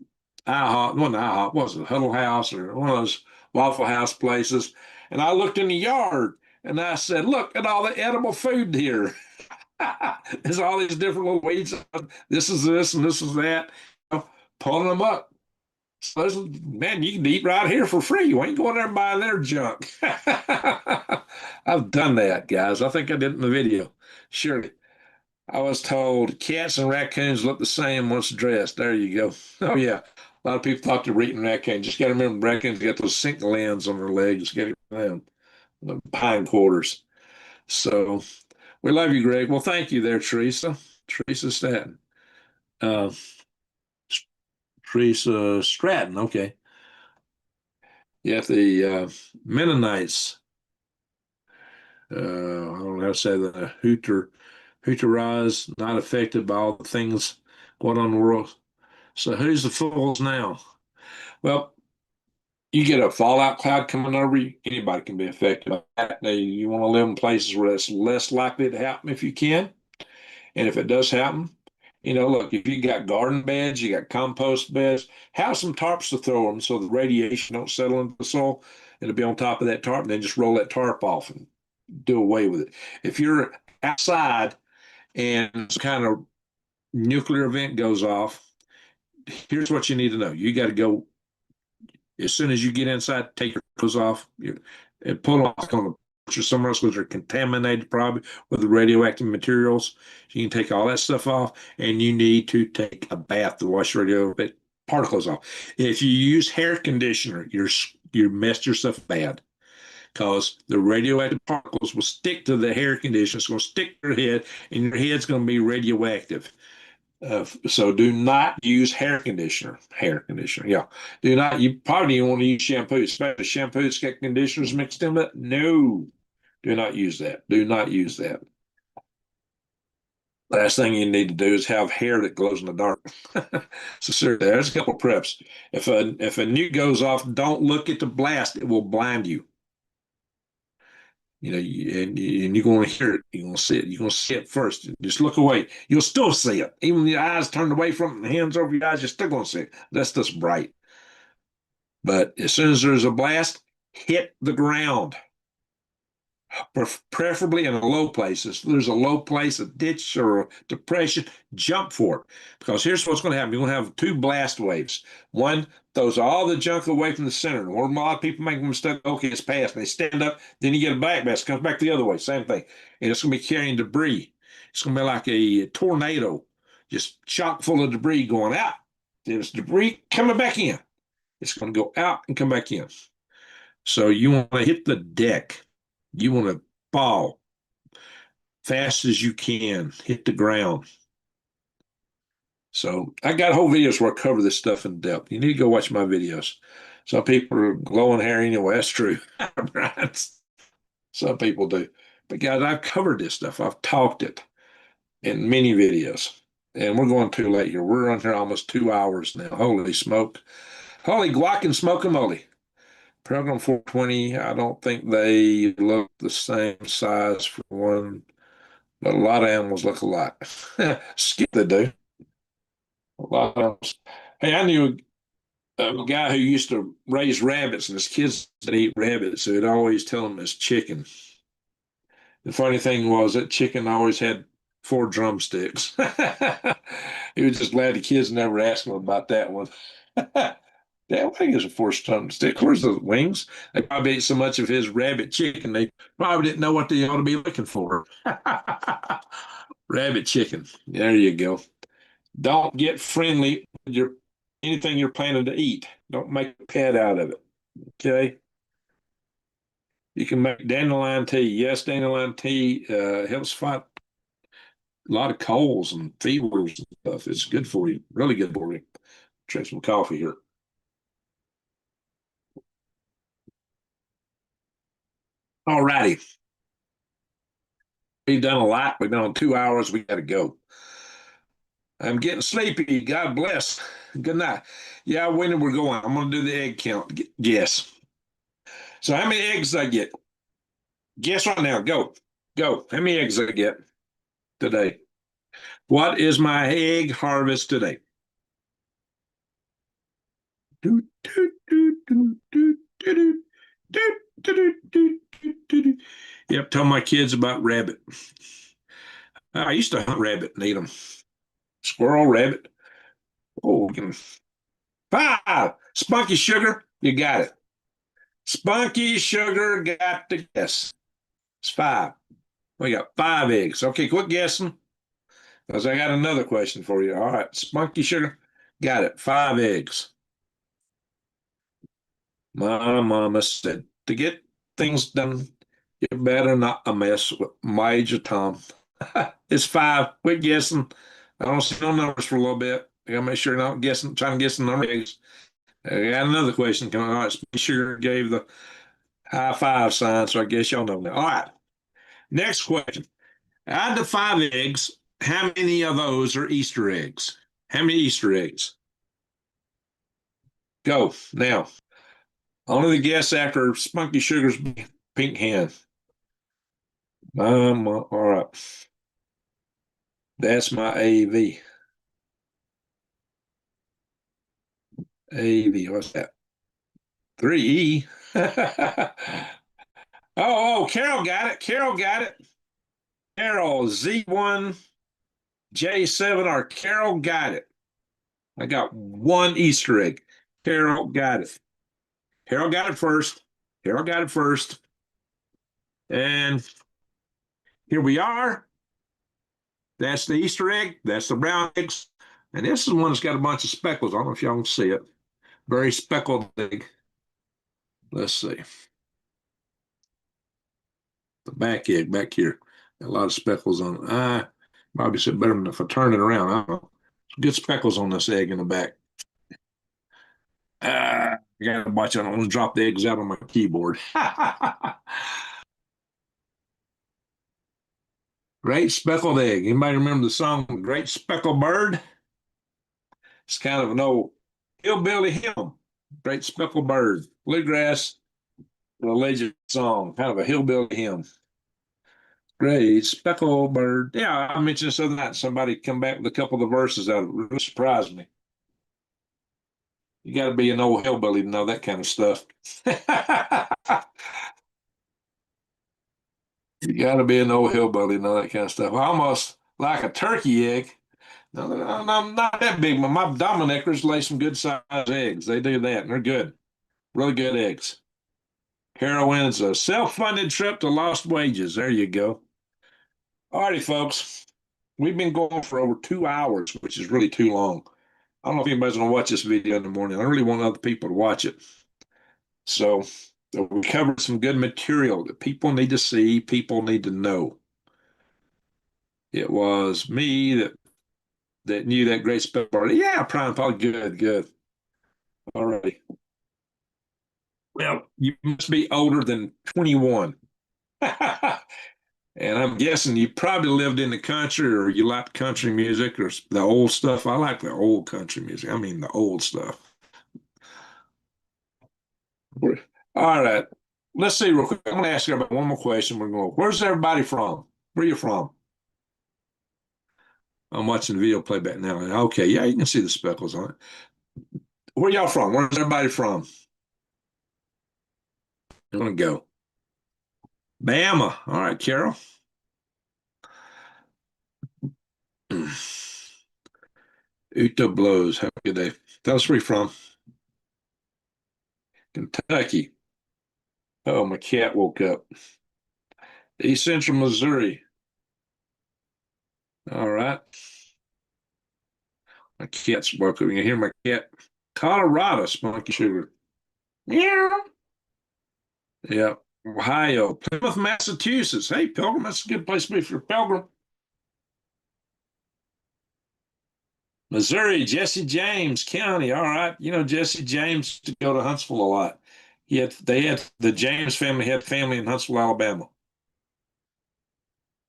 IHOP, wasn't IHOP, was it Huddle House or one of those Waffle House places? And I looked in the yard and I said, "Look at all the edible food here. There's all these different little weeds. This is this and this is that. Pulling them up. So, man, you can eat right here for free. You ain't going there buying their junk." I've done that, guys. I think I did it in the video. Surely. I was told cats and raccoons look the same once dressed. There you go. Oh, yeah. A lot of people thought they were eating raccoons. Just got to remember raccoons got those sink glands on their legs. Get it them, the hindquarters. So we love you, Greg. Well, thank you there, Teresa. Teresa Staton. Uh, Teresa Stratton. Okay. Yeah, the Mennonites. I don't know how to say the Hooterized, not affected by all the things going on in the world. So who's the fools now? Well, you get a fallout cloud coming over you, anybody can be affected by that. Now, you want to live in places where it's less likely to happen if you can. And if it does happen, look, if you got garden beds, you got compost beds, have some tarps to throw them so the radiation don't settle into the soil. It'll be on top of that tarp, and then just roll that tarp off and do away with it. If you're outside and some kind of nuclear event goes off, here's what you need to know. You got to go as soon as you get inside, take your clothes off, and pull off on the porch or somewhere else because they're contaminated probably with the radioactive materials. You can take all that stuff off, and you need to take a bath to wash radioactive particles off. If you use hair conditioner, you messed yourself bad because the radioactive particles will stick to the hair conditioner. It's going to stick to your head, and your head's going to be radioactive. So do not use hair conditioner. Hair conditioner, yeah. Do not. You probably don't want to use shampoo, especially shampoo that's got conditioners mixed in it. No, do not use that. Do not use that. Last thing you need to do is have hair that glows in the dark. So seriously, there's a couple of preps. If a nuke goes off, don't look at the blast. It will blind you. And you're going to hear it. You're going to see it. You're going to see it first. Just look away. You'll still see it. Even with your eyes turned away from it and hands over your eyes, you're still going to see it. That's just bright. But as soon as there's a blast, hit the ground. Preferably in a low place. If there's a low place, a ditch or a depression, jump for it. Because here's what's going to happen. You're going to have two blast waves. One throws all the junk away from the center. Or a lot of people make a mistake. Okay, it's passed. And they stand up. Then you get a back blast. Comes back the other way. Same thing. And it's going to be carrying debris. It's going to be like a tornado, just chock full of debris going out. There's debris coming back in. It's going to go out and come back in. So you want to hit the deck. You want to fall fast as you can, hit the ground. So I got whole videos where I cover this stuff in depth. You need to go watch my videos. Some people are glowing hair anyway. That's true. Some people do. But guys, I've covered this stuff. I've talked it in many videos. And we're going too late here. We're on here almost 2 hours now. Holy smoke. Holy guac and smoke-a-moly. Program 420, I don't think they look the same size for one, but a lot of animals look alike. Skip they do. A lot of animals. Hey, I knew a guy who used to raise rabbits, and his kids didn't eat rabbits, so he'd always tell them it's chicken. The funny thing was that chicken always had 4 drumsticks. He was just glad the kids never asked him about that one. That wing is a 4 drumstick. Where's the wings? They probably ate so much of his rabbit chicken, they probably didn't know what they ought to be looking for. Rabbit chicken. There you go. Don't get friendly with your anything you're planning to eat. Don't make a pet out of it. Okay. You can make dandelion tea. Yes, dandelion tea helps fight a lot of colds and fevers and stuff. It's good for you. Really good for you. Drink some coffee here. All righty. We've done a lot. We've done 2 hours. We got to go. I'm getting sleepy. God bless. Good night. Yeah, when we're going, I'm going to do the egg count. Guess. So how many eggs did I get? Guess right now. Go. Go. How many eggs did I get today? What is my egg harvest today? Do, do, do, do, do, do, do, do, do, do, do. Yep, tell my kids about rabbit. I used to hunt rabbit and eat them. Squirrel, rabbit. Oh, we can. Five. Spunky sugar. You got it. Spunky sugar got the guess. It's five. We got five eggs. Okay, quit guessing because I got another question for you. All right, spunky sugar. Got it. Five eggs. My mama said to get things done, you better not a mess with Major Tom. It's five. Quit guessing. I don't see no numbers for a little bit. I gotta make sure you're not guessing, trying to guess the number of eggs. I got another question coming. All right, sure gave the high five sign, so I guess y'all know that. All right, next question. Out of the five eggs, how many of those are Easter eggs? How many Easter eggs? Go now. Only the guess after Spunky Sugar's pink hand. All right. That's my AV. AV, what's that? 3E. Oh, Carol got it. Carol got it. Carol, Z1, J7R. Carol got it. I got one Easter egg. Carol got it. Carol got it first. Carol got it first. And here we are. That's the Easter egg. That's the brown eggs. And this is the one that's got a bunch of speckles. I don't know if y'all can see it. Very speckled egg. Let's see. The back egg back here. Got a lot of speckles on it. Probably sit better than if I turn it around. I don't know. Some good speckles on this egg in the back. I gotta watch it. I don't want to drop the eggs out on my keyboard. Great speckled egg. Anybody remember the song Great Speckled Bird? It's kind of an old hillbilly hymn. Great Speckled Bird. Bluegrass, religious song. Kind of a hillbilly hymn. Great Speckled Bird. Yeah, I mentioned this other night. Somebody come back with a couple of the verses out. It really surprised me. You got to be an old hillbilly to know that kind of stuff. You got to be an old hillbilly to know that kind of stuff. Almost like a turkey egg. No, I'm not that big, but my Dominickers lay some good sized eggs. They do that, and they're good. Really good eggs. Carowinds, a self-funded trip to lost wages. There you go. All righty, folks. We've been going for over 2 hours, which is really too long. I don't know if anybody's going to watch this video in the morning. I really want other people to watch it. So we covered some good material that people need to see, people need to know. It was me that knew that great spell party. Yeah, Prime probably good, good. All right. Well, you must be older than 21. And I'm guessing you probably lived in the country or you like country music or the old stuff. I like the old country music. I mean, the old stuff. All right. Let's see real quick. I'm going to ask you about one more question. We're going, where's everybody from? Where are you from? I'm watching the video playback now. Okay, yeah, you can see the speckles on it. Where y'all from? Where's everybody from? I'm going to go. Bama. All right, Carol. Uto blows. Have a good day. Tell us where you're from. Kentucky. Oh, my cat woke up. East Central Missouri. All right. My cat's woke up. You hear my cat? Colorado, Spunky Sugar. Yeah. Yeah. Ohio, Plymouth, Massachusetts. Hey, Pilgrim, that's a good place to be for a Pilgrim. Missouri, Jesse James County. All right. You know, Jesse James used to go to Huntsville a lot. They had the James family had family in Huntsville, Alabama.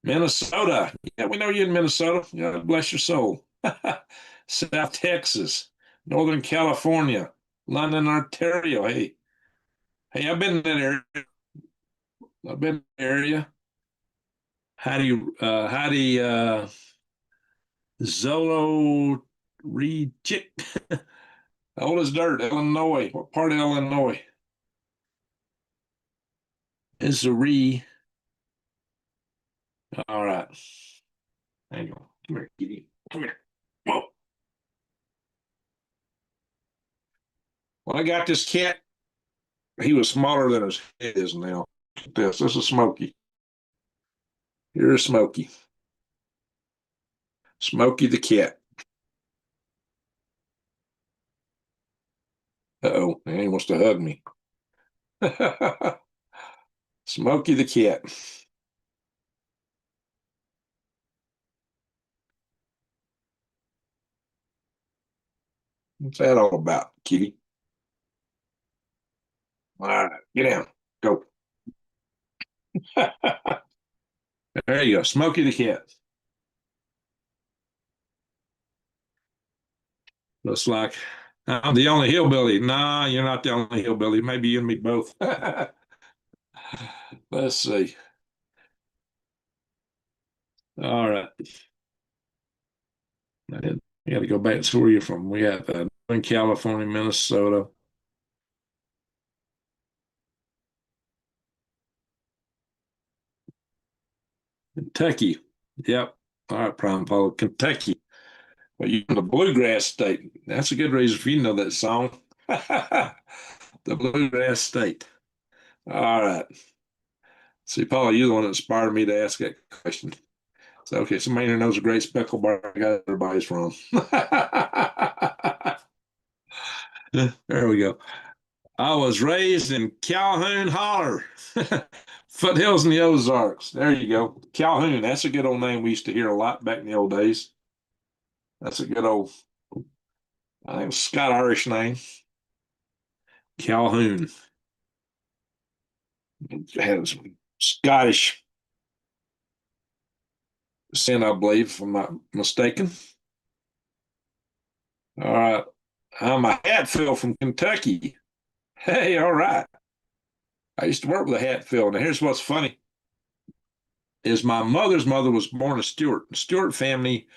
Minnesota. Yeah, we know you in Minnesota. God bless your soul. South Texas, Northern California, London, Ontario. Hey, I've been in that area. I've been in the area. How do you Zolo Reed Chick? Old as dirt, Illinois. What part of Illinois? Missouri. All right. Hang on. Come here, kitty. Come here. Whoa. When I got this cat, he was smaller than his head is now. This is Smokey. Here's Smokey. Smokey the cat. Uh-oh, and he wants to hug me. Smokey the cat. What's that all about, kitty? All right, get down. Go. There you go, Smokey the cat. Looks like I'm the only hillbilly. Nah, you're not the only hillbilly. Maybe you and me both. Let's see. All right. We got to go back to where you're from. We got in California, Minnesota. Kentucky. Yep. All right, Prime Follow. Kentucky. Well, you're in the bluegrass state. That's a good reason for you to know that song. The bluegrass state. All right. See, Paula, you're the one that inspired me to ask that question. So, okay, somebody who knows a great speckled bark, I got everybody's from. There we go. I was raised in Calhoun Holler, foothills in the Ozarks. There you go. Calhoun, that's a good old name we used to hear a lot back in the old days. That's a good old, I think, Scott Irish name. Calhoun. It had some Scottish descent, I believe, if I'm not mistaken. All right. I'm a Hatfield from Kentucky. Hey, all right. I used to work with a Hatfield. Now, here's what's funny is my mother's mother was born a Stewart. The Stewart family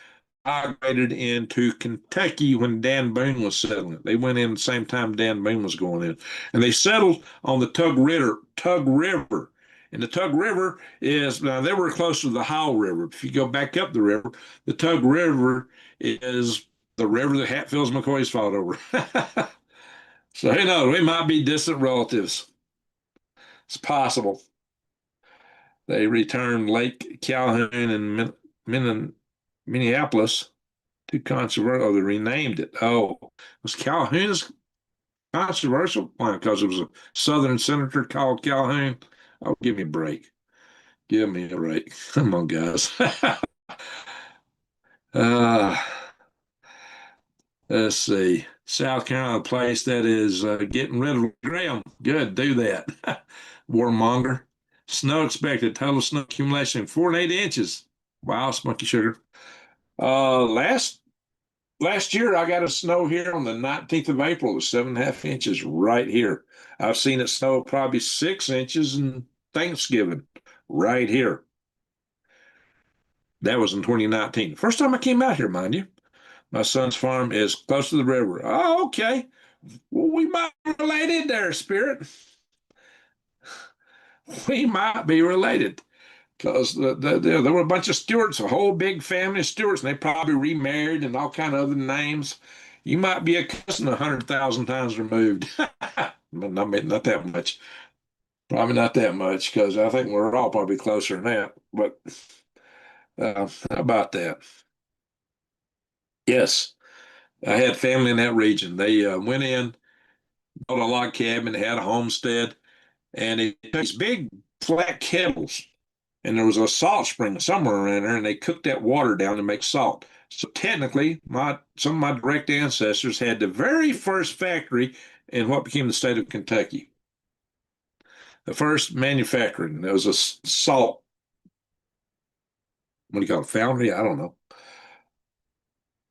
migrated into Kentucky when Dan Boone was settling. They went in the same time Dan Boone was going in. And they settled on the Tug River. And the Tug River is, now they were close to the Howell River. If you go back up the river, the Tug River is the river that Hatfields and McCoys fought over. So who knows? We might be distant relatives. It's possible. They returned Lake Calhoun and Minneapolis too controversial. Oh, they renamed it. Oh, was Calhoun's controversial? Why? Because it was a Southern senator called Calhoun. Oh, give me a break. Give me a break. Come on, guys. uh, let's see. South Carolina, a place that is getting rid of Graham. Good, do that. Warmonger. Snow expected. Total snow accumulation 4 and 8 inches. Wow, Smoky Sugar. Last year, I got a snow here on the 19th of April. It was 7.5 inches right here. I've seen it snow probably 6 inches in Thanksgiving right here. That was in 2019. First time I came out here, mind you. My son's farm is close to the river. Oh, okay. Well, we might be related there, Spirit. We might be related because there were a bunch of Stewarts, a whole big family of Stewarts, and they probably remarried and all kind of other names. You might be a cousin 100,000 times removed. Not that much. Probably not that much because I think we're all probably closer than that. But how about that? Yes. I had family in that region. They went in, built a log cabin, had a homestead, and they took these big flat kettles, and there was a salt spring somewhere around there, and they cooked that water down to make salt. So technically, some of my direct ancestors had the very first factory in what became the state of Kentucky. The first manufacturing. There was a salt, what do you call it, foundry? I don't know.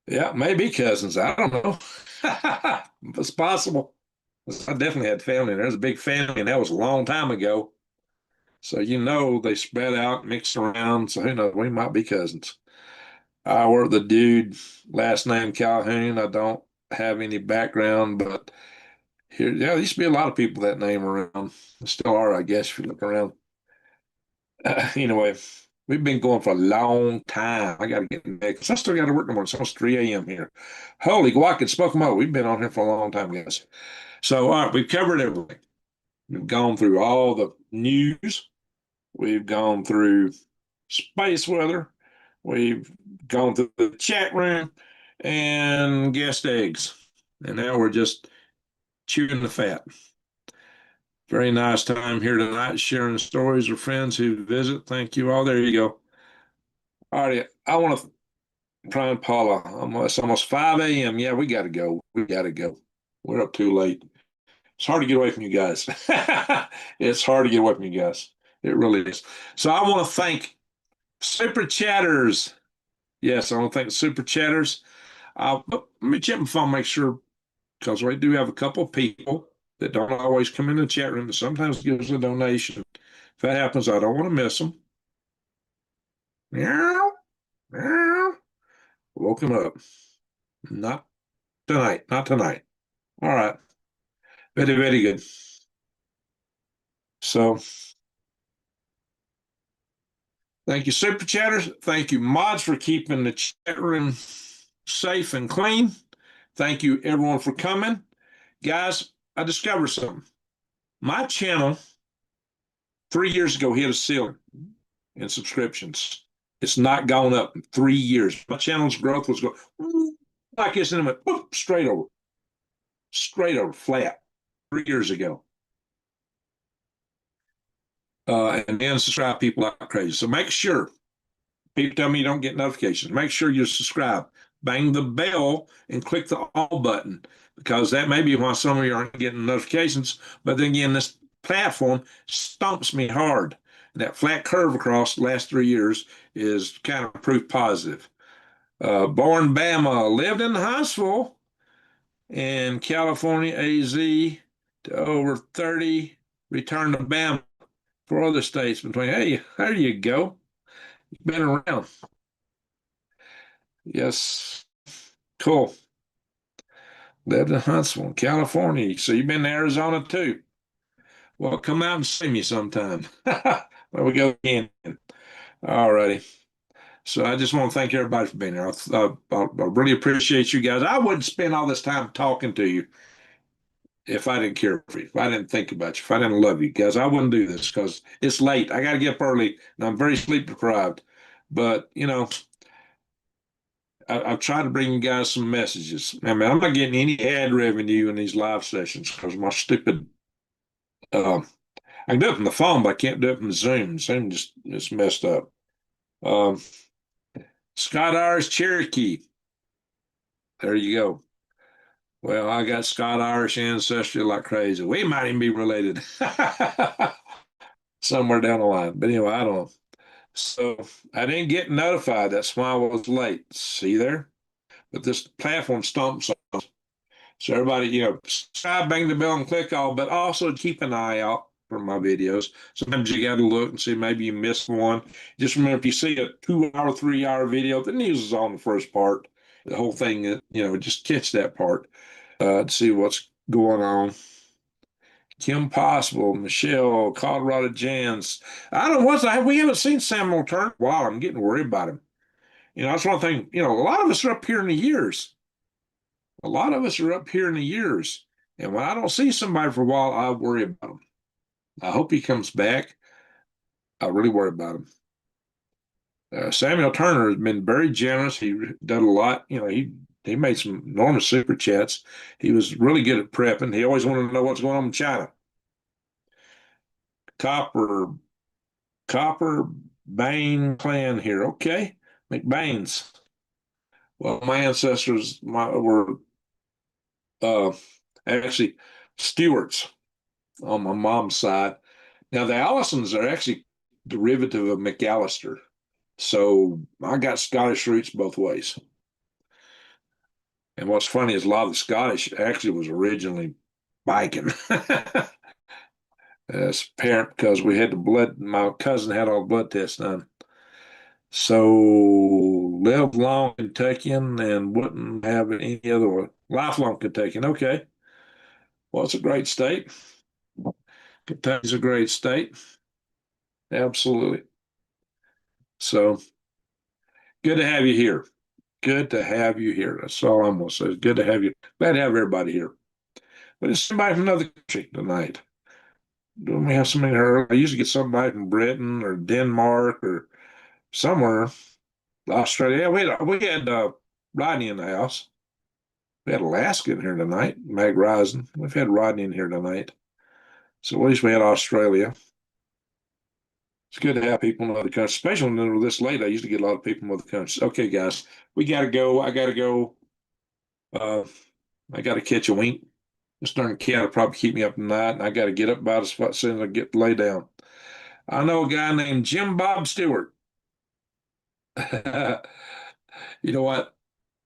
Yeah, maybe cousins. I don't know. It's possible. I definitely had family. There's a big family, and that was a long time ago. So they spread out, mixed around. So who knows? We might be cousins. I work the dude, last name Calhoun. I don't have any background, but here, yeah, there used to be a lot of people that name around. There still are, I guess, if you look around. Anyway, we've been going for a long time. I got to get in bed because I still got to work in the morning. It's almost 3 a.m. here. Holy guac, spoke mo. We've been on here for a long time, guys. So, all right, we've covered everything. We've gone through all the news. We've gone through space weather. We've gone through the chat room and guest eggs. And now we're just chewing the fat. Very nice time here tonight, sharing stories with friends who visit. Thank you all. There you go. All right, I want to, Brian Paula, it's almost 5 a.m. Yeah, we got to go. We got to go. We're up too late. It's hard to get away from you guys. It's hard to get away from you guys. It really is. So I want to thank Super Chatters. Yes, I want to thank the Super Chatters. Let me check my phone, make sure, because we do have a couple of people that don't always come in the chat room, but sometimes give us a donation. If that happens, I don't want to miss them. Meow, meow. Woke him up. Not tonight. Not tonight. All right. Very, very good. So thank you, Super Chatters. Thank you, mods, for keeping the chat room safe and clean. Thank you, everyone, for coming. Guys, I discovered something. My channel 3 years ago hit a ceiling in subscriptions. It's not gone up in 3 years. My channel's growth was going like this, and it went straight over, flat 3 years ago. And then subscribe people like crazy. So make sure, people tell me you don't get notifications. Make sure you subscribe. Bang the bell and click the all button, because that may be why some of you aren't getting notifications. But then again, this platform stomps me hard. That flat curve across the last 3 years is kind of proof positive. Born Bama, lived in Huntsville in California, AZ, to over 30, returned to Bama for other states between. Hey, there you go. You've been around. Yes. Cool. Lived in Huntsville, California. So you've been to Arizona too. Well, come out and see me sometime. There we go again. All righty. So I just want to thank everybody for being here. I really appreciate you guys. I wouldn't spend all this time talking to you if I didn't care for you, if I didn't think about you, if I didn't love you guys. I wouldn't do this because it's late. I got to get up early and I'm very sleep deprived. But, I've tried to bring you guys some messages. I mean, I'm not getting any ad revenue in these live sessions because my stupid, I can do it from the phone, but I can't do it from Zoom. Zoom just messed up. Um, Scott Irish Cherokee. There you go. Well, I got Scott Irish ancestry like crazy. We might even be related somewhere down the line. But anyway, I don't know. So I didn't get notified. That's why I was late. See there? But this platform stomps on. So everybody, subscribe, bang the bell, and click all, but also keep an eye out for my videos. Sometimes you got to look and see maybe you missed one. Just remember, if you see a 2 hour, 3 hour video, the news is on the first part. The whole thing, just catch that part to see what's going on. Kim Possible, Michelle, Colorado Jans. I don't know what's we haven't seen Samuel Turner in a while. I'm getting worried about him. That's one thing. A lot of us are up here in the years. A lot of us are up here in the years. And when I don't see somebody for a while, I worry about him. I hope he comes back. I really worry about him. Samuel Turner has been very generous. He did a lot. He He made some enormous super chats. He was really good at prepping. He always wanted to know what's going on in China. Copper, Copper Bane clan here. Okay, McBain's. Well, my ancestors were uh, actually Stewarts on my mom's side. Now the Allisons are actually derivative of McAllister, so I got Scottish roots both ways. And what's funny is a lot of the Scottish actually was originally Viking. As parent, because we had the blood, my cousin had all the blood tests done. So lived long Kentuckian and wouldn't have any other one. Lifelong Kentuckian. Okay. Well, it's a great state. Kentucky's a great state. Absolutely. So good to have you here. Good to have you here. That's all I'm going to say. It's good to have you. Glad to have everybody here. But it's somebody from another country tonight. Don't we have somebody here? I usually get somebody from Britain or Denmark or somewhere. Australia. Yeah, we had Rodney in the house. We had Alaska in here tonight. Mag Rising. We've had Rodney in here tonight. So at least we had Australia. It's good to have people in other countries, especially when they're this late. I usually get a lot of people from other countries. Okay, guys, we got to go. I got to go. Uh, I got to catch a wink. This darn cat will probably keep me up tonight, and I got to get up about as soon as I get to lay down. I know a guy named Jim Bob Stewart. You know what?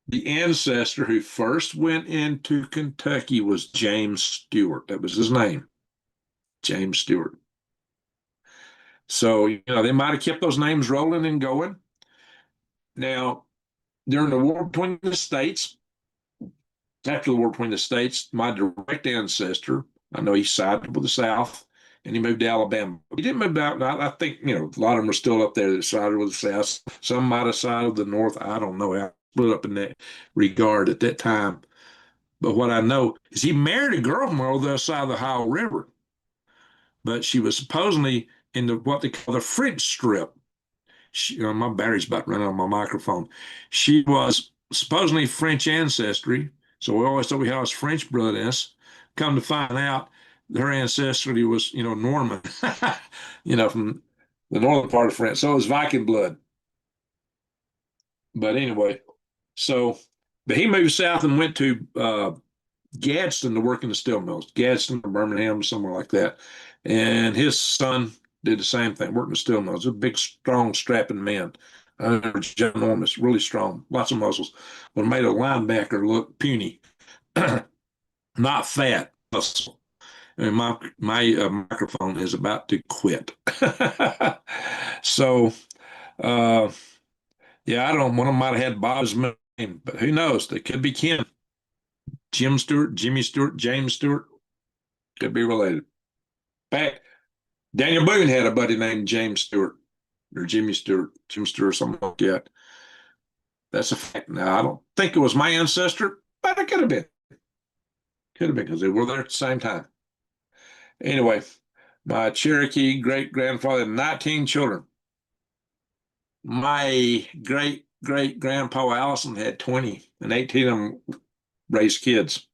The ancestor who first went into Kentucky was James Stewart. That was his name, James Stewart. So, they might have kept those names rolling and going. Now, during the war between the states, after the war between the states, my direct ancestor, I know he sided with the South and he moved to Alabama. He didn't move out. I think, a lot of them are still up there that sided with the South. Some might have sided with the North. I don't know how split up in that regard at that time. But what I know is he married a girl from over the other side of the Ohio River, but she was supposedly in what they call the French Strip. My battery's about to run out of my microphone. She was supposedly French ancestry, so we always thought we had French blood in us. Come to find out, her ancestry was, Norman, from the northern part of France. So it was Viking blood. But anyway, but he moved south and went to Gadsden to work in the steel mills, Gadsden or Birmingham, somewhere like that. And his son did the same thing, worked in the steel mills. A big, strong, strapping man. Ginormous, really strong, lots of muscles. But made a linebacker look puny, not fat, muscle. I mean, my microphone is about to quit. So, uh, yeah, I don't know. One of them might have had Bob's name, but who knows? They could be kin. Jim Stewart, Jimmy Stewart, James Stewart could be related. In fact, Daniel Boone had a buddy named James Stewart or Jimmy Stewart, Jim Stewart, something like that. That's a fact. Now, I don't think it was my ancestor, but it could have been. Could have been because they were there at the same time. Anyway, my Cherokee great grandfather had 19 children. My great great grandpa Allison had 20, and 18 of them raised kids.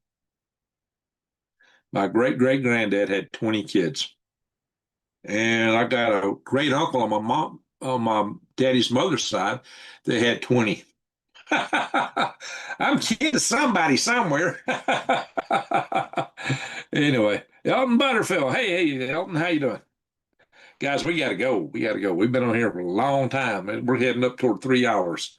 My great great granddad had 20 kids. And I got a great uncle on my daddy's mother's side that had 20. I'm kidding somebody somewhere. Anyway, Elton Butterfield. Hey, Elton, how you doing? Guys, we gotta go. We gotta go. We've been on here for a long time, and we're heading up toward 3 hours.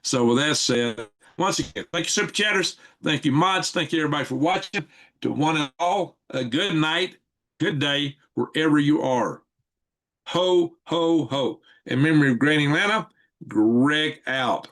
So with that said, once again, thank you, Super Chatters. Thank you, mods. Thank you, everybody, for watching. To one and all, a good night, good day, wherever you are. Ho, ho, ho. In memory of Great Atlanta, Greg out.